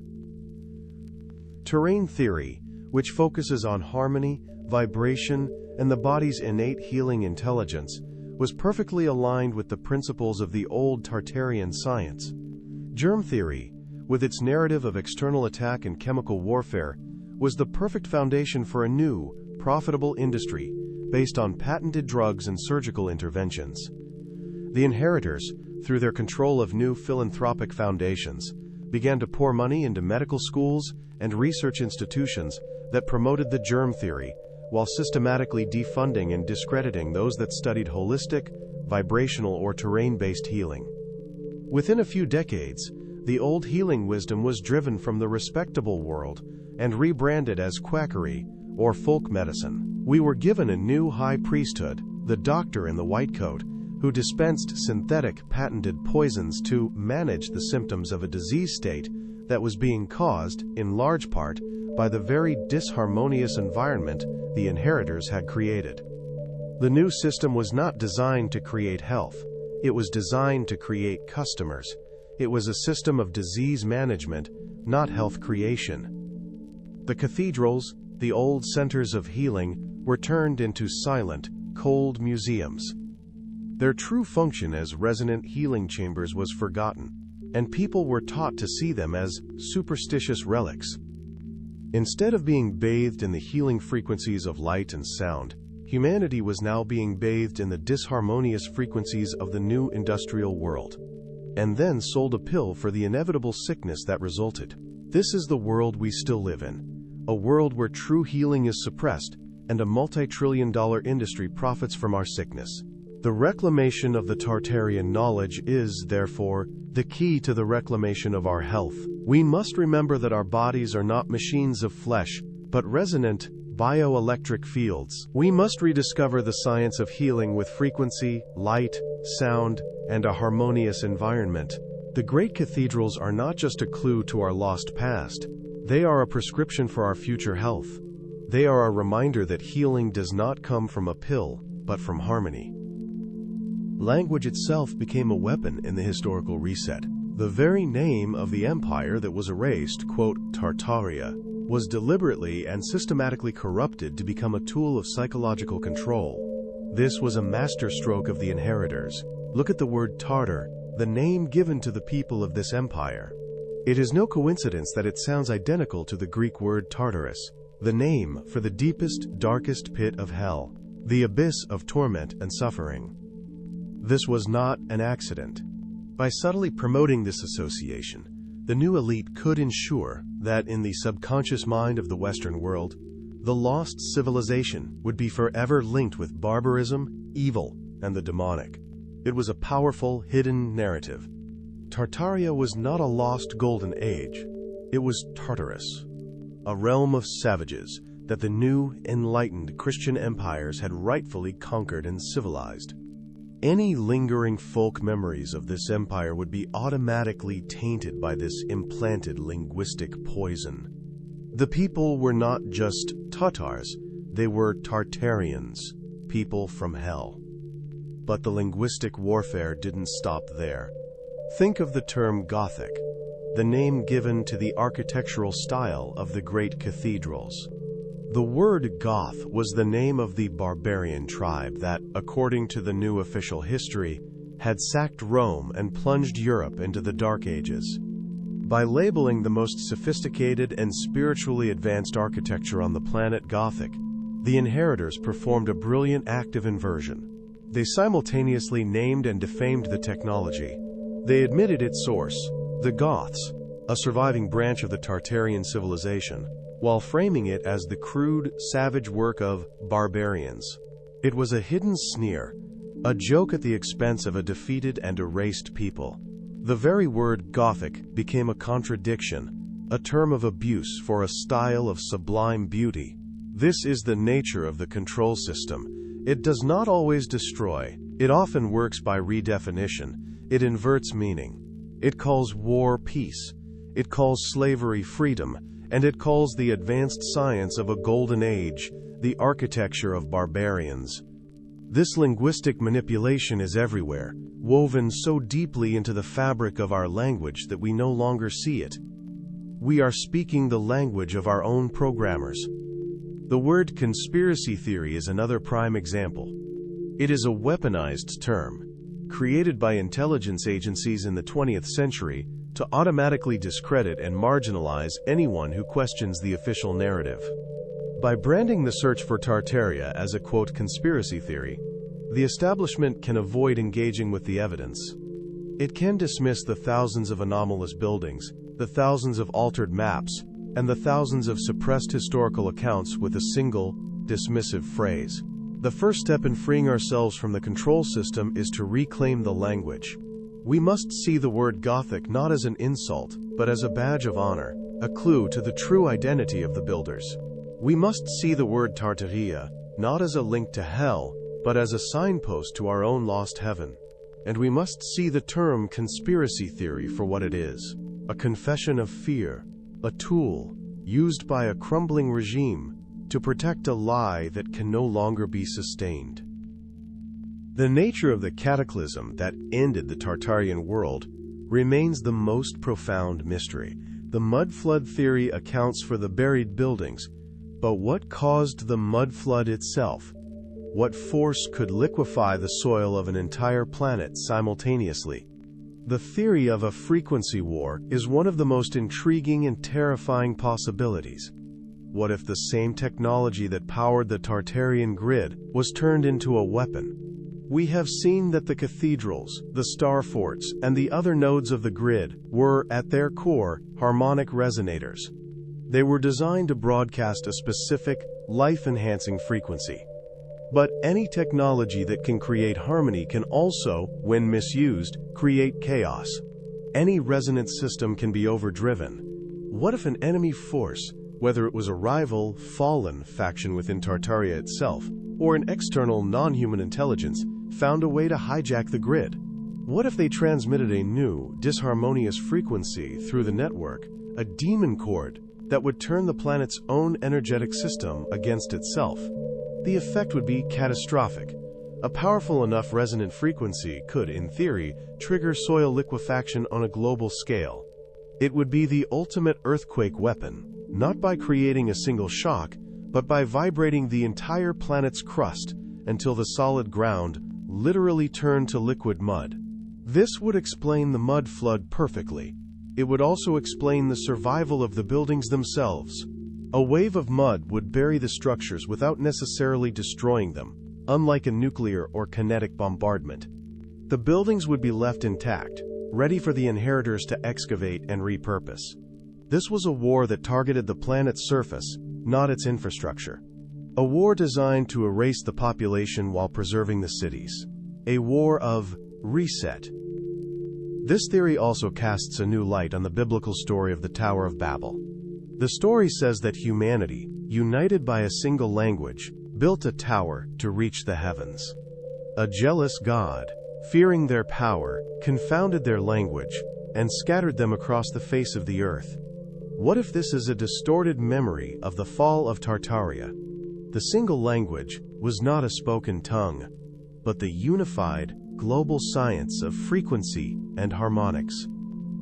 Terrain theory, which focuses on harmony, vibration, and the body's innate healing intelligence, was perfectly aligned with the principles of the old Tartarian science. Germ theory, with its narrative of external attack and chemical warfare, was the perfect foundation for a new, profitable industry based on patented drugs and surgical interventions. The inheritors, through their control of new philanthropic foundations, began to pour money into medical schools and research institutions that promoted the germ theory, while systematically defunding and discrediting those that studied holistic, vibrational, or terrain-based healing. Within a few decades, the old healing wisdom was driven from the respectable world and rebranded as quackery, or folk medicine. We were given a new high priesthood, the doctor in the white coat, who dispensed synthetic, patented poisons to manage the symptoms of a disease state that was being caused, in large part, by the very disharmonious environment the inheritors had created. The new system was not designed to create health. It was designed to create customers. It was a system of disease management, not health creation. The cathedrals, the old centers of healing, were turned into silent, cold museums. Their true function as resonant healing chambers was forgotten, and people were taught to see them as superstitious relics. Instead of being bathed in the healing frequencies of light and sound, humanity was now being bathed in the disharmonious frequencies of the new industrial world, and then sold a pill for the inevitable sickness that resulted. This is the world we still live in, a world where true healing is suppressed and a multi-trillion-dollar industry profits from our sickness. The reclamation of the Tartarian knowledge is, therefore, the key to the reclamation of our health. We must remember that our bodies are not machines of flesh, but resonant, bioelectric fields. We must rediscover the science of healing with frequency, light, sound, and a harmonious environment. The great cathedrals are not just a clue to our lost past. They are a prescription for our future health. They are a reminder that healing does not come from a pill, but from harmony. Language itself became a weapon in the historical reset. The very name of the empire that was erased, quote, Tartaria, was deliberately and systematically corrupted to become a tool of psychological control. This was a masterstroke of the inheritors. Look at the word Tartar, the name given to the people of this empire. It is no coincidence that it sounds identical to the Greek word Tartarus, the name for the deepest, darkest pit of hell, the abyss of torment and suffering. This was not an accident. By subtly promoting this association, the new elite could ensure that in the subconscious mind of the Western world, the lost civilization would be forever linked with barbarism, evil, and the demonic. It was a powerful, hidden narrative. Tartaria was not a lost golden age. It was Tartarus, a realm of savages that the new, enlightened Christian empires had rightfully conquered and civilized. Any lingering folk memories of this empire would be automatically tainted by this implanted linguistic poison. The people were not just Tatars, they were Tartarians, people from hell. But the linguistic warfare didn't stop there. Think of the term Gothic, the name given to the architectural style of the great cathedrals. The word Goth was the name of the barbarian tribe that, according to the new official history, had sacked Rome and plunged Europe into the Dark Ages. By labeling the most sophisticated and spiritually advanced architecture on the planet Gothic, the inheritors performed a brilliant act of inversion. They simultaneously named and defamed the technology. They admitted its source, the Goths, a surviving branch of the Tartarian civilization, while framing it as the crude, savage work of barbarians. It was a hidden sneer, a joke at the expense of a defeated and erased people. The very word Gothic became a contradiction, a term of abuse for a style of sublime beauty. This is the nature of the control system. It does not always destroy. It often works by redefinition. It inverts meaning. It calls war peace. It calls slavery freedom. And it calls the advanced science of a golden age the architecture of barbarians. This linguistic manipulation is everywhere, woven so deeply into the fabric of our language that we no longer see it. We are speaking the language of our own programmers. The word conspiracy theory is another prime example. It is a weaponized term, created by intelligence agencies in the 20th century to automatically discredit and marginalize anyone who questions the official narrative. By branding the search for Tartaria as a, quote, conspiracy theory, the establishment can avoid engaging with the evidence. It can dismiss the thousands of anomalous buildings, the thousands of altered maps, and the thousands of suppressed historical accounts with a single, dismissive phrase. The first step in freeing ourselves from the control system is to reclaim the language. We must see the word Gothic not as an insult, but as a badge of honor, a clue to the true identity of the builders. We must see the word Tartaria not as a link to hell, but as a signpost to our own lost heaven. And we must see the term conspiracy theory for what it is, a confession of fear, a tool used by a crumbling regime to protect a lie that can no longer be sustained. The nature of the cataclysm that ended the Tartarian world remains the most profound mystery. The mud flood theory accounts for the buried buildings, but what caused the mud flood itself? What force could liquefy the soil of an entire planet simultaneously? The theory of a frequency war is one of the most intriguing and terrifying possibilities. What if the same technology that powered the Tartarian grid was turned into a weapon? We have seen that the cathedrals, the star forts, and the other nodes of the grid were, at their core, harmonic resonators. They were designed to broadcast a specific, life-enhancing frequency. But any technology that can create harmony can also, when misused, create chaos. Any resonance system can be overdriven. What if an enemy force, whether it was a rival, fallen faction within Tartaria itself, or an external non-human intelligence, found a way to hijack the grid? What if they transmitted a new, disharmonious frequency through the network, a demon chord that would turn the planet's own energetic system against itself? The effect would be catastrophic. A powerful enough resonant frequency could, in theory, trigger soil liquefaction on a global scale. It would be the ultimate earthquake weapon, not by creating a single shock, but by vibrating the entire planet's crust until the solid ground literally turned to liquid mud. This would explain the mud flood perfectly. It would also explain the survival of the buildings themselves. A wave of mud would bury the structures without necessarily destroying them, unlike a nuclear or kinetic bombardment. The buildings would be left intact, ready for the inheritors to excavate and repurpose. This was a war that targeted the planet's surface, not its infrastructure. A war designed to erase the population while preserving the cities. A war of reset. This theory also casts a new light on the biblical story of the Tower of Babel. The story says that humanity, united by a single language, built a tower to reach the heavens. A jealous God, fearing their power, confounded their language, and scattered them across the face of the earth. What if this is a distorted memory of the fall of Tartaria? The single language was not a spoken tongue, but the unified, global science of frequency and harmonics.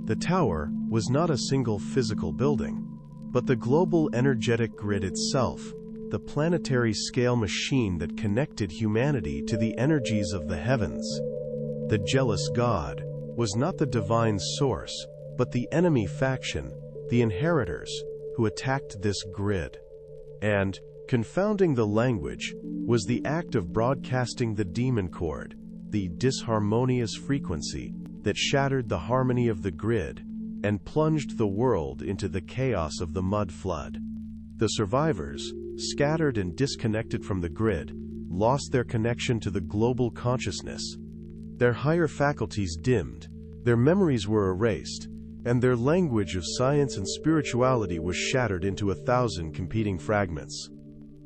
The tower was not a single physical building, but the global energetic grid itself, the planetary scale machine that connected humanity to the energies of the heavens. the jealous god, was not the divine source, but the enemy faction, the inheritors, who attacked this grid. And, confounding the language, was the act of broadcasting the demon chord, the disharmonious frequency that shattered the harmony of the grid and plunged the world into the chaos of the mud flood. The survivors, scattered and disconnected from the grid, lost their connection to the global consciousness. Their higher faculties dimmed, their memories were erased, and their language of science and spirituality was shattered into 1,000 competing fragments.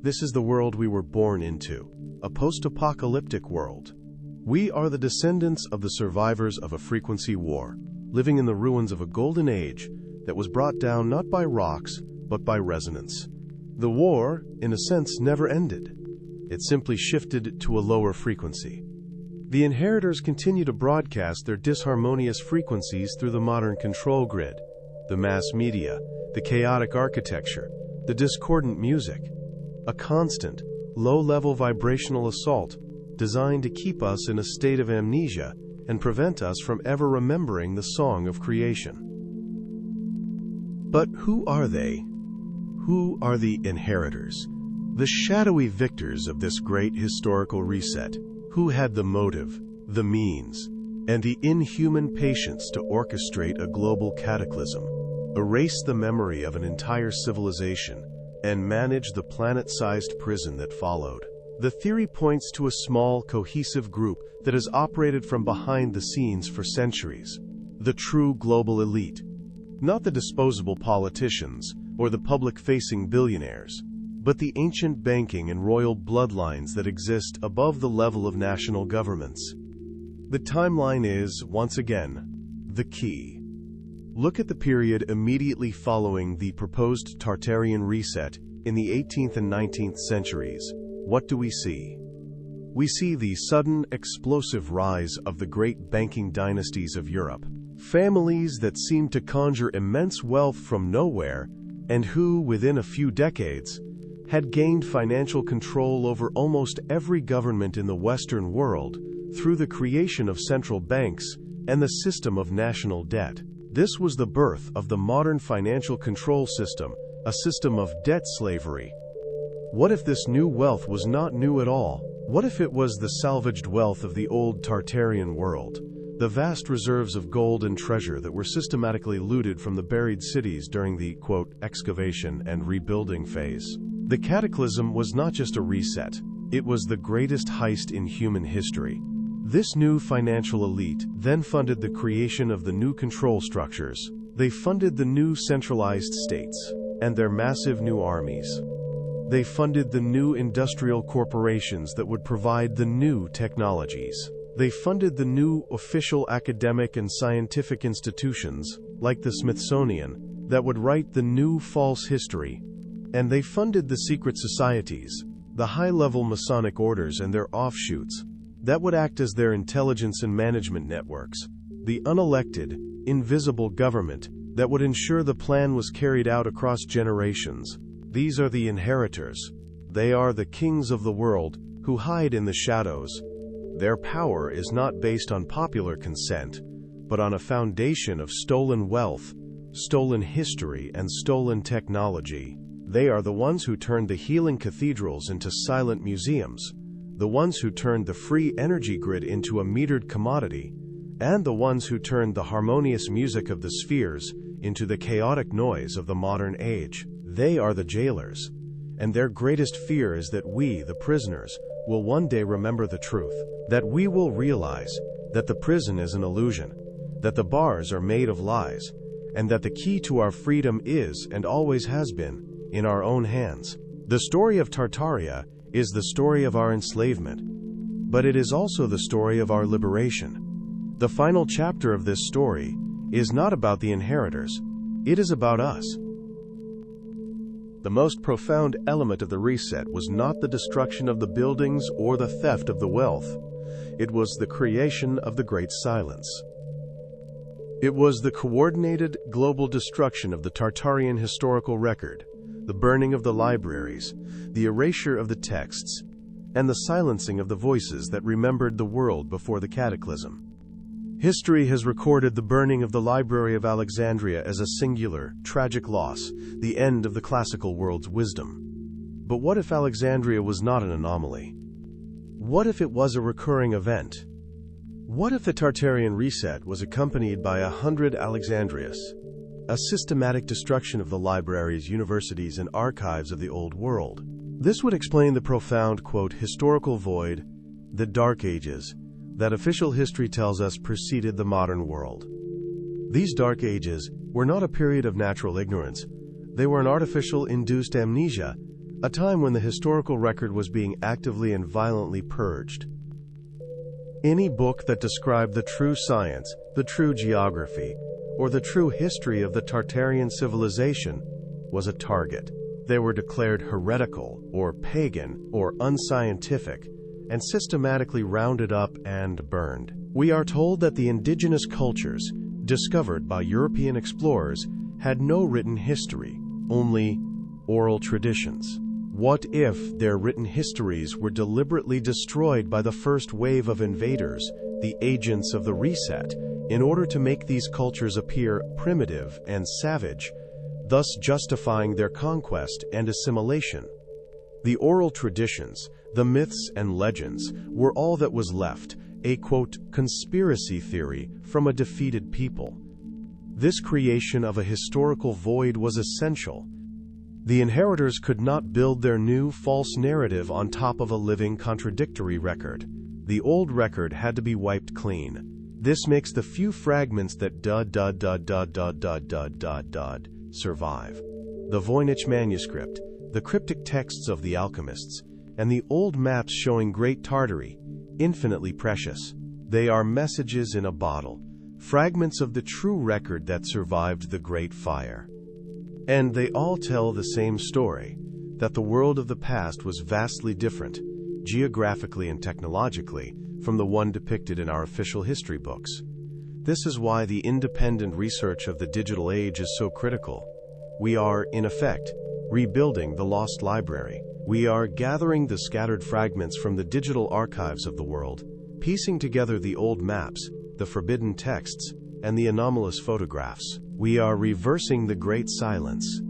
This is the world we were born into, a post-apocalyptic world. We are the descendants of the survivors of a frequency war, living in the ruins of a golden age that was brought down not by rocks, but by resonance. The war, in a sense, never ended. It simply shifted to a lower frequency. The inheritors continue to broadcast their disharmonious frequencies through the modern control grid, the mass media, the chaotic architecture, the discordant music. A constant, low-level vibrational assault designed to keep us in a state of amnesia and prevent us from ever remembering the song of creation. But who are they? Who are the inheritors? The shadowy victors of this great historical reset, who had the motive, the means, and the inhuman patience to orchestrate a global cataclysm, erase the memory of an entire civilization, and manage the planet-sized prison that followed. The theory points to a small, cohesive group that has operated from behind the scenes for centuries. The true global elite. Not the disposable politicians or the public-facing billionaires, but the ancient banking and royal bloodlines that exist above the level of national governments. The timeline is, once again, the key. Look at the period immediately following the proposed Tartarian reset in the 18th and 19th centuries. What do we see? We see the sudden, explosive rise of the great banking dynasties of Europe. Families that seemed to conjure immense wealth from nowhere and who, within a few decades, had gained financial control over almost every government in the Western world through the creation of central banks and the system of national debt. This was the birth of the modern financial control system, a system of debt slavery. What if this new wealth was not new at all? What if it was the salvaged wealth of the old Tartarian world? The vast reserves of gold and treasure that were systematically looted from the buried cities during the, quote, excavation and rebuilding phase. The cataclysm was not just a reset, it was the greatest heist in human history. This new financial elite then funded the creation of the new control structures. They funded the new centralized states and their massive new armies. They funded the new industrial corporations that would provide the new technologies. They funded the new official academic and scientific institutions, like the Smithsonian, that would write the new false history. And they funded the secret societies, the high-level Masonic orders and their offshoots, that would act as their intelligence and management networks, the unelected, invisible government that would ensure the plan was carried out across generations. These are the inheritors. They are the kings of the world who hide in the shadows. Their power is not based on popular consent, but on a foundation of stolen wealth, stolen history, and stolen technology. They are the ones who turned the healing cathedrals into silent museums, the ones who turned the free energy grid into a metered commodity, and the ones who turned the harmonious music of the spheres into the chaotic noise of the modern age. They are the jailers, and their greatest fear is that we, the prisoners, will one day remember the truth, that we will realize that the prison is an illusion, that the bars are made of lies, and that the key to our freedom is, and always has been, in our own hands. The story of Tartaria is the story of our enslavement, but it is also the story of our liberation. The final chapter of this story is not about the inheritors, it is about us. The most profound element of the reset was not the destruction of the buildings or the theft of the wealth. It was the creation of the Great Silence. It was the coordinated global destruction of the Tartarian historical record, the burning of the libraries, the erasure of the texts, and the silencing of the voices that remembered the world before the cataclysm. History has recorded the burning of the Library of Alexandria as a singular, tragic loss, the end of the classical world's wisdom. But what if Alexandria was not an anomaly? What if it was a recurring event? What if the Tartarian reset was accompanied by 100 Alexandrias, a systematic destruction of the libraries, universities, and archives of the old world? This would explain the profound, quote, historical void, the Dark Ages, that official history tells us preceded the modern world. These Dark Ages were not a period of natural ignorance. They were an artificial induced amnesia, a time when the historical record was being actively and violently purged. Any book that described the true science, the true geography, or the true history of the Tartarian civilization was a target. They were declared heretical, or pagan, or unscientific, and systematically rounded up and burned. We are told that the indigenous cultures, discovered by European explorers, had no written history, only oral traditions. What if their written histories were deliberately destroyed by the first wave of invaders, the agents of the reset, in order to make these cultures appear primitive and savage, thus justifying their conquest and assimilation? The oral traditions, the myths and legends, were all that was left, a, quote, conspiracy theory from a defeated people. This creation of a historical void was essential. The inheritors could not build their new, false narrative on top of a living, contradictory record. The old record had to be wiped clean. This makes the few fragments that survive. The Voynich manuscript, the cryptic texts of the alchemists, and the old maps showing Great Tartary, infinitely precious. They are messages in a bottle, fragments of the true record that survived the Great Fire. And they all tell the same story, that the world of the past was vastly different, geographically and technologically, from the one depicted in our official history books. This is why the independent research of the digital age is so critical. We are, in effect, rebuilding the lost library. We are gathering the scattered fragments from the digital archives of the world, piecing together the old maps, the forbidden texts, and the anomalous photographs. We are reversing the great silence.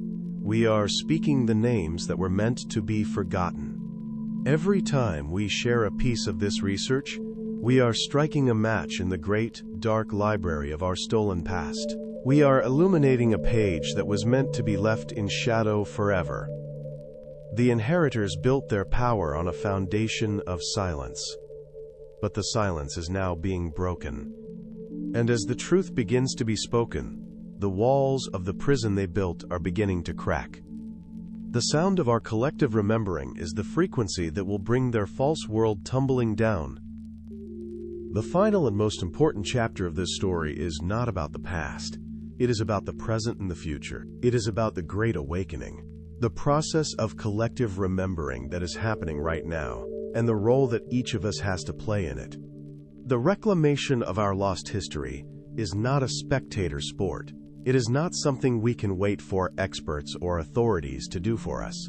We are speaking the names that were meant to be forgotten. Every time we share a piece of this research, we are striking a match in the great, dark library of our stolen past. We are illuminating a page that was meant to be left in shadow forever. The inheritors built their power on a foundation of silence. But the silence is now being broken. And as the truth begins to be spoken, the walls of the prison they built are beginning to crack. The sound of our collective remembering is the frequency that will bring their false world tumbling down. The final and most important chapter of this story is not about the past. It is about the present and the future. It is about the Great Awakening, the process of collective remembering that is happening right now, and the role that each of us has to play in it. The reclamation of our lost history is not a spectator sport. It is not something we can wait for experts or authorities to do for us.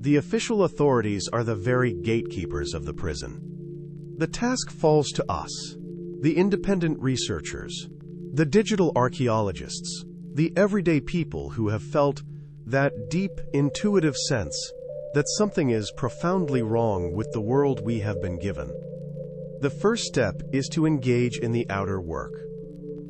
The official authorities are the very gatekeepers of the prison. The task falls to us, the independent researchers, the digital archaeologists, the everyday people who have felt that deep, intuitive sense that something is profoundly wrong with the world we have been given. The first step is to engage in the outer work.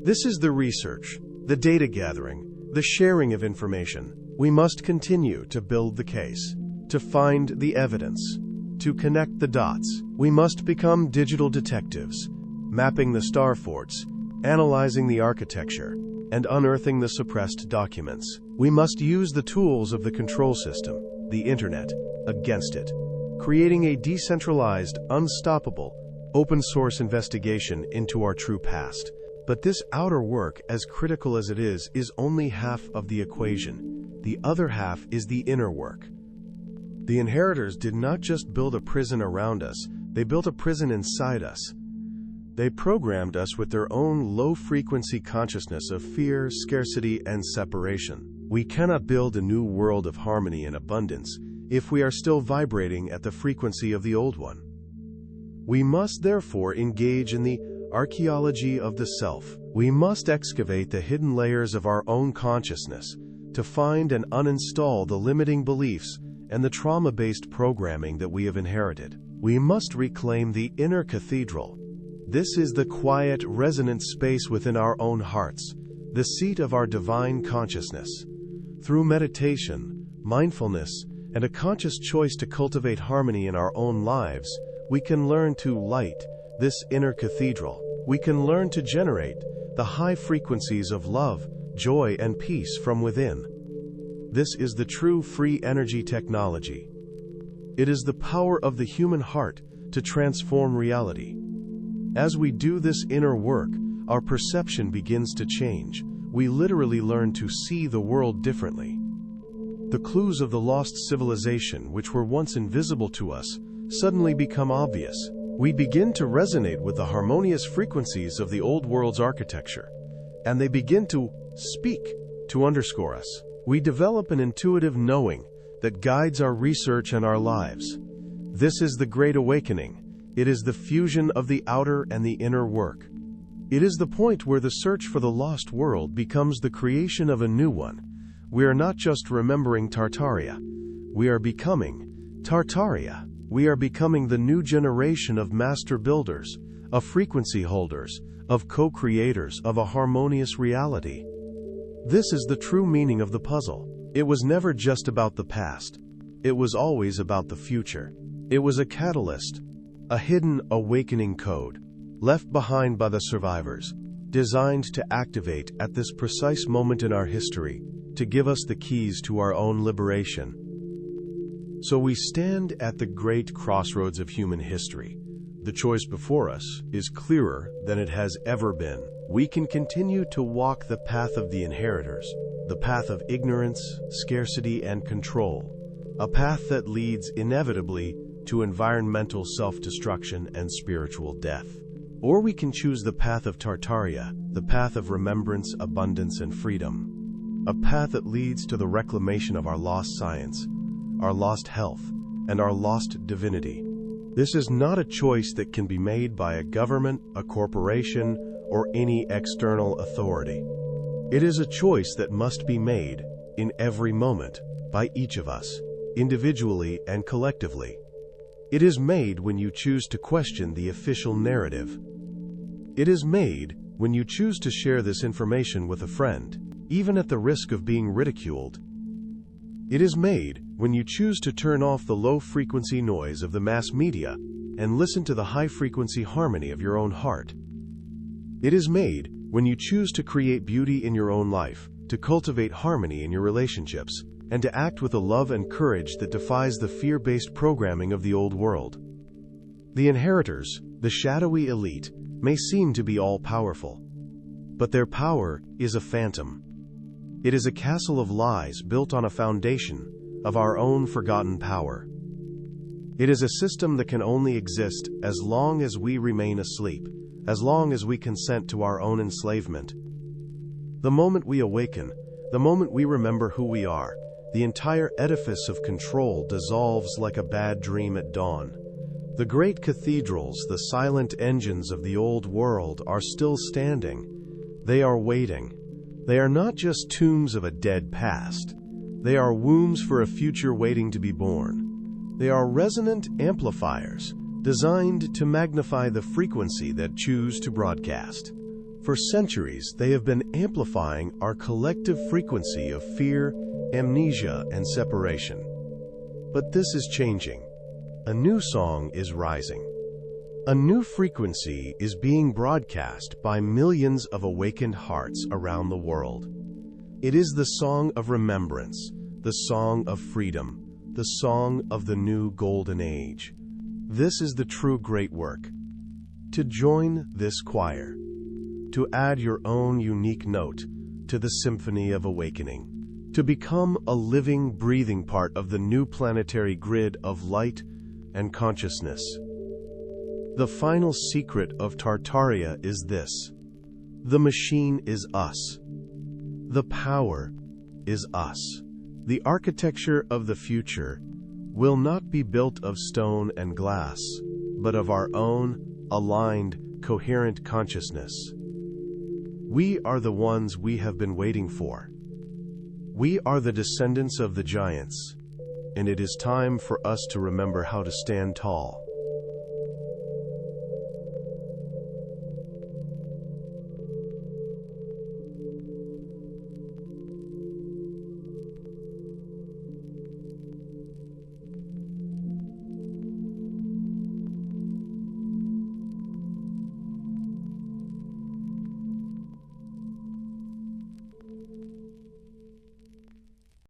This is the research, the data gathering, the sharing of information. We must continue to build the case, to find the evidence, to connect the dots. We must become digital detectives, mapping the star forts, analyzing the architecture, and unearthing the suppressed documents. We must use the tools of the control system, the internet, against it, creating a decentralized, unstoppable, open-source investigation into our true past. But this outer work, as critical as it is only half of the equation. The other half is the inner work. The inheritors did not just build a prison around us, they built a prison inside us. They programmed us with their own low-frequency consciousness of fear, scarcity, and separation. We cannot build a new world of harmony and abundance if we are still vibrating at the frequency of the old one. We must therefore engage in the archaeology of the self. We must excavate the hidden layers of our own consciousness to find and uninstall the limiting beliefs and the trauma-based programming that we have inherited. We must reclaim the inner cathedral. This is the quiet, resonant space within our own hearts, the seat of our divine consciousness. Through meditation, mindfulness, and a conscious choice to cultivate harmony in our own lives, we can learn to light this inner cathedral. We can learn to generate the high frequencies of love, joy, and peace from within. This is the true free energy technology. It is the power of the human heart to transform reality. As we do this inner work, our perception begins to change. We literally learn to see the world differently. The clues of the lost civilization, which were once invisible to us, suddenly become obvious. We begin to resonate with the harmonious frequencies of the old world's architecture, and they begin to speak, to underscore us. We develop an intuitive knowing that guides our research and our lives. This is the Great Awakening. It is the fusion of the outer and the inner work. It is the point where the search for the lost world becomes the creation of a new one. We are not just remembering Tartaria. We are becoming Tartaria. We are becoming the new generation of master builders, of frequency holders, of co-creators of a harmonious reality. This is the true meaning of the puzzle. It was never just about the past. It was always about the future. It was a catalyst, a hidden awakening code, left behind by the survivors, designed to activate at this precise moment in our history, to give us the keys to our own liberation. So we stand at the great crossroads of human history. The choice before us is clearer than it has ever been. We can continue to walk the path of the inheritors, the path of ignorance, scarcity, and control, a path that leads inevitably to environmental self-destruction and spiritual death. Or we can choose the path of Tartaria, the path of remembrance, abundance, and freedom, a path that leads to the reclamation of our lost science, our lost health, and our lost divinity. This is not a choice that can be made by a government, a corporation, or any external authority. It is a choice that must be made in every moment by each of us, individually and collectively. It is made when you choose to question the official narrative. It is made when you choose to share this information with a friend, even at the risk of being ridiculed. It is made when you choose to turn off the low-frequency noise of the mass media and listen to the high-frequency harmony of your own heart. It is made when you choose to create beauty in your own life, to cultivate harmony in your relationships, and to act with a love and courage that defies the fear-based programming of the old world. The inheritors, the shadowy elite, may seem to be all-powerful, but their power is a phantom. It is a castle of lies built on a foundation of our own forgotten power. It is a system that can only exist as long as we remain asleep, as long as we consent to our own enslavement. The moment we awaken, the moment we remember who we are, the entire edifice of control dissolves like a bad dream at dawn. The great cathedrals, the silent engines of the old world, are still standing. They are waiting. They are not just tombs of a dead past. They are wombs for a future waiting to be born. They are resonant amplifiers, designed to magnify the frequency that choose to broadcast. For centuries, they have been amplifying our collective frequency of fear, amnesia, and separation. But this is changing. A new song is rising. A new frequency is being broadcast by millions of awakened hearts around the world. It is the song of remembrance, the song of freedom, the song of the new golden age. This is the true great work. To join this choir, to add your own unique note to the symphony of awakening, to become a living, breathing part of the new planetary grid of light and consciousness. The final secret of Tartaria is this: the machine is us. The power is us. The architecture of the future will not be built of stone and glass, but of our own aligned coherent consciousness. We are the ones we have been waiting for. We are the descendants of the giants, and it is time for us to remember how to stand tall.